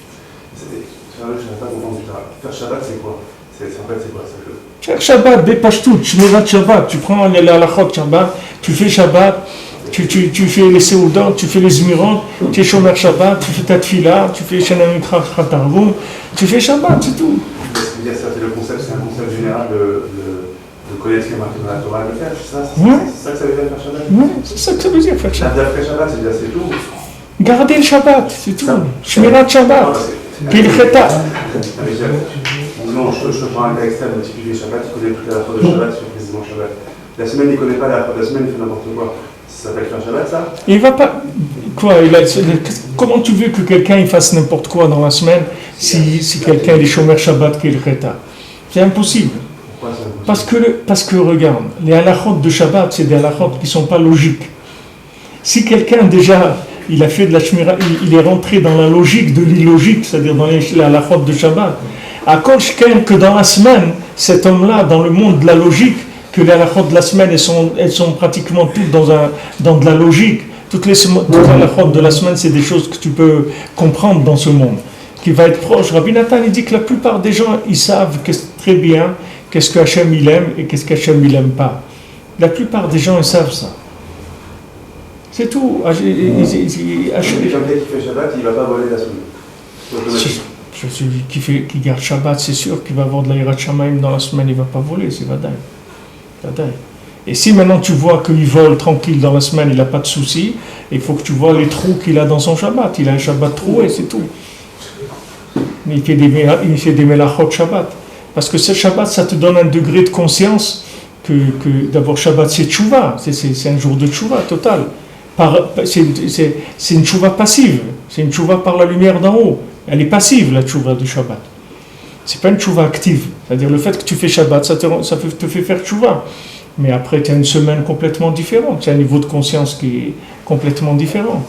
S4: Je n'avais pas compris. Faire Shabbat c'est quoi? En fait c'est quoi ça?
S2: Faire Shabbat, Bepashtout, Shmirat Shabbat. Tu prends les halachot Shabbat, tu fais Shabbat. Tu fais les Séoudan, tu fais les Zmiron, tu es Shomer Shabbat, tu fais ta Tfila, tu fais Shanamikra Khatargum, tu fais Shabbat, c'est tout.
S4: C'est un concept général de connaître ce qui est marqué dans la Torah et de le faire, c'est ça que ça veut dire faire Shabbat?
S2: Oui, c'est ça que ça veut dire faire Shabbat.
S4: Faire Shabbat, c'est tout.
S2: Garder le Shabbat, c'est tout. Shmirat Shabbat, Pilcheta.
S4: Non, je prends un cas extrême, le type qui fait Shabbat, il connaît toute la fois de Shabbat, il fait précisément Shabbat. La semaine, il ne connaît pas la fois de la semaine, il fait n'importe quoi. Ça s'appelle faire Shabbat, ça?
S2: Il va pas. Quoi comment tu veux que quelqu'un fasse n'importe quoi dans la semaine si quelqu'un est Shomer Shabbat qui est le Kheta? C'est impossible.
S4: Pourquoi c'est impossible?
S2: Parce que regarde, les halachot de Shabbat, c'est des halachot qui ne sont pas logiques. Si quelqu'un déjà, il a fait de la Shmira, il est rentré dans la logique de l'illogique, c'est-à-dire dans les halachot de Shabbat, à cause que dans la semaine, cet homme-là, dans le monde de la logique, que les halachot de la semaine, elles sont pratiquement toutes dans de la logique. Toutes les halachot de la semaine, c'est des choses que tu peux comprendre dans ce monde, qui va être proche. Rabbi Nathan, il dit que la plupart des gens, ils savent très bien qu'est-ce que Hachem il aime et qu'est-ce qu'Hachem il n'aime pas. La plupart des gens, ils savent ça. C'est tout.
S4: Quelqu'un qui fait Shabbat, il ne va pas voler la semaine.
S2: Celui qui garde Shabbat, c'est sûr qu'il va avoir de l'Aïrat Shamaim dans la semaine, il ne va pas voler, c'est Vadaï. Et si maintenant tu vois qu'il vole tranquille dans la semaine, il n'a pas de soucis, il faut que tu vois les trous qu'il a dans son Shabbat. Il a un Shabbat troué, c'est tout. Il fait des melachot Shabbat. Parce que ce Shabbat, ça te donne un degré de conscience que d'abord Shabbat c'est tchouva, c'est un jour de tchouva total. C'est une tchouva passive, c'est une tchouva par la lumière d'en haut. Elle est passive la tchouva du Shabbat. C'est pas une tchouva active. C'est-à-dire le fait que tu fais Shabbat, ça te fait faire tchouva. Mais après, tu as une semaine complètement différente. Tu as un niveau de conscience qui est complètement différent.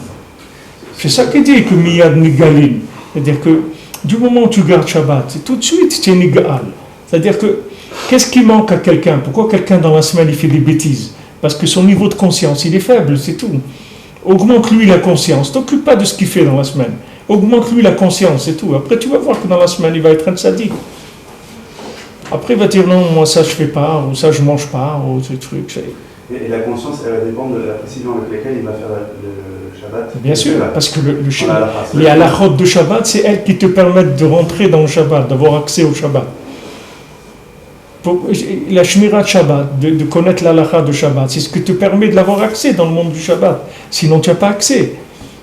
S2: C'est ça qui dit que miyad nigalim. C'est-à-dire que du moment où tu gardes Shabbat, c'est tout de suite tu es nigal. C'est-à-dire que qu'est-ce qui manque à quelqu'un? Pourquoi quelqu'un dans la semaine il fait des bêtises? Parce que son niveau de conscience il est faible, c'est tout. Augmente-lui la conscience. T'occupe pas de ce qu'il fait dans la semaine. Augmente-lui la conscience, c'est tout. Après, tu vas voir que dans la semaine, il va être un sadique. Après, il va dire non, moi ça je fais pas, ou ça je mange pas, ou ce truc.
S4: Et la conscience, elle va dépendre de la précision avec laquelle il va faire le Shabbat.
S2: Bien sûr, parce que les halachot de Shabbat, c'est elles qui te permettent de rentrer dans le Shabbat, d'avoir accès au Shabbat. La Shmirat Shabbat, de connaître l'halakha de Shabbat, c'est ce qui te permet de l'avoir accès dans le monde du Shabbat. Sinon, tu n'as pas accès.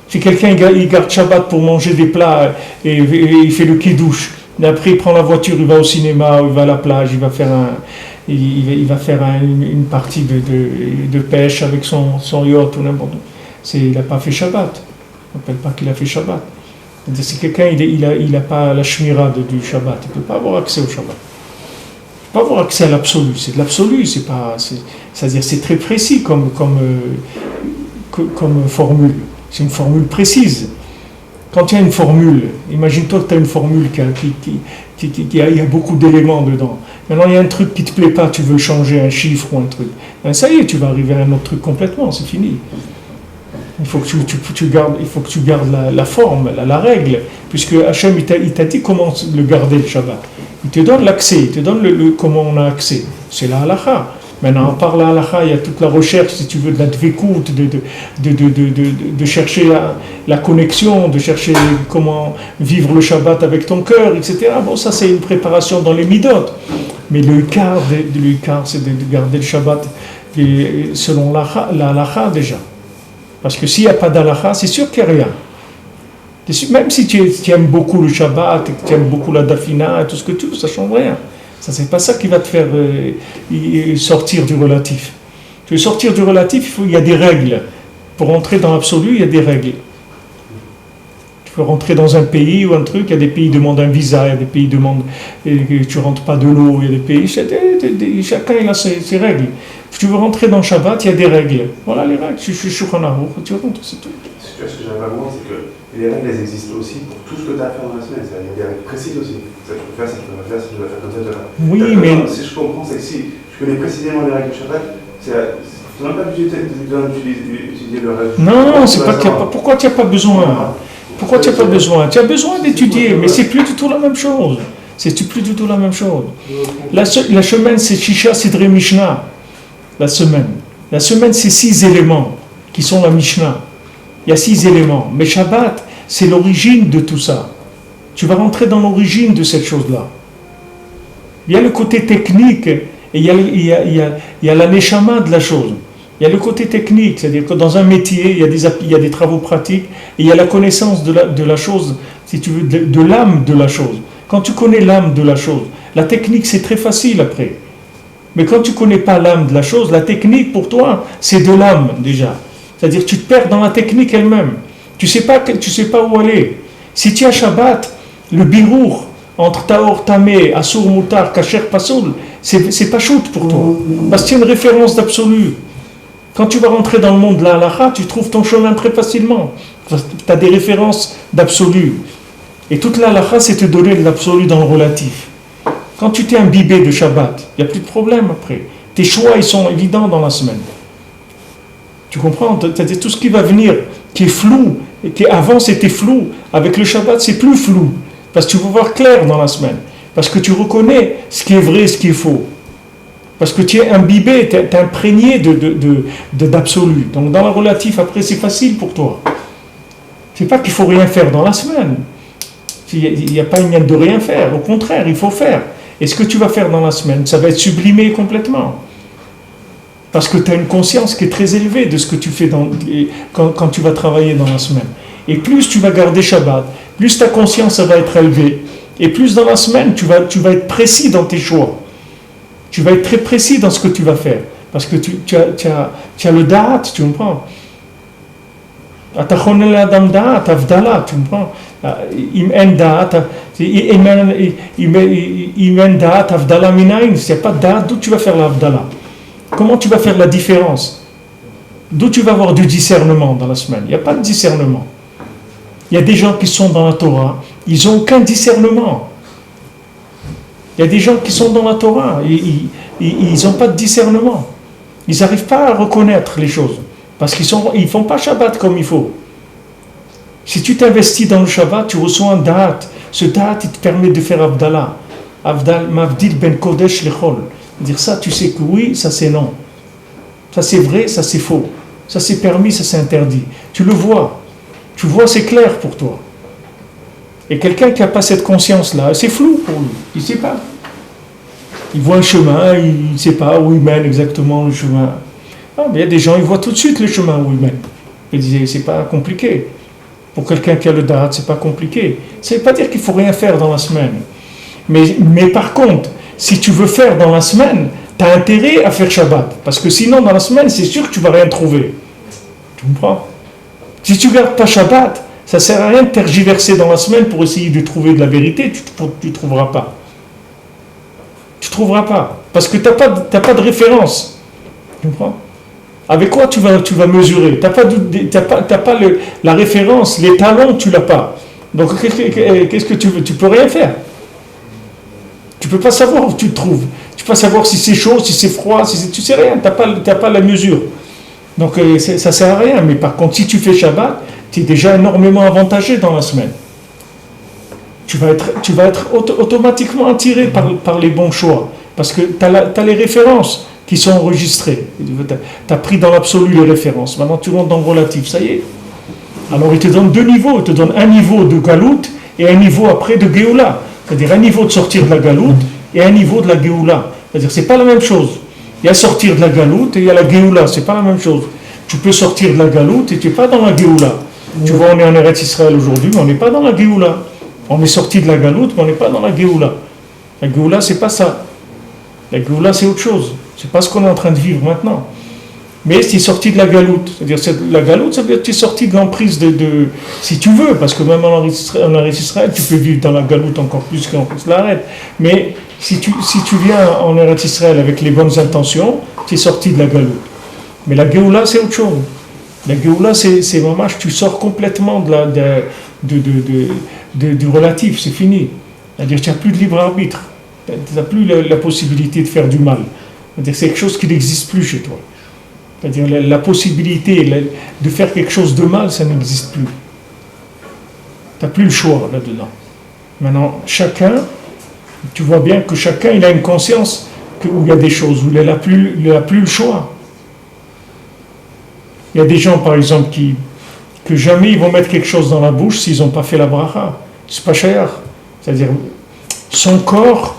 S2: Si quelqu'un il garde Shabbat pour manger des plats et il fait le kiddush, et après il prend la voiture, il va au cinéma, il va à la plage, il va faire une partie de pêche avec son yacht ou n'importe où. Il n'a pas fait Shabbat. On n'appelle pas qu'il a fait Shabbat. Si quelqu'un il n'a pas la shmira du Shabbat, il ne peut pas avoir accès au Shabbat. Il ne peut pas avoir accès à l'absolu. C'est de l'absolu. C'est-à-dire c'est très précis comme formule. C'est une formule précise. Quand il y a une formule, imagine-toi que tu as une formule qui a beaucoup d'éléments dedans. Maintenant, il y a un truc qui ne te plaît pas, tu veux changer un chiffre ou un truc. Ben, ça y est, tu vas arriver à un autre truc complètement, c'est fini. Il faut que tu gardes la forme, la règle, puisque Hachem, il t'a dit comment le garder le Shabbat. Il te donne l'accès, il te donne comment on a accès. C'est la halakha. Maintenant, par la halakha, il y a toute la recherche, si tu veux, de la dvekout, de chercher la connexion, de chercher comment vivre le Shabbat avec ton cœur, etc. Bon, ça, c'est une préparation dans les midot. Mais le Ikar, c'est de garder le Shabbat selon la halakha déjà. Parce que s'il n'y a pas d'halakha, c'est sûr qu'il n'y a rien. Même si tu aimes beaucoup le Shabbat, et que tu aimes beaucoup la dafina, et tout ce que tu veux, ça ne change rien. Ça, c'est pas ça qui va te faire sortir du relatif. Tu veux sortir du relatif, il y a des règles. Pour entrer dans l'absolu, il y a des règles. Tu peux rentrer dans un pays ou un truc, il y a des pays qui demandent un visa, il y a des pays qui demandent que tu ne rentres pas de l'eau, il y a des pays, chacun il a ses règles. Si tu veux rentrer dans le Shabbat, il y a des règles. Voilà les règles, tu rentres, c'est tout.
S4: Ce que j'aimerais voir, c'est que les règles, elles existent aussi pour tout ce que tu as à faire dans la semaine. Il y a des règles précises aussi. Ça, tu peux faire, ça, tu peux faire, ça, tu dois faire comme ça.
S2: Oui, mais...
S4: Si je comprends, c'est que si tu connais précisément les règles du Shabbat, tu n'as pas d'utiliser le règle.
S2: Non, c'est pas qu'il y a pas... Pourquoi tu n'as pas besoin? Pourquoi tu n'as pas besoin? Tu as besoin d'étudier, mais c'est plus du tout la même chose. C'est plus du tout la même chose. La semaine, c'est Shisha, Sidre, Mishnah. La semaine, c'est 6 éléments qui sont la Mishnah. Il y a 6 éléments. Mais Shabbat, c'est l'origine de tout ça. Tu vas rentrer dans l'origine de cette chose-là. Il y a le côté technique et il y a la neshama de la chose. Il y a le côté technique, c'est-à-dire que dans un métier, il y a des travaux pratiques et il y a la connaissance de la chose, si tu veux, de l'âme de la chose. Quand tu connais l'âme de la chose, la technique, c'est très facile après. Mais quand tu ne connais pas l'âme de la chose, la technique pour toi, c'est de l'âme déjà. C'est-à-dire que tu te perds dans la technique elle-même. Tu ne sais pas où aller. Si tu as Shabbat, le birour entre Taor, Tamé, Asur, Moutar, Kacher, Pasoul, c'est pas shoot pour toi. Parce qu'il y a une référence d'absolu. Quand tu vas rentrer dans le monde de la halakha, tu trouves ton chemin très facilement. Tu as des références d'absolu. Et toute la halakha, c'est te donner de l'absolu dans le relatif. Quand tu t'es imbibé de Shabbat, il n'y a plus de problème après. Tes choix, ils sont évidents dans la semaine. Tu comprends? C'est-à-dire tout ce qui va venir, qui est flou, et qui avant c'était flou, avec le Shabbat, c'est plus flou. Parce que tu vas voir clair dans la semaine. Parce que tu reconnais ce qui est vrai et ce qui est faux. Parce que tu es imbibé, tu es imprégné d'absolu. Donc dans le relatif, après, c'est facile pour toi. C'est pas qu'il faut rien faire dans la semaine. Il n'y a pas une de rien faire. Au contraire, il faut faire. Et ce que tu vas faire dans la semaine, ça va être sublimé complètement. Parce que tu as une conscience qui est très élevée de ce que tu fais quand tu vas travailler dans la semaine. Et plus tu vas garder Shabbat, plus ta conscience va être élevée. Et plus dans la semaine, tu vas être précis dans tes choix. Tu vas être très précis dans ce que tu vas faire. Parce que tu as le da'at, tu comprends? Atachonel adam da'at, avdala, tu comprends? Im da'at, avdala minayin. S'il n'y a pas de da'at, d'où tu vas faire l'avdala? Comment tu vas faire la différence? D'où tu vas avoir du discernement dans la semaine? Il n'y a pas de discernement. Il y a des gens qui sont dans la Torah, ils n'ont aucun discernement. Il y a des gens qui sont dans la Torah, ils n'ont pas de discernement. Ils n'arrivent pas à reconnaître les choses. Parce qu'ils ne font pas Shabbat comme il faut. Si tu t'investis dans le Shabbat, tu reçois un da'at. Ce da'at, il te permet de faire Abdallah. Mavdil ben Kodesh lechol. Dire ça, tu sais que oui, ça c'est non. Ça c'est vrai, ça c'est faux. Ça c'est permis, ça c'est interdit. Tu le vois. Tu vois, c'est clair pour toi. Et quelqu'un qui n'a pas cette conscience-là, c'est flou pour lui. Il ne sait pas. Il voit un chemin, il ne sait pas où il mène exactement le chemin. Ah, mais il y a des gens, ils voient tout de suite le chemin où ils mènent. Ils disent, c'est pas compliqué. Pour quelqu'un qui a le da'at, c'est pas compliqué. Ça ne veut pas dire qu'il ne faut rien faire dans la semaine. Mais par contre, si tu veux faire dans la semaine, tu as intérêt à faire Shabbat. Parce que sinon, dans la semaine, c'est sûr que tu ne vas rien trouver. Tu comprends? Si tu ne gardes pas Shabbat, ça ne sert à rien de tergiverser dans la semaine pour essayer de trouver de la vérité, tu ne trouveras pas. Tu ne trouveras pas. Parce que tu n'as pas de référence. Tu comprends? Avec quoi tu vas mesurer? Tu n'as pas la référence, les talons, tu ne l'as pas. Donc qu'est-ce que tu veux? Tu ne peux rien faire. Tu ne peux pas savoir où tu te trouves. Tu ne peux pas savoir si c'est chaud, si c'est froid, tu ne sais rien. Tu n'as pas la mesure. Donc ça ne sert à rien. Mais par contre, si tu fais Shabbat, tu es déjà énormément avantagé dans la semaine. Tu vas être automatiquement attiré par les bons choix. Parce que tu as les références. qui sont enregistrées. Tu as pris dans l'absolu les références. Maintenant, tu rentres dans le relatif. Ça y est. Alors, il te donne deux niveaux. Il te donne un niveau de Galout et un niveau après de Géoula. C'est-à-dire un niveau de sortir de la Galout et un niveau de la Géoula. C'est-à-dire, c'est pas la même chose. Il y a sortir de la Galout et il y a la Géoula. C'est pas la même chose. Tu peux sortir de la Galout et tu n'es pas dans la Géoula. Tu vois, on est en Eretz Israël aujourd'hui, mais on n'est pas dans la Géoula. On est sorti de la Galout, mais on n'est pas dans la Géoula. La Géoula, c'est pas ça. La Géoula, c'est autre chose. C'est pas ce qu'on est en train de vivre maintenant. Mais c'est sorti de la Galout. C'est-à-dire, la Galout, ça veut dire que tu es sorti de l'emprise de. Si tu veux, parce que même en Eretz Israël, tu peux vivre dans la Galout encore plus qu'en Israël. Mais si tu viens en Eretz Israël avec les bonnes intentions, tu es sorti de la Galout. Mais la Géoula, c'est autre chose. La Géoula, c'est vraiment, tu sors complètement du relatif, c'est fini. C'est-à-dire, tu n'as plus de libre arbitre. Tu n'as plus la possibilité de faire du mal. C'est-à-dire, c'est quelque chose qui n'existe plus chez toi. C'est-à-dire, la possibilité de faire quelque chose de mal, ça n'existe plus. Tu n'as plus le choix là-dedans. Maintenant, chacun, tu vois bien que chacun, il a une conscience où il y a des choses où il n'a plus le choix. Il y a des gens, par exemple, que jamais ils vont mettre quelque chose dans la bouche s'ils n'ont pas fait la bracha. C'est pas cher. C'est-à-dire, son corps,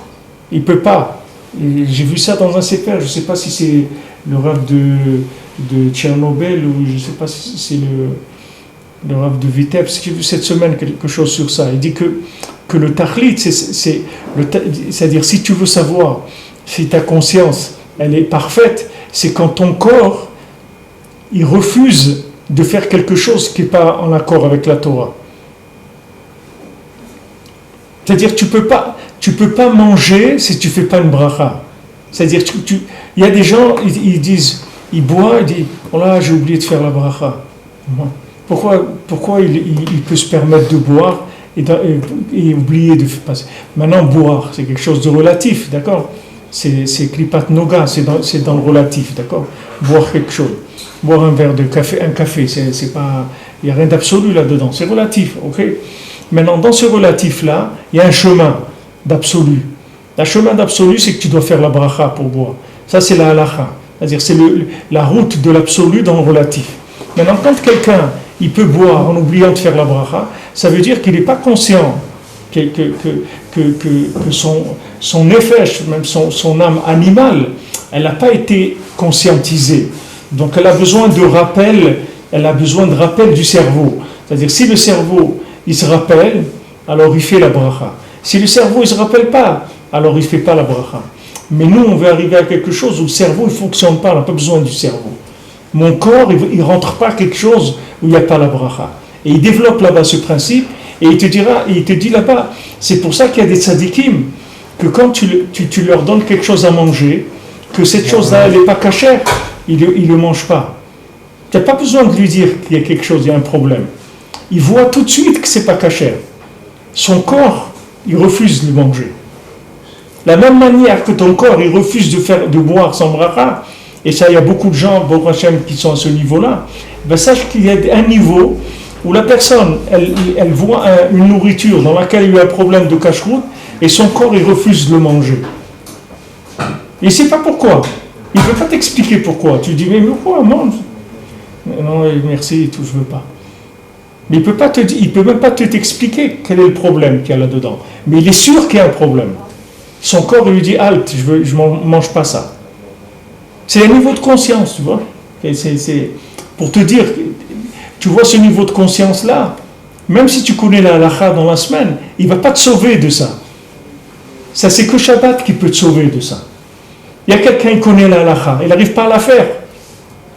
S2: il ne peut pas. Et j'ai vu ça dans un sefer, je ne sais pas si c'est le Rav de Tchernobyl ou je ne sais pas si c'est le Rav de Vitebsk. J'ai vu cette semaine quelque chose sur ça. Il dit que le tachlit, c'est-à-dire si tu veux savoir si ta conscience, elle est parfaite, c'est quand ton corps, il refuse de faire quelque chose qui n'est pas en accord avec la Torah. C'est-à-dire tu peux pas manger si tu fais pas une bracha. C'est-à-dire il y a des gens, ils disent, ils boivent, ils disent, oh là, j'ai oublié de faire la bracha. Pourquoi il peut se permettre de boire et oublier de faire passer. Maintenant, boire, c'est quelque chose de relatif, d'accord? C'est klipat noga, c'est dans le relatif, d'accord? Boire quelque chose. Boire un verre de café, c'est pas, il n'y a rien d'absolu là-dedans, c'est relatif, ok? Maintenant, dans ce relatif-là, il y a un chemin d'absolu. Le chemin d'absolu, c'est que tu dois faire la bracha pour boire. Ça, c'est la halacha. C'est-à-dire, c'est la route de l'absolu dans le relatif. Maintenant, quand quelqu'un, il peut boire en oubliant de faire la bracha, ça veut dire qu'il n'est pas conscient que son effet, même son âme animale, elle n'a pas été conscientisée. Donc elle a besoin de rappel du cerveau. C'est-à-dire si le cerveau il se rappelle, alors il fait la bracha. Si le cerveau il ne se rappelle pas, alors il ne fait pas la bracha. Mais nous on veut arriver à quelque chose où le cerveau ne fonctionne pas, on n'a pas besoin du cerveau. Mon corps il ne rentre pas quelque chose où il n'y a pas la bracha. Et il développe là-bas ce principe et il te dit là-bas, c'est pour ça qu'il y a des tzadikim, que quand tu leur donnes quelque chose à manger, que cette chose-là elle n'est pas cachère, il ne le mange pas. Tu n'as pas besoin de lui dire qu'il y a quelque chose, il y a un problème. Il voit tout de suite que ce n'est pas cachère. Son corps, il refuse de le manger. La même manière que ton corps, il refuse de boire sans bracha, et ça, il y a beaucoup de gens, Baruch Hashem, qui sont à ce niveau-là, ben sache qu'il y a un niveau où la personne, elle voit une nourriture dans laquelle il y a un problème de cacheroute, et son corps, il refuse de le manger. Il ne sait pas pourquoi. Il ne peut pas t'expliquer pourquoi. Tu dis, mais pourquoi mange? Non, merci, tout, je ne veux pas. Mais il ne peut même pas t'expliquer quel est le problème qu'il y a là-dedans. Mais il est sûr qu'il y a un problème. Son corps, il lui dit, halte, je ne mange pas ça. C'est un niveau de conscience, tu vois. C'est pour te dire, tu vois ce niveau de conscience-là, même si tu connais la halakha dans la semaine, il ne va pas te sauver de ça. Ça, c'est que Shabbat qui peut te sauver de ça. Il y a quelqu'un qui connaît la halakha, il n'arrive pas à la faire.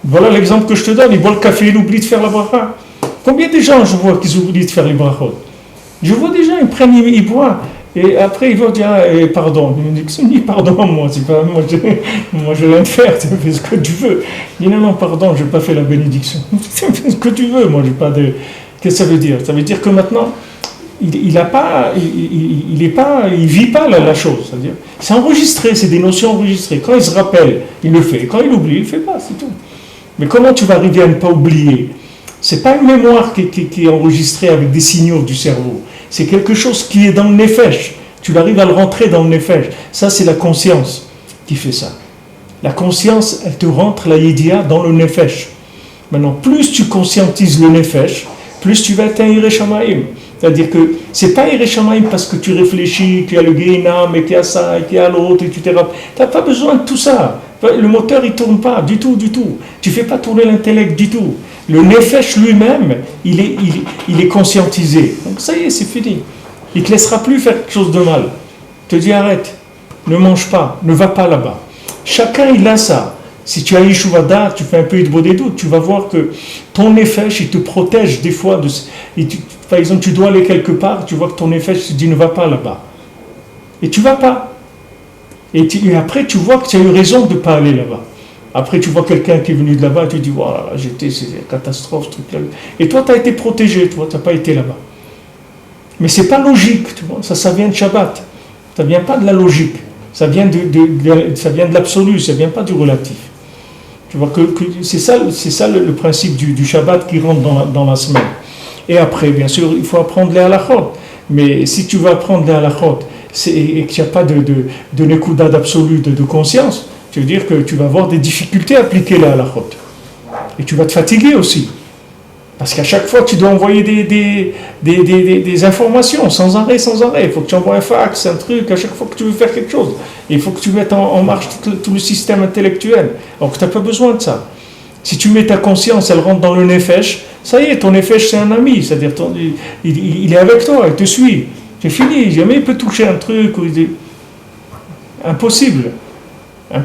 S2: Voilà l'exemple que je te donne, il boit le café, il oublie de faire la bracha. Combien de gens je vois qui oublient de faire les brachot? Je vois des gens, ils prennent, ils boivent, et après ils vont dire pardon. Ils me disent, ni pardon, moi, c'est pas, moi je viens de faire, tu fais ce que tu veux. Il dit non, pardon, je n'ai pas fait la bénédiction. Tu fais ce que tu veux, moi j'ai pas de. Qu'est-ce que ça veut dire? Ça veut dire que maintenant, il vit pas la chose. C'est-à-dire, c'est enregistré, c'est des notions enregistrées. Quand il se rappelle, il le fait. Quand il oublie, il ne le fait pas, c'est tout. Mais comment tu vas arriver à ne pas oublier? C'est pas une mémoire qui est enregistrée avec des signaux du cerveau. C'est quelque chose qui est dans le nefesh. Tu arrives à le rentrer dans le nefesh. Ça, c'est la conscience qui fait ça. La conscience, elle te rentre la yédia dans le nefesh. Maintenant, plus tu conscientises le nefesh, plus tu vas être un Yireh Shamayim. C'est-à-dire que c'est pas Yireh Shamayim parce que tu réfléchis qu'il y a le Gehinam et qu'il y a ça et qu'il y a l'autre, etc. Tu n'as pas besoin de tout ça. Le moteur, il ne tourne pas du tout. Tu ne fais pas tourner l'intellect du tout. Le nefesh lui-même, il est conscientisé. Donc ça y est, c'est fini. Il ne te laissera plus faire quelque chose de mal. Il te dit arrête, ne mange pas, ne va pas là-bas. Chacun, il a ça. Si tu as Yeshuvada, tu fais un peu de doute, tu vas voir que ton nefesh, il te protège des fois. Par exemple, tu dois aller quelque part, tu vois que ton nefesh te dit ne va pas là-bas. Et tu ne vas pas. Et après, tu vois que tu as eu raison de ne pas aller là-bas. Après, tu vois quelqu'un qui est venu de là-bas, tu dis voilà, c'est une catastrophe, ce truc-là. Et toi, tu as été protégé, tu n'as pas été là-bas. Mais ce n'est pas logique, tu vois, ça vient de Shabbat. Ça ne vient pas de la logique. Ça vient de l'absolu, ça ne vient pas du relatif. Tu vois que c'est ça le principe du Shabbat qui rentre dans la semaine. Et après, bien sûr, il faut apprendre les halachot. Mais si tu veux apprendre les halachot et qu'il n'y a pas de nekuda d'absolu, de conscience, tu veux dire que tu vas avoir des difficultés à appliquer les halachot. Et tu vas te fatiguer aussi. Parce qu'à chaque fois, tu dois envoyer des informations sans arrêt. Il faut que tu envoies un fax, un truc, à chaque fois que tu veux faire quelque chose. Il faut que tu mettes en marche tout le système intellectuel. Alors que tu n'as pas besoin de ça. Si tu mets ta conscience, elle rentre dans le nefesh, ça y est, ton nefesh, c'est un ami. C'est-à-dire, il est avec toi, il te suit. C'est fini, jamais il peut toucher un truc. Impossible.
S4: Donc,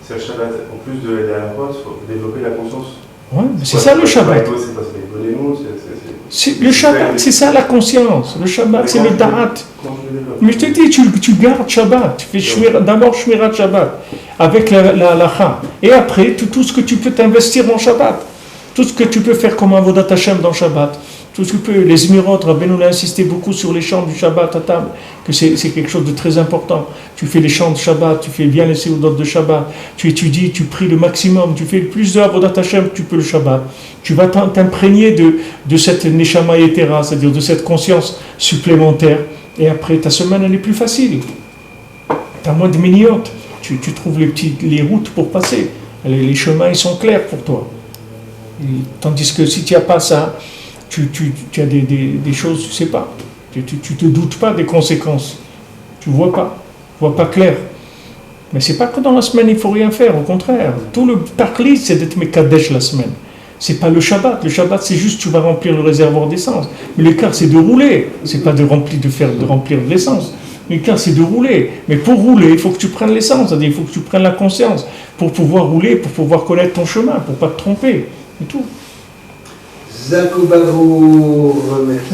S4: c'est le Shabbat. En plus de la fois, il faut développer la conscience.
S2: Ouais, c'est ça le Shabbat. Le Shabbat, c'est ça la conscience. Le Shabbat, c'est le Da'at. Mais je te dis, tu gardes Shabbat. Tu fais d'abord Shmirat Shabbat avec la halacha. Et après, tout ce que tu peux t'investir en Shabbat. Tout ce que tu peux faire comme Avodat Hashem dans Shabbat. Tout ce que tu peux. Les Zmirot, Rabbeinu a insisté beaucoup sur les chants du Shabbat à table. Que c'est quelque chose de très important. Tu fais les chants de Shabbat, tu fais bien les séoudot de Shabbat, tu étudies, tu pries le maximum, tu fais le plus de Avodat Hashem que tu peux le Shabbat. Tu vas t'imprégner de cette Neshama Yetera, c'est-à-dire de cette conscience supplémentaire. Et après, ta semaine, elle est plus facile. Tu as moins de miniotes. Tu trouves les routes pour passer. Les chemins, ils sont clairs pour toi. Tandis que si tu n'as pas ça, tu as des choses, tu ne sais pas. Tu te doutes pas des conséquences. Tu vois pas clair. Mais c'est pas que dans la semaine il faut rien faire, au contraire. Tout le tachlis, c'est d'être mekadesh la semaine. C'est pas le Shabbat. Le Shabbat, c'est juste tu vas remplir le réservoir d'essence. Mais l'écart, c'est de rouler. C'est pas de remplir de l'essence. L'écart, c'est de rouler. Mais pour rouler, il faut que tu prennes l'essence. C'est-à-dire, il faut que tu prennes la conscience pour pouvoir rouler, pour pouvoir connaître ton chemin, pour pas te tromper. Et tout.
S1: Zakoubarou, remercie.